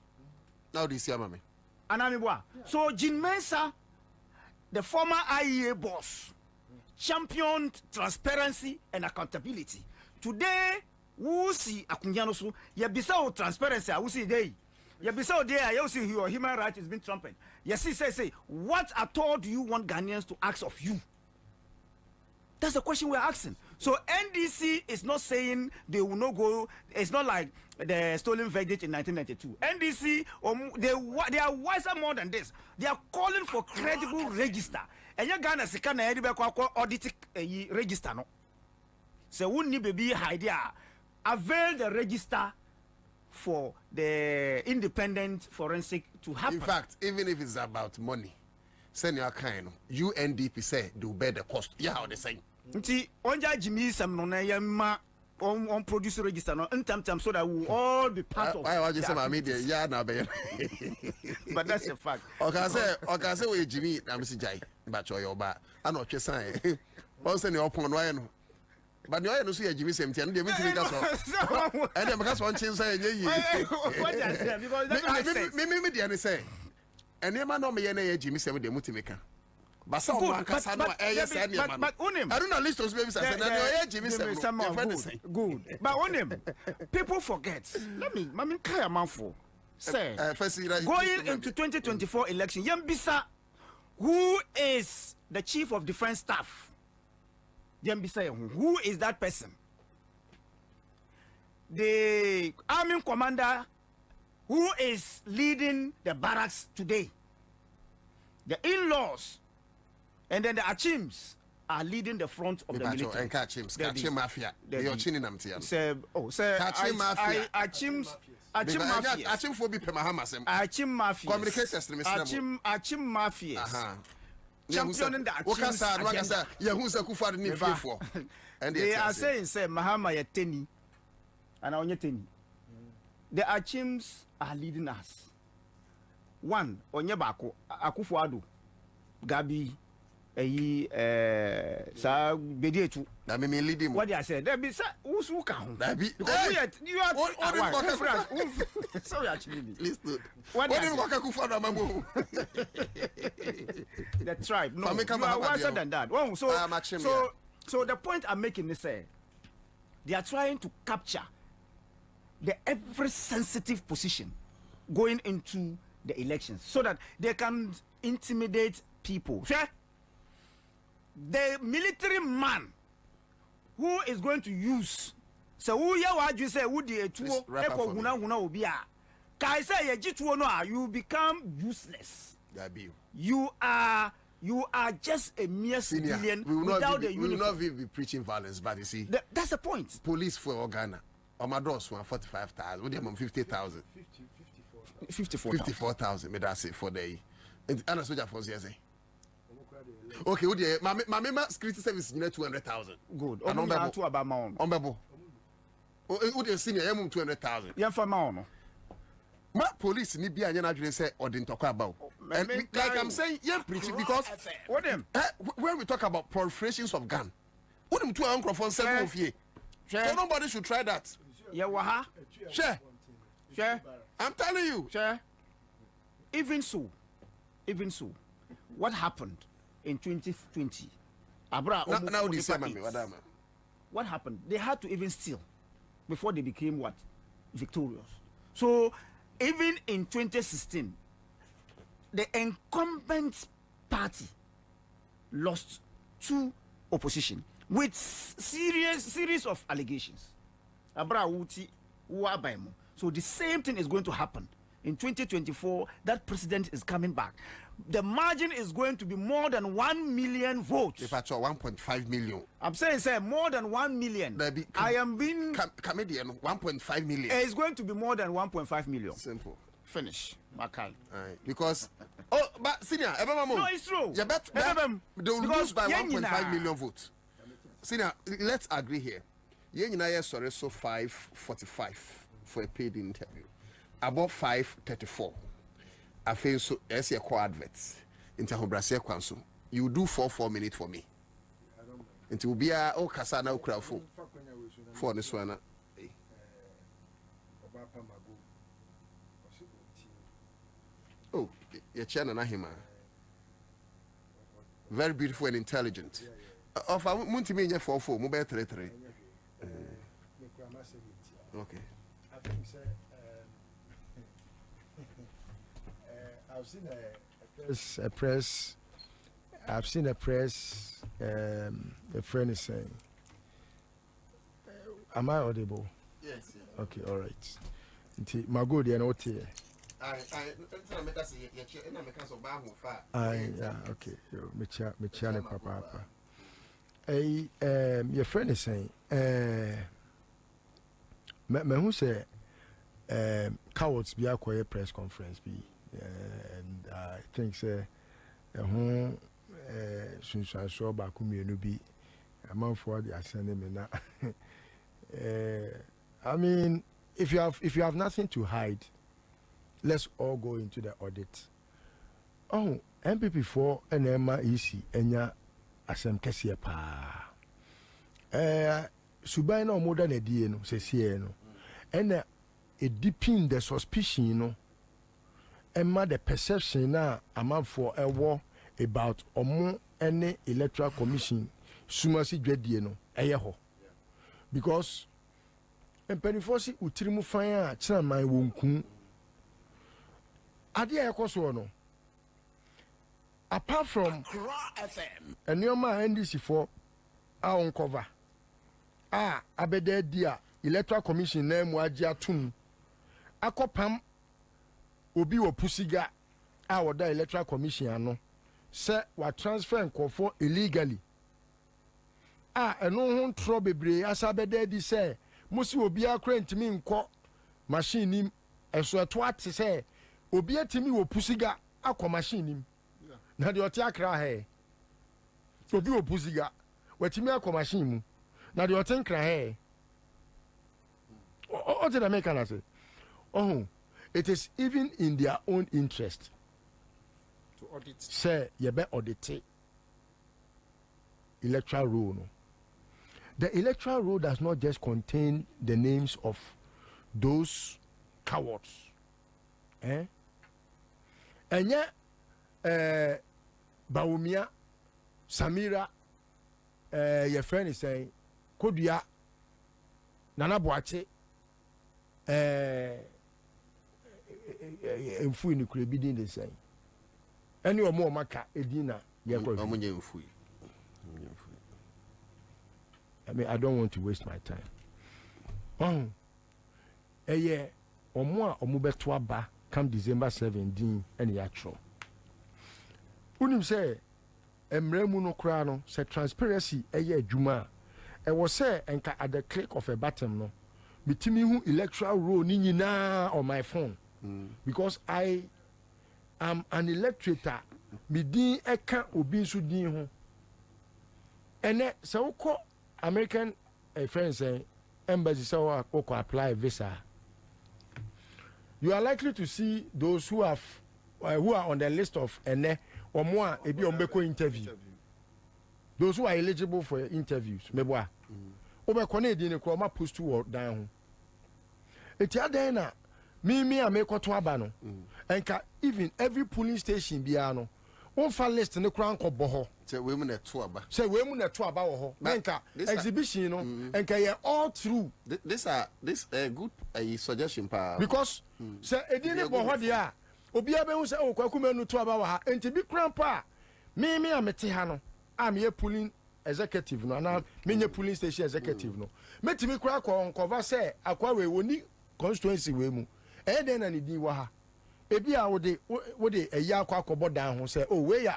Now this year, mommy. So Jin Mensa, the former IEA boss, championed transparency and accountability. Today, we see Akunyanosu, Yabisa transparency, I will see day. Yabisa there, you see your human rights is being trampled. Yes, say, what at all do you want Ghanaians to ask of you? That's the question we're asking. So NDC is not saying they will not go. It's not like the stolen verdict in 1992. NDC, they are wiser more than this. They are calling for credible register. And you're Ghana sikana audit register no. So we need baby idea. Avail the register for the independent forensic to happen. In fact, even if it's about money, send your kind. UNDP say they will bear the cost. Yeah, how they say. Nti onja Jimmy some no na yema on produce register no ntam so that we will all be part of. Why just say my media yeah na be. But that's a fact. Okay say we Jimmy na me si jai ba cho yo ba ana otwe san. Won say ne opon no aye no. But the no so ya Jimmy sem tian dey me timi ka so. And dem ka so nchin say enye yi. What I say because that me dey ne say. Enema no me ye na ye Jimmy sem dey mutimi ka. But unim. I don't know list of babies. Good. But unim. People forget. Let me kaya manfo. Say. Going into 2024 election, Yambisa, who is the chief of defense staff? Yambisa, who is that person? The army commander who is leading the barracks today. The in-laws. And then the Achims are leading the front of the military. And Kachim mafia. You're chinning them to Achim mafia. Achim mafia. Achim for be Pemahamas. Achim mafia. Communicators. Achim mafia. Championing the Achim. And they are saying, say, Mahama Yeteni. And Onyeteni. The Achims are leading us. One, Onyebako, Akufuado, Gabi. Sa bedietu na me lead him. What I said there be who's who can because you are sorry actually listen what did work akufa na mamu the tribe no you are wiser than that. So the point I'm making is they are trying to capture the every sensitive position going into the elections so that they can intimidate people. The military man who is going to use so who ya waju say who the tuo eko huna obi a kai say ye gituo no you become useless. You are just a mere civilian without the uniform. We will not be preaching violence, but you see that's the point. Police for Ghana Omados 45,000 with them 50,000 54,000 me that's it for the and soldier force here say okay, my security service is 200,000. Good. On to about my own. Would you senior 200,000? Yeah, for my own. My police need be an say or didn't talk about. And like I'm saying, yeah, preaching because what them when we talk about proliferations of gun, what them 2 uncle from 7 of ye. So nobody should try that. Yeah, waha. Sure. I'm telling you. Sure. Even so, what happened in 2020? Now this what happened? They had to even steal before they became what? Victorious. So even in 2016, the incumbent party lost to opposition with series of allegations. So the same thing is going to happen in 2024. That president is coming back. The margin is going to be more than 1 million votes. If I saw 1.5 million. I'm saying, sir, more than 1 million. I am being comedian 1.5 million. It's going to be more than 1.5 million. Simple. Finish. Makal. Because but senior, no, it's true. Yeah, but they will lose by 1.5 million votes. Senior, let's agree here. Sorry, so 5:45 for a paid interview. About 5:34. I feel so as a co adverts into Hobrasia Council. You do 4 minutes for me. It will be a Kasana crowd for this one. Oh, your channel, Nahima. Very beautiful and intelligent. Of a Wontumi 4 mobile 3. Okay. I think, sir, I've seen a press. A friend is saying, am I audible? Yes. Okay, all right. My good, you know what here. Yeah, okay. Me papa. Your friend is saying, me who say, cowards be a quiet press conference be, and I think say, since I saw back be a month for the assembly. I mean, if you have nothing to hide, let's all go into the audit. Oh, MPP4 and Emma EC enya asem kese pa. Subai no more than a day no se no. And it deepen the suspicion no. Emma the perception na amount for a war about omo any electoral commission sumasi dwedie no eyeho. Because empenifosi utirimu fanya china man wonku. Ade ekoso no. Apart from FM and your man NDC for our uncover. Abede dia electoral commission name wajia tum. Akopam obi wo pusiga woda electoral commission ano. Se wa transfer nkofo illegally. Eno ho ntro bebre asabede di se musi obi akra ntimi nko machine nim eso eto ate se obi atimi wo pusiga akọ machine nim. Na de ote akra he obi wo pusiga watimi akọ machine mu na de ote nkra he o te na make na say it is even in their own interest to audit say ye be audit electoral roll no. The electoral roll does not just contain the names of those cowards and yet Baumia, Samira, your friend is saying, Kodia, Nana Boache, and Fui could be the same. Any more Maka, Edina, I mean, I don't want to waste my time. A year or more, or Mubetwa ba come December 17, and the actual. Unim say, Emremu no krano, say transparency, a year Juma. I was say, and at the click of a button, no. Bitimi who electoral roll nini na on my phone. Because I am an electorator. Mi din eka obi nso din ho. Ene se woko American friends embassy say woko apply visa. You are likely to see those who are on the list of ene or more ebi ombeko interview. Those who are eligible for interviews, meboa. Obeko na edi ne kro ma post to down. Eti adan na me amekoto aba no. Enka even every polling station bia no. One fan list ne kran ko boho. Say we mu na to aba. Say we mu na to aba wo ho. Enka exhibition no. Enka ye all through. This good suggestion pa. Because say edi ne boho dia obi abehu say o kwakume nu to aba wa ha enti bi krampa me amete ha no am ye pulling executive no na menye polling station executive no metimi kura ko cover say akwa we woni constituency we mu den na ne din wa ha ebi a wo de eya akwa akobo dan ho say oh we ya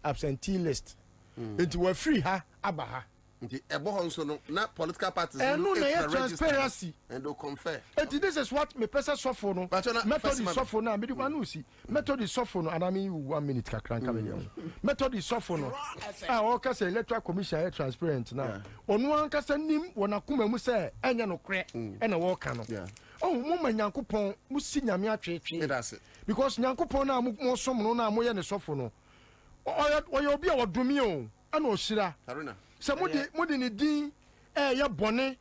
absentee list enti we free ha aba ha nti ebo ho nso no na political parties no na transparency and do confer enti this is what me person suffer no method is suffer na me di kwa no si method is suffer no and I mean 1 minute kakran ka me method is suffer no o ka say electoral commission is transparent now onu an ka say nim wona kuma mu say enya no kre e na wo ka no oh mo manyankopon mu si nyame atwetwe because nyankopon na mo som no na mo ye ne suffer no oyo obi a wodumi o ana o shira se modi ni din ya bone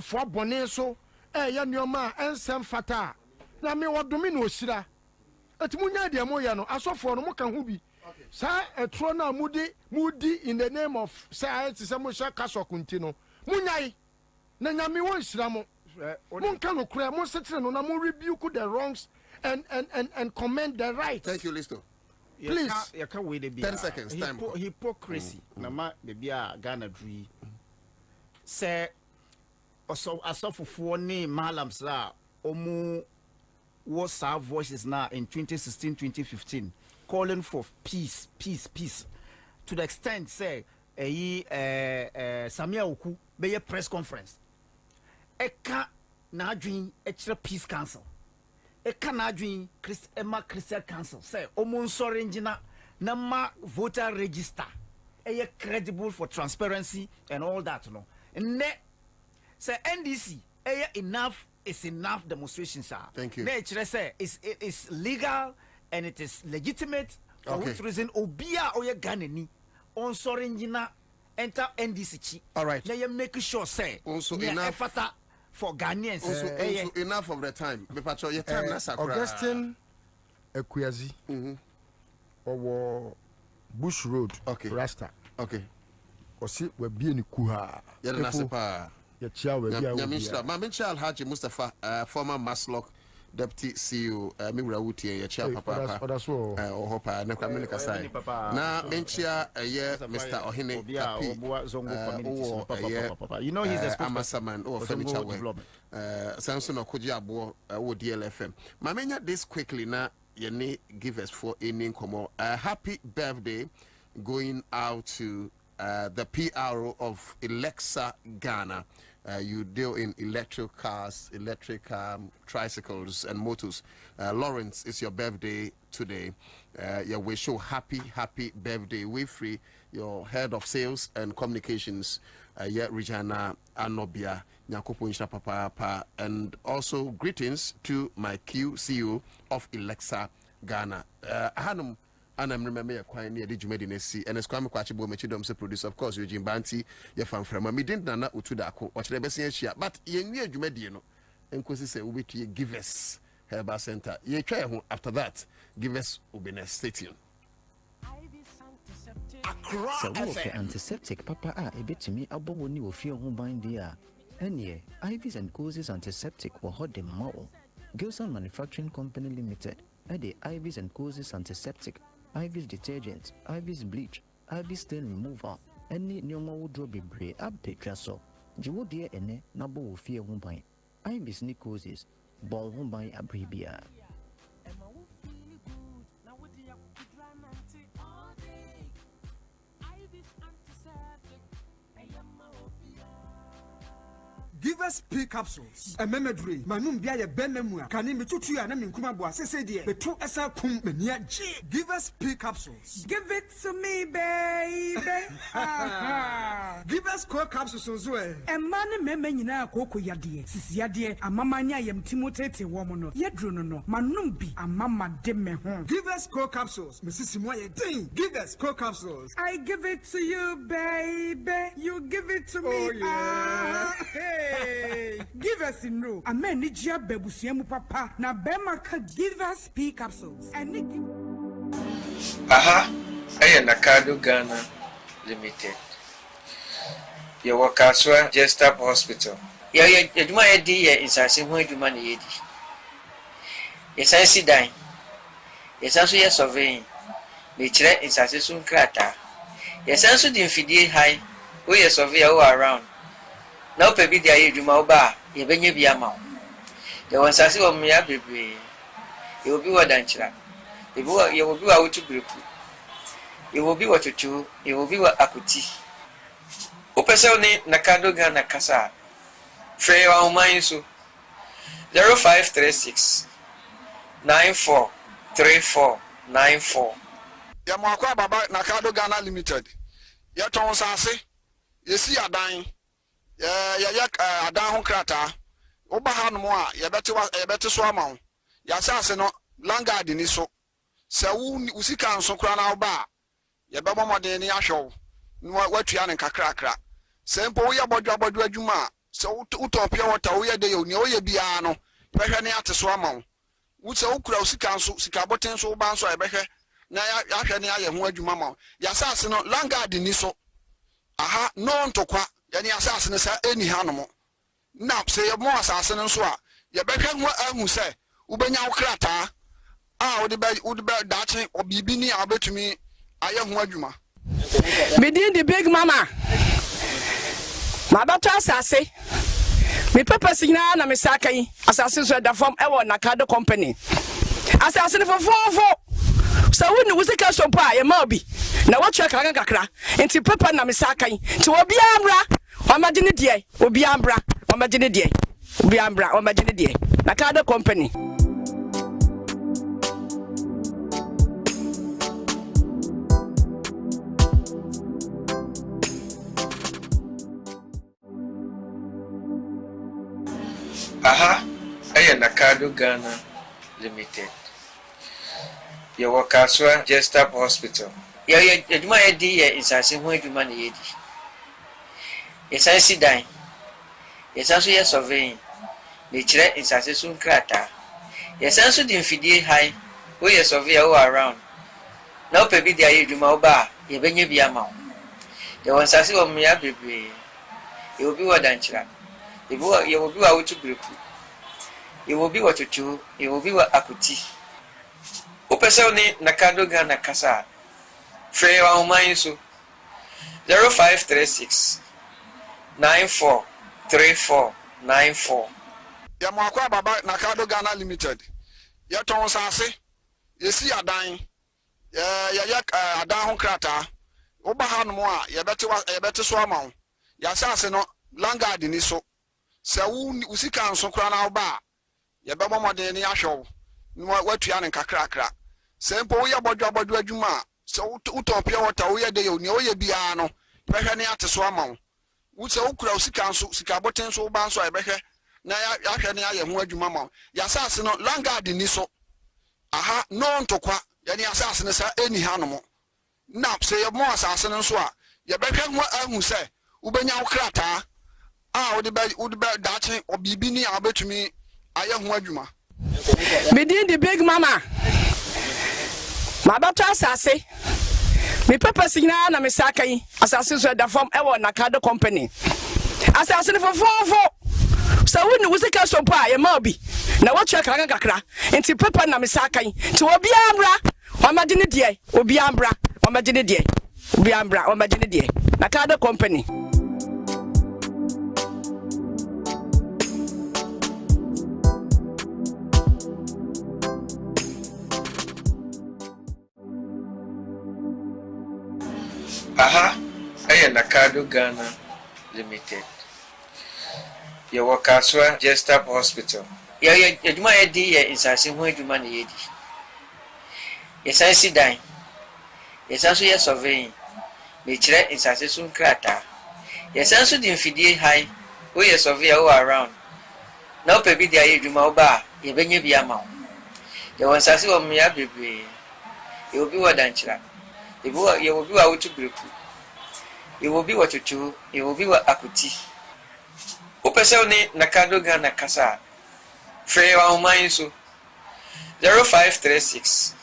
fo bone so ya nioma ensem fata na me wodome na osira ati munya de mo ya no asofo no mo kan ho bi sa etro na mudi in the name of science se mo sha kaso kunti no munyai na nyame won sira mo mon kan no kura mo setre no na mo rebuke the wrongs and commend the right. Thank you, Listo. Please, 10 seconds time. Hypocrisy. Nama baby Ghana drui. Say also asofofo ne malams la omu was our voices now in 2016-2015 calling for peace to the extent say Samia Oku be a press conference. Eka na adwin e peace council. Eka na adwin Christian council say omun sorry ngina na ma voter register e credible for transparency and all that no. Ne say NDC enough is enough demonstrations are. Thank you. Nature say it is legal and it is legitimate for which reason obia oye Ghanani on sorry ngina enter NDC chi. All right. Now you make sure say also enough for Ghanaians. Also enough of the time. Bepacho your time na sakura. Augustine Ekuyazi. Owo Bush Road. Okay. Rasta. Okay. Osi we bie ni kuha. Ya na sepa. Ya chia we bia. Ya minshla. Ma mincha Alhaji Mustafa former Maslock Deputy CEO Miwura Wutie ya chia papa. Ohopa na kwa minika sai. Na mincha ye Mr. Ohine Kapi. You know he's a Amasaman or Femicha Samson Okoji Abo wo DLFM. Ma menya this quickly na ye give us for any komo. Happy birthday going out to the PRO of Alexa Ghana. You deal in electric cars, electric tricycles and motors. Lawrence, it's your birthday today. Yeah, we show happy birthday. We free your head of sales and communications, Regina Anobia, Nyakopo Insha Papa, and also greetings to my CEO of Alexa Ghana. Hanum. And I remember quite near the Jumedinesi and as Kwame Kwachibo Mechidom se produce, of course, Eugene Banti, your fan from me didn't nana utudako, watch the best year, but ye near Jumedino, and Kwasi say, we to give us Herba Center. Ye try after that, give us Ubine Stadium. Sawuoke antiseptic papa a bit to me abobo ni ofie ho ban dia. Enie, Ivy's and Causes antiseptic were hot dem mao. Gilson Manufacturing Company Limited. Ede Ivy's and Causes antiseptic. Ivy's detergent, Ivy's bleach, Ivy's stain remover, any nyoma wodro bebre update traso. Jiwo dear ene nabo wo fie ho ban. Ivy's ni causes, ball ho ban abribia. Give us P capsules. A memory. Manum bia ye benmua. Kani mitutu ya na minkuma bua. Sese die. Betu esa kum menia G. Give us P capsules. Give it to me, baby. Give us core capsules as well. E mane meme nyina akoko yade. Sisi yade amamanya yem timotete wo mo no. Yedru no no. Manum bi amama de me ho. Give us core capsules. Mrs. Moye ding. Give us core capsules. I give it to you, baby. You give it to me. Oh yeah. Hey. Give us in no. A man need ya bebusiemu papa. Na bema ka give us P capsules. And Aha, Nakado Ghana Limited. Your Wakaswa Jestap Hospital. You do my idea is I say when you money. Yes, I see dying. yɛsan so yɛ surveying mekyerɛ nsase so nkrataa yɛsan so de mfidie hae woyɛ surveyor wo around na wopɛ bi de ayɛ adwuma wo ba a yɛbɛnya bi ama wo yɛwɔ nsase wɔ mmea bebree yɛwɔ bi wɔ dankyera yɛwɔ bi wɔ awotu bereku yɛwɔ bi wɔ twotwo yɛwɔ bi wɔ akoti wopɛ sɛ wo ne nakado Ghana kasa a frɛ yɛwɔ ahoman so 0536 943494 Yamako Baba Nakado Ghana Limited. Yaton Sase, Yesi Adan, Yayak Adan Krata, Obahan Moa, Yabeti Swamon, Yasaseno, Langa Diniso, Sau Usikan Sokrana Ba, Yabama Deni Asho, Wetian and Kakrakra, Sempo Yabodra Juma, so Utopia Watauya de Unioya Biano, Pehaniat Swamon, Utsa Ukra Usikan Sikabotin so Banso Ebehe. Na ya ne aye ho adwuma ma ya asase no langard ni so aha no ntokwa ya ne asase no sa eni hanom na se ye mo asase no so a ye behwe ho ahu se ubenya wo krata a wo de dache obibi ni abetumi aye ho adwuma Within the big mama ma bato asase me papa signa na me sakai asase so da form e wo nakado company asase no fofofo so when you say cash up a ma obi na what check kakra enti papa na me sakan ti obi amra o ma gine die obi amra o ma gine die obi amra o ma gine die na card company aha aye nakado Ghana Limited Your Kaswa Jestap Hospital. Yaduma Edi insase ho adwuma na yedi. Yesan dan. Yesan so yɛ surveying. Mekyerɛ insase so nkrata. Yesan so de mfidie hae. Wo yɛ surveyor wo around. Na wopɛ bi de ayɛ adwuma wo ba a yɛbɛnya bi ama wo. Yɛwɔ nsase wɔ mmea bebree. Yɛwɔ bi wɔ dankyera. Yɛwɔ bi wɔ awotu bereku. Yɛwɔ bi wɔ twotwo. Yɛwɔ bi wɔ akoti. Upesa ni nakado Ghana kasa frɛ wa ahoman so 0536 943494 Yamako Baba Nakado Ghana Limited. Yaton Sase, Yesi Adan, Yayak Adan Krata, Obahan Moa, Yabeti Swamon, Yasaseno, Langard ni so, Sau Usikan Sokrana Ba, Yabama Deni Asho. Wetian and Kakrakra. Sempo Yabodra Juma, so Utopia Watauya de Unioya Biano, Pehaniat Swamon. Would Ukra Sikansu, Sikabotin so Banso Ebehe, Naya Yahania Yamujumama, Yasasino, Langard Niso. Aha, no Tokwa, Yani Assassinus any animal. Nap say more assassin and swa. Yabeka who say, Ubenya Krata. Ah, would be Dutching or Bibini Abe me, I am Wajuma. Within the big mama ma bato asase me papa signa na me sakai asase so da form e wo nakado company asase no fofofo so when you say cash up a ma obi na what check kakra enti papa na me sakai ti obi amra o ma gine die obi amra o ma gine die obi amra o ma gine die nakado company aha aye nakado Ghana Limited. Your Kaswa Jestap Hospital. Yaduma Edi insase ho adwuma na yedi. Yesan dan. Yesan so yɛ surveying. Mekyerɛ insase so nkrata. Yesan so de mfidie hae. Wo yɛ surveyor wo around. Na wopɛ bi de ayɛ adwuma wo ba a yɛbɛnya bi ama wo. Yɛwɔ nsase wɔ mmea bebree. Yɛwɔ bi wɔ dankyera. Yɛwɔ bi wɔ awotu bereku. Yɛwɔ bi wɔ twotwo. Yɛwɔ bi wɔ akoti. Upesa ni nakado Ghana kasa frɛ wa ahoman so 0536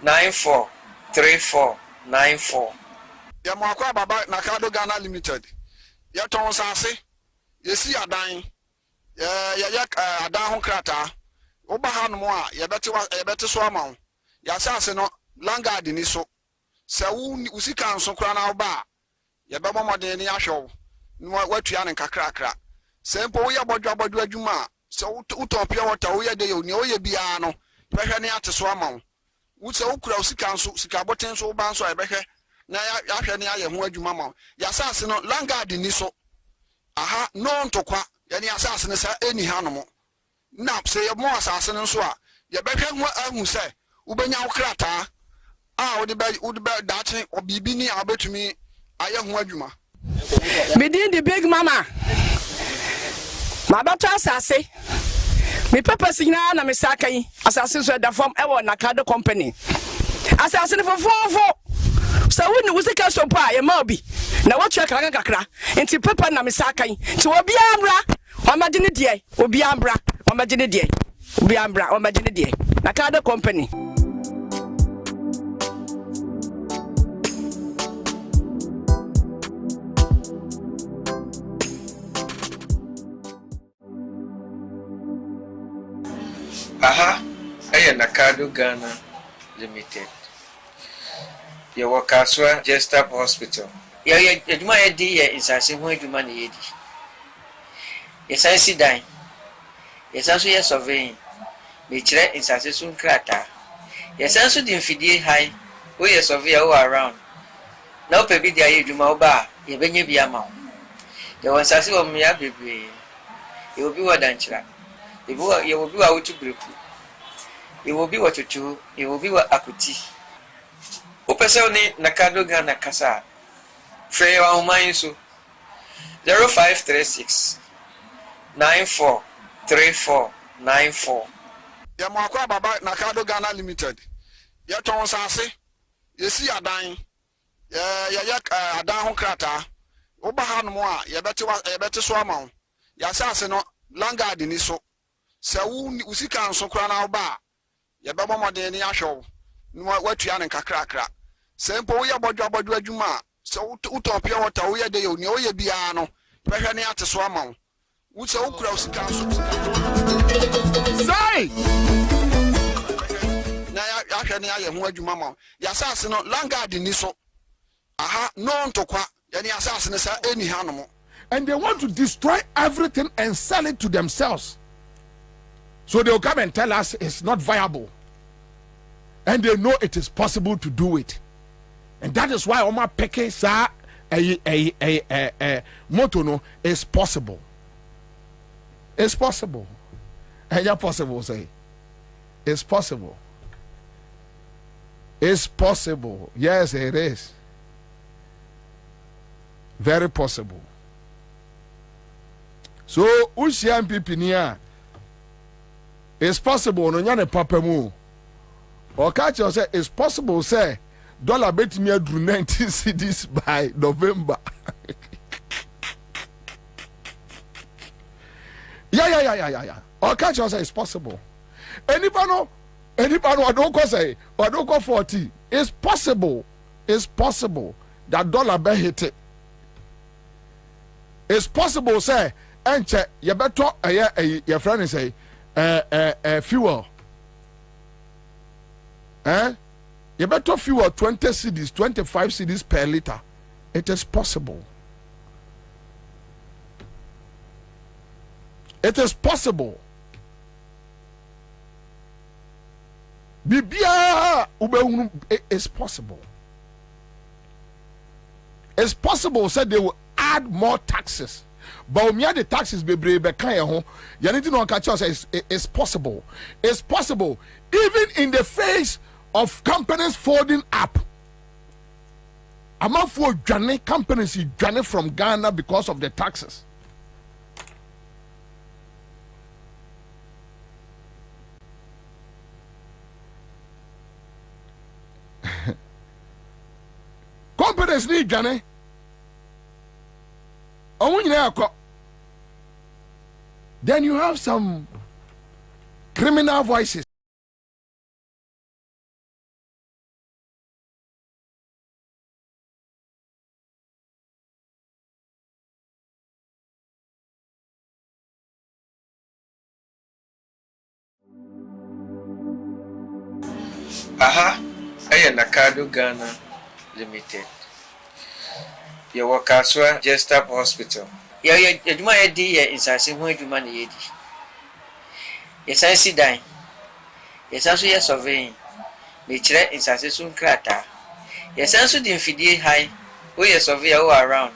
943494 Yamako Baba Nakado Ghana Limited. Yaton Sase, Yesi Adan, Yayak Adan Krata, Obahan Moa, Yabeti Swamon, ya asase no langard ni so se wo usika nso kra na oba ye be momoden ni ahwew no watua ne kakrakra se mpo wo ye bodwa adwuma se uton pia water wo ye de yo ni wo ye bia no behwe ne ateso ama wo se wo kura usika nso sika boten so ba nso e behwe na ya hwe ne aye ho adwuma ma ya asase no langard ni so aha no ntokwa ye ne asase ne sa eni hanom na se ye mo asase no so a ye behwe ho ahu se ubenya wo krata wo de dache obibi ni abetumi aye ho adwuma Within the big mama. My daughter asase. Me purpose na me sakai. Asase so da form e na Nakado company. Asase for 4. So when you say so pa ye ma obi. Na what check kakra. Enti papa na me sakai. Ti obi ambra. O ma gine die. Obi ambra. O ma gine die. Obi ambra. O ma gine die. Nakado company. Aha, Nakado Ghana Limited. Your workers were just up hospital. You might be is as if you money. Yes, I see dying. Yes, also yes, surveying. Nature is as a soon crater. Yes, also the infidel high. We are survey all around. Now, baby, there you do my bar. You be a mount. There was as if me a baby. You will be what done. You will be out to break. You will be what you do. You will be what akuti. Upesoni Nakado Ghana Kasa. Frey wa umainsu 0536 943494. Ya mwakwa baba Nakado Ghana Limited. Ya ton sase. Yesi adan. Ya adan ho krata. Oba ha no a ya bete so ama. Ya sase no langard ni so. Se usika nso kra na oba ya be momoden ni ahwew no watua ne kakrakra se mpo wo ya bodwa adwuma se uton pia water wo ya de yo ni wo ya bia no behwe ne ateso ama wo se ukura usika nso sai na ya hwe ne aye ho adwuma ma ya sase no langard ni so aha no ntokwa ya ne asase ne sa eni hanom, and they want to destroy everything and sell it to themselves. So they'll come and tell us it's not viable. And they know it is possible to do it. And that is why Oma Peke sa motono is possible. It's possible. And you're possible, say. It's possible. It's possible. Yes, it is. Very possible. So, Ushian Pipinia. It's possible no nyane papa mu o catch you say it's possible say dollar bet me adru 19 cedis by November. yeah o catch you say it's possible. Anybody I don't say or don't go 40. It's possible that dollar be hit it. It's possible say enche you better your friend say fuel. You better fuel 20 cedis, 25 cedis per liter. It is possible. It is possible. Bibia it is possible. It's possible, said they will add more taxes. But the taxes be kind you need to know catch us it's possible. It's possible even in the face of companies folding up. Among for journey companies journey from Ghana because of the taxes. Companies need journey. Then you have some criminal voices. Aha, Nakado Ghana Limited. Your workers were just up hospital. You might dear in Sassi when you money. Yes, I see dying. Yes, also yes surveying. Nature in Sassi soon crater. Yes, also the infidel high. We are surveyor all around.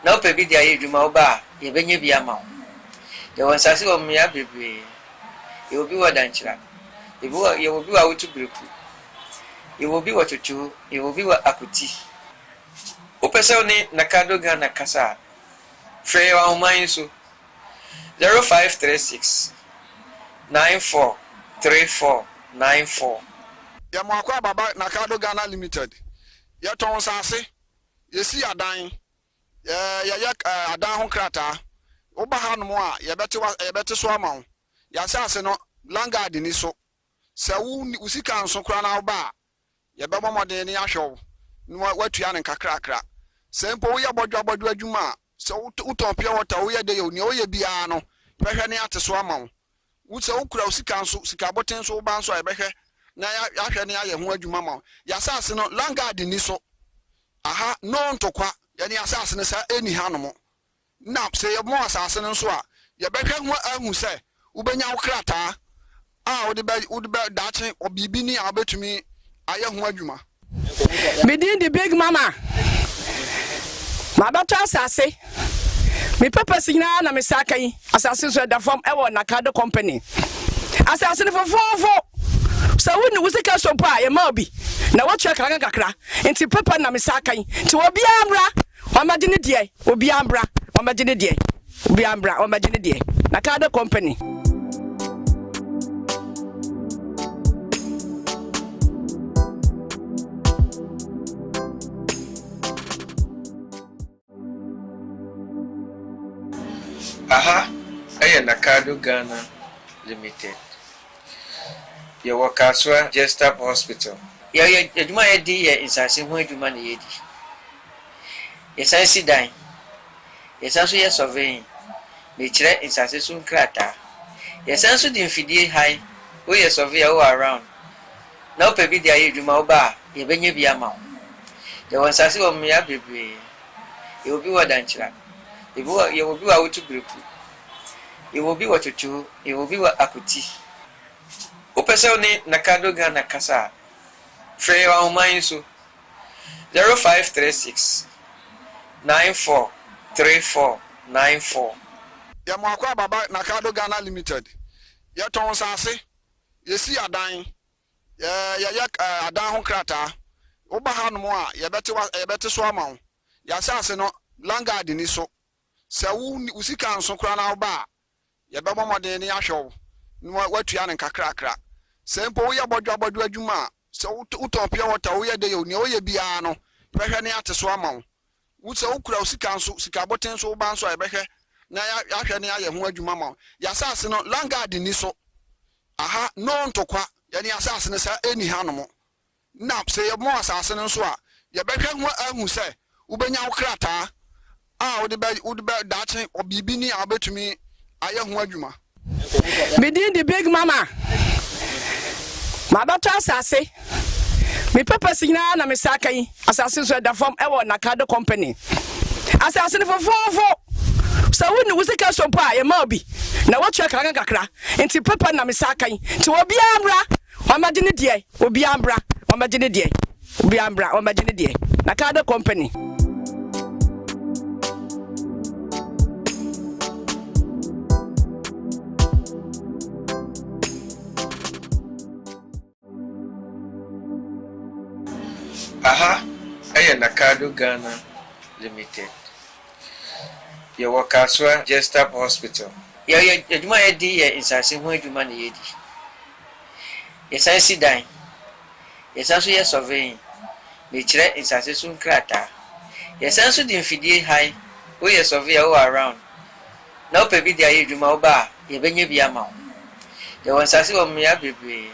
Now, baby, dear, you do my bar. You bring you be a mount. There was Sassi of me, baby. You will be what danger. You will be out to group. You will be what you do. You will be what akuti. Upesoni Nakado Ghana Kasa. Frey wa umainsu 0536 943494. Ya mwakwa baba Nakado Ghana Limited. Ya ton sase. Yesi adan. Ya adan ho krata. Oba hanom a yebete so ama. Ya sase no langard ni so. Se wu usika nso kra na oba. Yebebo moden ni ahwew. No watua ne kakrakra. Se mpo wo ya bodwo adwuma. So uton pia water wo ye de yo ni o ye bia no behwe ne ate so ama wo se ukura usika nso sika boten so ba nso ebehwe na ya hwe ne aye ho adwuma ma ya sase no langard ni so aha no ntokwa ya ne asase ne sa eni hanom na se ye mo asase ne nso a ye behwe ho ahu se ubenya wo krata a wo de dache obibi ni abetumi aye ho adwuma Within the big mama my daughter asase me papa signa na me sakai asase so da form e wo Nakado company asase ne fofofo so woni wusika so pa ye ma obi na wo twa kakra enti papa na me sakai ti obi amra o ma gine die obi amra o ma gine die obi amra o ma gine die Nakado company. Aha, Nakado Ghana Limited. Your workers were just up hospital. You might dear in Sassi when you money. Yes, I see dying. Yes, also yes surveying. Nature in Sassi soon crater. Yes, also the infidel high. We are surveyor all around. Now, baby, dear, you do my bar. You bring you be a mount. There was Sassi of me, baby. You will be what danger. You will be out to group. You will be what you do. You will be what akuti. Upesoni Nakado Ghana Kasa. Frey wa umainsu 0536 943494. Ya mwakwa baba Nakado Ghana Limited. Ya ton sase. Yesi adan. Ya adan ho krata. Oba hanom a yebete so ama. Ya sase no langard ni so. Se wu usika nso kra na oba yebebo moden ni ahwew no watua ne kakrakra se mpo wo ye bodwo adwuma se uton pia water wo ye de yo ni o ye bia no behwe ne ate so ama wo se ukura usika nso sika boten so ba nso ebehwe na ya hwe ne aye ho adwuma ma ya sase no langard ni so aha no ntokwa ya ni asase ne sa eni hanom na se ye mo asase ne nso a ye behwe ho ahu se ubenya wo krata would be dache obibi ni abetumi aye ho adwuma within the big mama my daughter asase me papa signa na me sakai asase so da form e wo Nakado company asase ne fofofo so woni wusika so pa ye ma obi na wo twa kakra enti papa na me sakai ti obi amra o ma gine die obi amra o ma gine die obi amra o ma gine die Nakado company. Aha, Nakado Ghana Limited. Your workers were just up hospital. You might dear in Sassi when you money. Yes, I see dying. Yes, also yes surveying. Nature in Sassi soon crater. Yes, also the infidel high. We are surveyor all around. Now, baby, dear, you do my bar. You bring you be a mount. There was Sassi of me, baby.